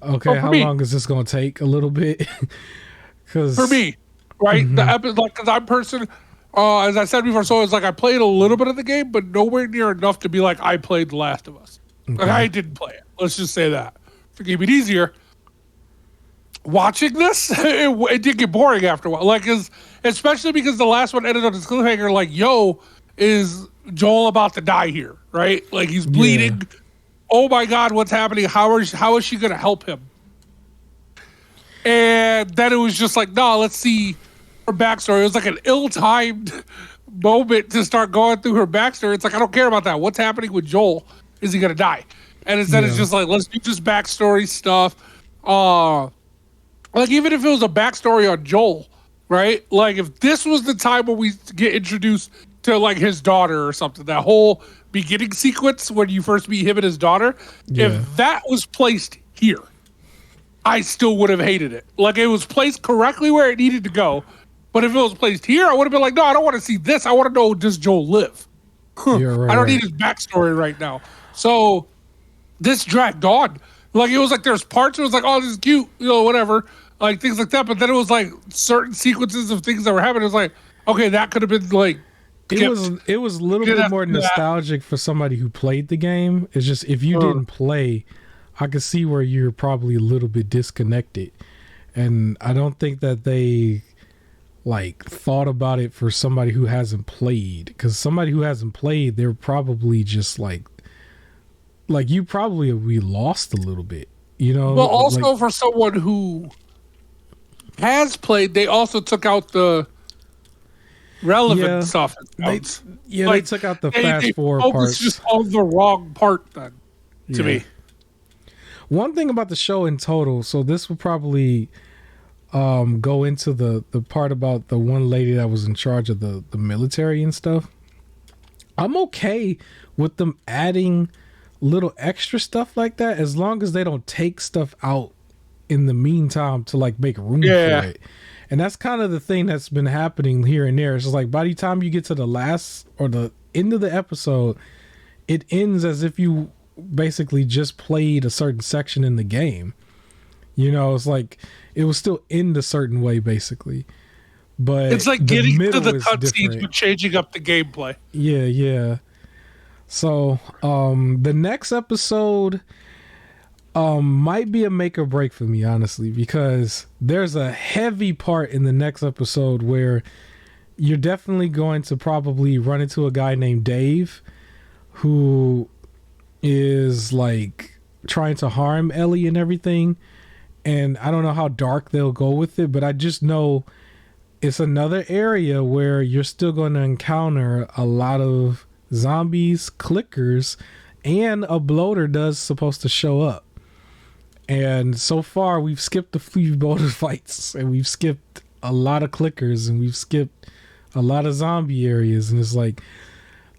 okay, how long is this going to take? A little bit. Because for me, right, the episode, like, because I'm person, as I said before, so it's like I played a little bit of the game, but nowhere near enough to be like I played The Last of Us. Okay. Like, I didn't play it. Let's just say that. To keep it easier, watching this, it did get boring after a while. Like, especially because the last one ended on this cliffhanger, like, yo, is Joel about to die here, right? Like, he's bleeding. Yeah. Oh my God, what's happening? How is she going to help him? And then it was just like, no, let's see her backstory. It was like an ill-timed moment to start going through her backstory. It's like, I don't care about that. What's happening with Joel? Is he going to die? And instead it's just like, let's do this backstory stuff. Like, even if it was a backstory on Joel, right? Like, if this was the time when we get introduced to, like, his daughter or something, that whole beginning sequence when you first meet him and his daughter, if that was placed here, I still would have hated it. Like, it was placed correctly where it needed to go. But if it was placed here, I would have been like, no, I don't want to see this. I want to know, does Joel live? Right, I don't need his backstory right now. So this dragged on. Like, it was like there's parts where it was like, oh, this is cute, whatever, like things like that. But then it was like certain sequences of things that were happening. It was like, okay, that could have been like, it was a little bit more nostalgic for somebody who played the game. It's just, if you didn't play, I could see where you're probably a little bit disconnected. And I don't think that they like thought about it for somebody who hasn't played, because somebody who hasn't played, they're probably just like you probably we lost a little bit, Well, also like, for someone who has played, they also took out the relevant stuff. They took out the fast forward parts. Just on the wrong part then, to me. One thing about the show in total, so this will probably go into the part about the one lady that was in charge of the military and stuff. I'm okay with them adding little extra stuff like that, as long as they don't take stuff out in the meantime to like make room for it. And that's kind of the thing that's been happening here and there. It's just like, by the time you get to the last or the end of the episode, it ends as if you basically just played a certain section in the game. It's like it was still end a certain way basically, but it's like getting to the cutscenes but changing up the gameplay. So the next episode might be a make or break for me, honestly, because there's a heavy part in the next episode where you're definitely going to probably run into a guy named Dave who is like trying to harm Ellie and everything. And I don't know how dark they'll go with it, but I just know it's another area where you're still going to encounter a lot of zombies, clickers, and a bloater does supposed to show up. And so far we've skipped a few bloater fights, and we've skipped a lot of clickers, and we've skipped a lot of zombie areas. And it's like,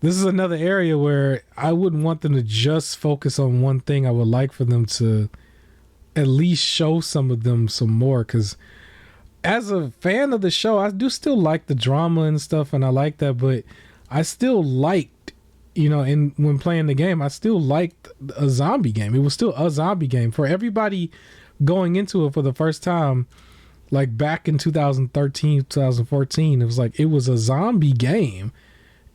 this is another area where I wouldn't want them to just focus on one thing. I would like for them to at least show some of them some more, because as a fan of the show, I do still like the drama and stuff, and I like that, but I still liked, when playing the game, I still liked a zombie game. It was still a zombie game for everybody going into it for the first time, like back in 2013, 2014. It was like, it was a zombie game.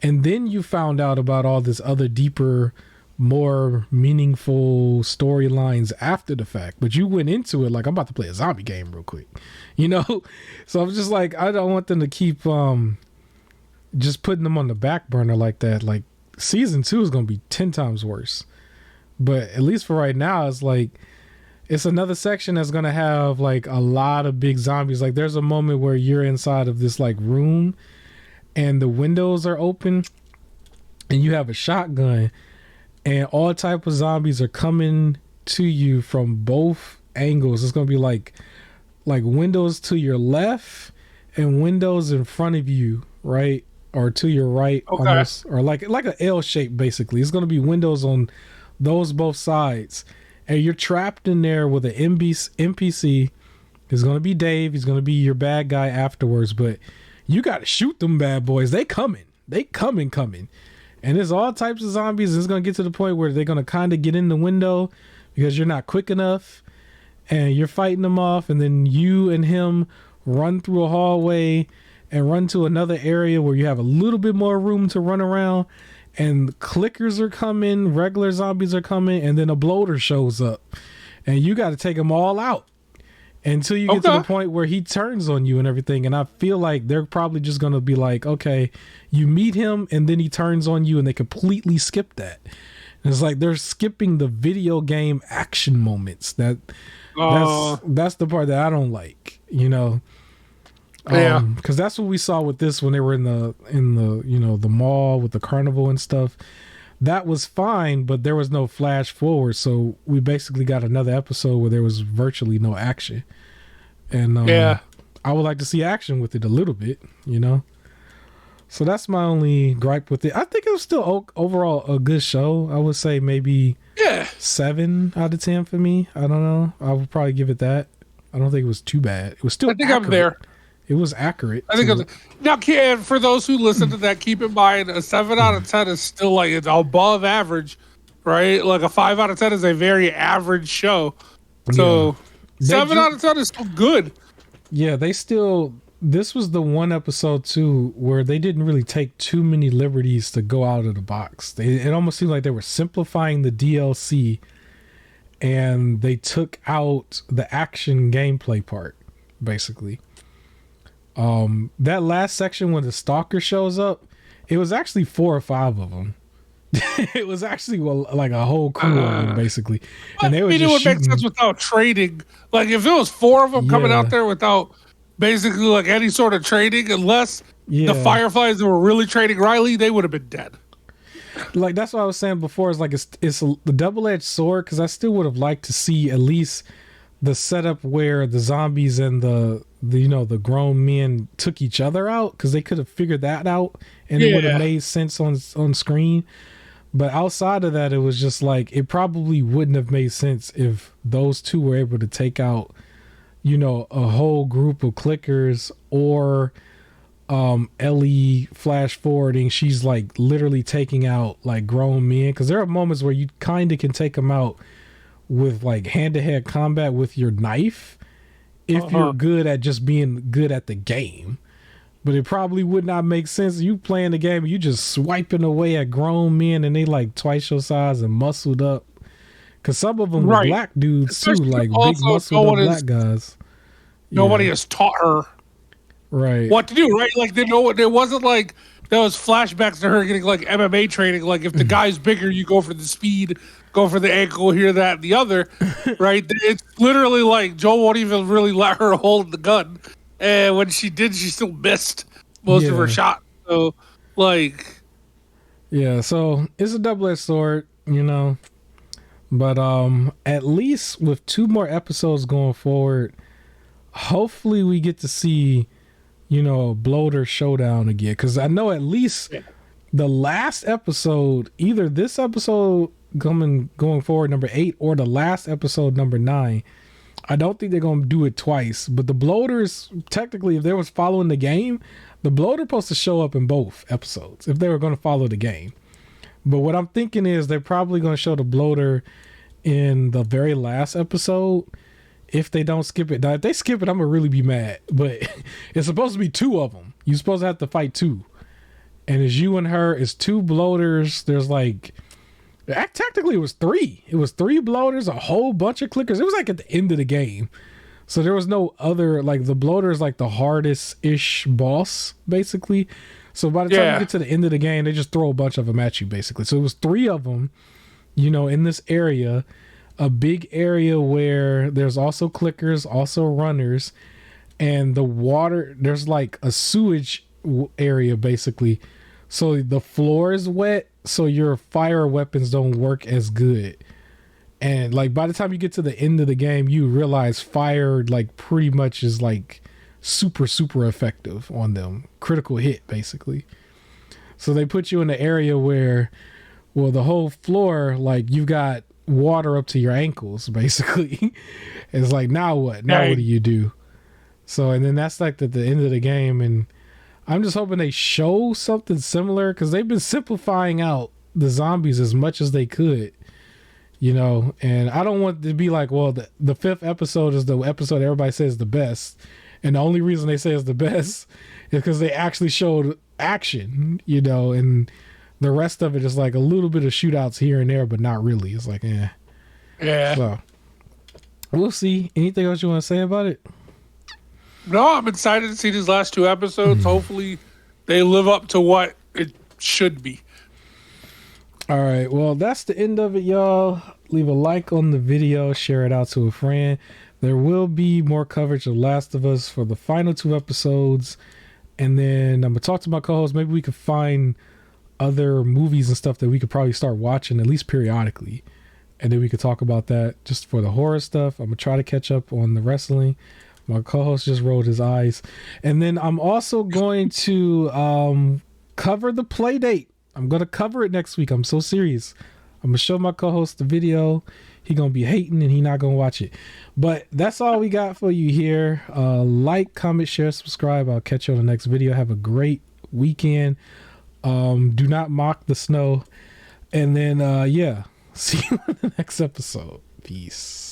And then you found out about all this other deeper, more meaningful storylines after the fact, but you went into it like, I'm about to play a zombie game real quick, so I'm just like, I don't want them to keep just putting them on the back burner like that. Like, season 2 is going to be 10 times worse, But at least for right now, it's like it's another section that's gonna have like a lot of big zombies. Like there's a moment where you're inside of this like room and the windows are open and you have a shotgun and all type of zombies are coming to you from both angles. It's gonna be like windows to your left and windows in front of you, right? Or to your right, Okay. almost, or like an L shape basically. It's gonna be windows on those both sides. And you're trapped in there with an NPC. It's going to be Dave. He's going to be your bad guy afterwards. But you got to shoot them bad boys. They coming. And there's all types of zombies. It's going to get to the point where they're going to kind of get in the window because you're not quick enough. And you're fighting them off. And then you and him run through a hallway and run to another area where you have a little bit more room to run around. And clickers are coming, regular zombies are coming, and then a bloater shows up. And you got to take them all out until you get to the point where he turns on you and everything. And I feel like they're probably just going to be like, okay, you meet him and then he turns on you, and they completely skip that. And it's like they're skipping the video game action moments. That's the part that I don't like, you know. Because that's what we saw with this when they were in the the mall with the carnival and stuff. That was fine, but there was no flash forward, so we basically got another episode where there was virtually no action. And I would like to see action with it a little bit, you know. So that's my only gripe with it. I think it was still overall a good show. I would say maybe 7 out of 10 for me. I don't know. I would probably give it that. I don't think it was too bad. It was still. I think accurate. I'm there. It was accurate. I think now, for those who listen to that, keep in mind a 7 out of 10 is still like it's above average, right? Like a 5 out of 10 is a very average show. So 7 out of 10 is still good. Yeah, this was the one episode too where they didn't really take too many liberties to go out of the box. It almost seemed like they were simplifying the DLC, and they took out the action gameplay part, basically. That last section when the stalker shows up, it was actually 4 or 5 of them. It was actually like a whole crew of them, basically. And they were just it would make sense without trading. Like if it was 4 of them coming out there without basically like any sort of trading, unless the Fireflies that were really trading Riley, they would have been dead. Like that's what I was saying before. Is like it's the double-edged sword, because I still would have liked to see at least the setup where the zombies and the grown men took each other out, because they could have figured that out and it would have made sense on screen. But outside of that, it was just like it probably wouldn't have made sense if those two were able to take out a whole group of clickers, or Ellie flash forwarding, she's like literally taking out like grown men, because there are moments where you kind of can take them out with like hand-to-hand combat with your knife if you're good at just being good at the game. But it probably would not make sense you playing the game and you just swiping away at grown men and they like twice your size and muscled up, because some of them were black dudes too, like big muscled up black guys. Nobody has taught her what to do, right? Like there wasn't like there was flashbacks to her getting like MMA training. Like if the guy's bigger, you go for the speed, go for the ankle, here, that, and the other, right? It's literally like Joe won't even really let her hold the gun, and when she did, she still missed most of her shot. So like, so it's a double-edged sword, but at least with 2 more episodes going forward, hopefully we get to see a bloater showdown again, because I know at least the last episode, either this episode going forward number 8 or the last episode number 9, I don't think they're going to do it twice. But the bloaters, technically, if they was following the game, the bloater supposed to show up in both episodes if they were going to follow the game. But what I'm thinking is they're probably going to show the bloater in the very last episode, if they don't skip it. Now, if they skip it, I'm gonna really be mad. But it's supposed to be 2 of them. You're supposed to have to fight 2, and it's you and her. It's 2 bloaters. There's like, technically it was 3. It was 3 bloaters, a whole bunch of clickers. It was like at the end of the game, so there was no other, like the bloater is like the hardest ish boss basically. So by the time you get to the end of the game, they just throw a bunch of them at you basically. So it was 3 of them, in this area, a big area where there's also clickers, also runners, and the water, there's like a sewage area basically. So the floor is wet, so your fire weapons don't work as good. And like by the time you get to the end of the game, you realize fire like pretty much is like super super effective on them. Critical hit basically. So they put you in the area where, well, the whole floor, like you got water up to your ankles basically. It's like, now what? Now what do you do? So, and then that's like the end of the game, and I'm just hoping they show something similar, because they've been simplifying out the zombies as much as they could, and I don't want to be like, well, the fifth episode is the episode everybody says the best, and the only reason they say it's the best is because they actually showed action, and the rest of it is like a little bit of shootouts here and there, but not really. It's like, yeah. So we'll see. Anything else you want to say about it? No, I'm excited to see these last two episodes. Hopefully they live up to what it should be. All right. Well, that's the end of it, y'all. Leave a like on the video. Share it out to a friend. There will be more coverage of Last of Us for the final two episodes. And then I'm going to talk to my co-host. Maybe we could find other movies and stuff that we could probably start watching, at least periodically. And then we could talk about that just for the horror stuff. I'm going to try to catch up on the wrestling. My co-host just rolled his eyes. And then I'm also going to cover the play date. I'm going to cover it next week. I'm so serious. I'm going to show my co-host the video. He going to be hating and he not going to watch it. But that's all we got for you here. Like, comment, share, subscribe. I'll catch you on the next video. Have a great weekend. Do not mock the snow. And then, see you in the next episode. Peace.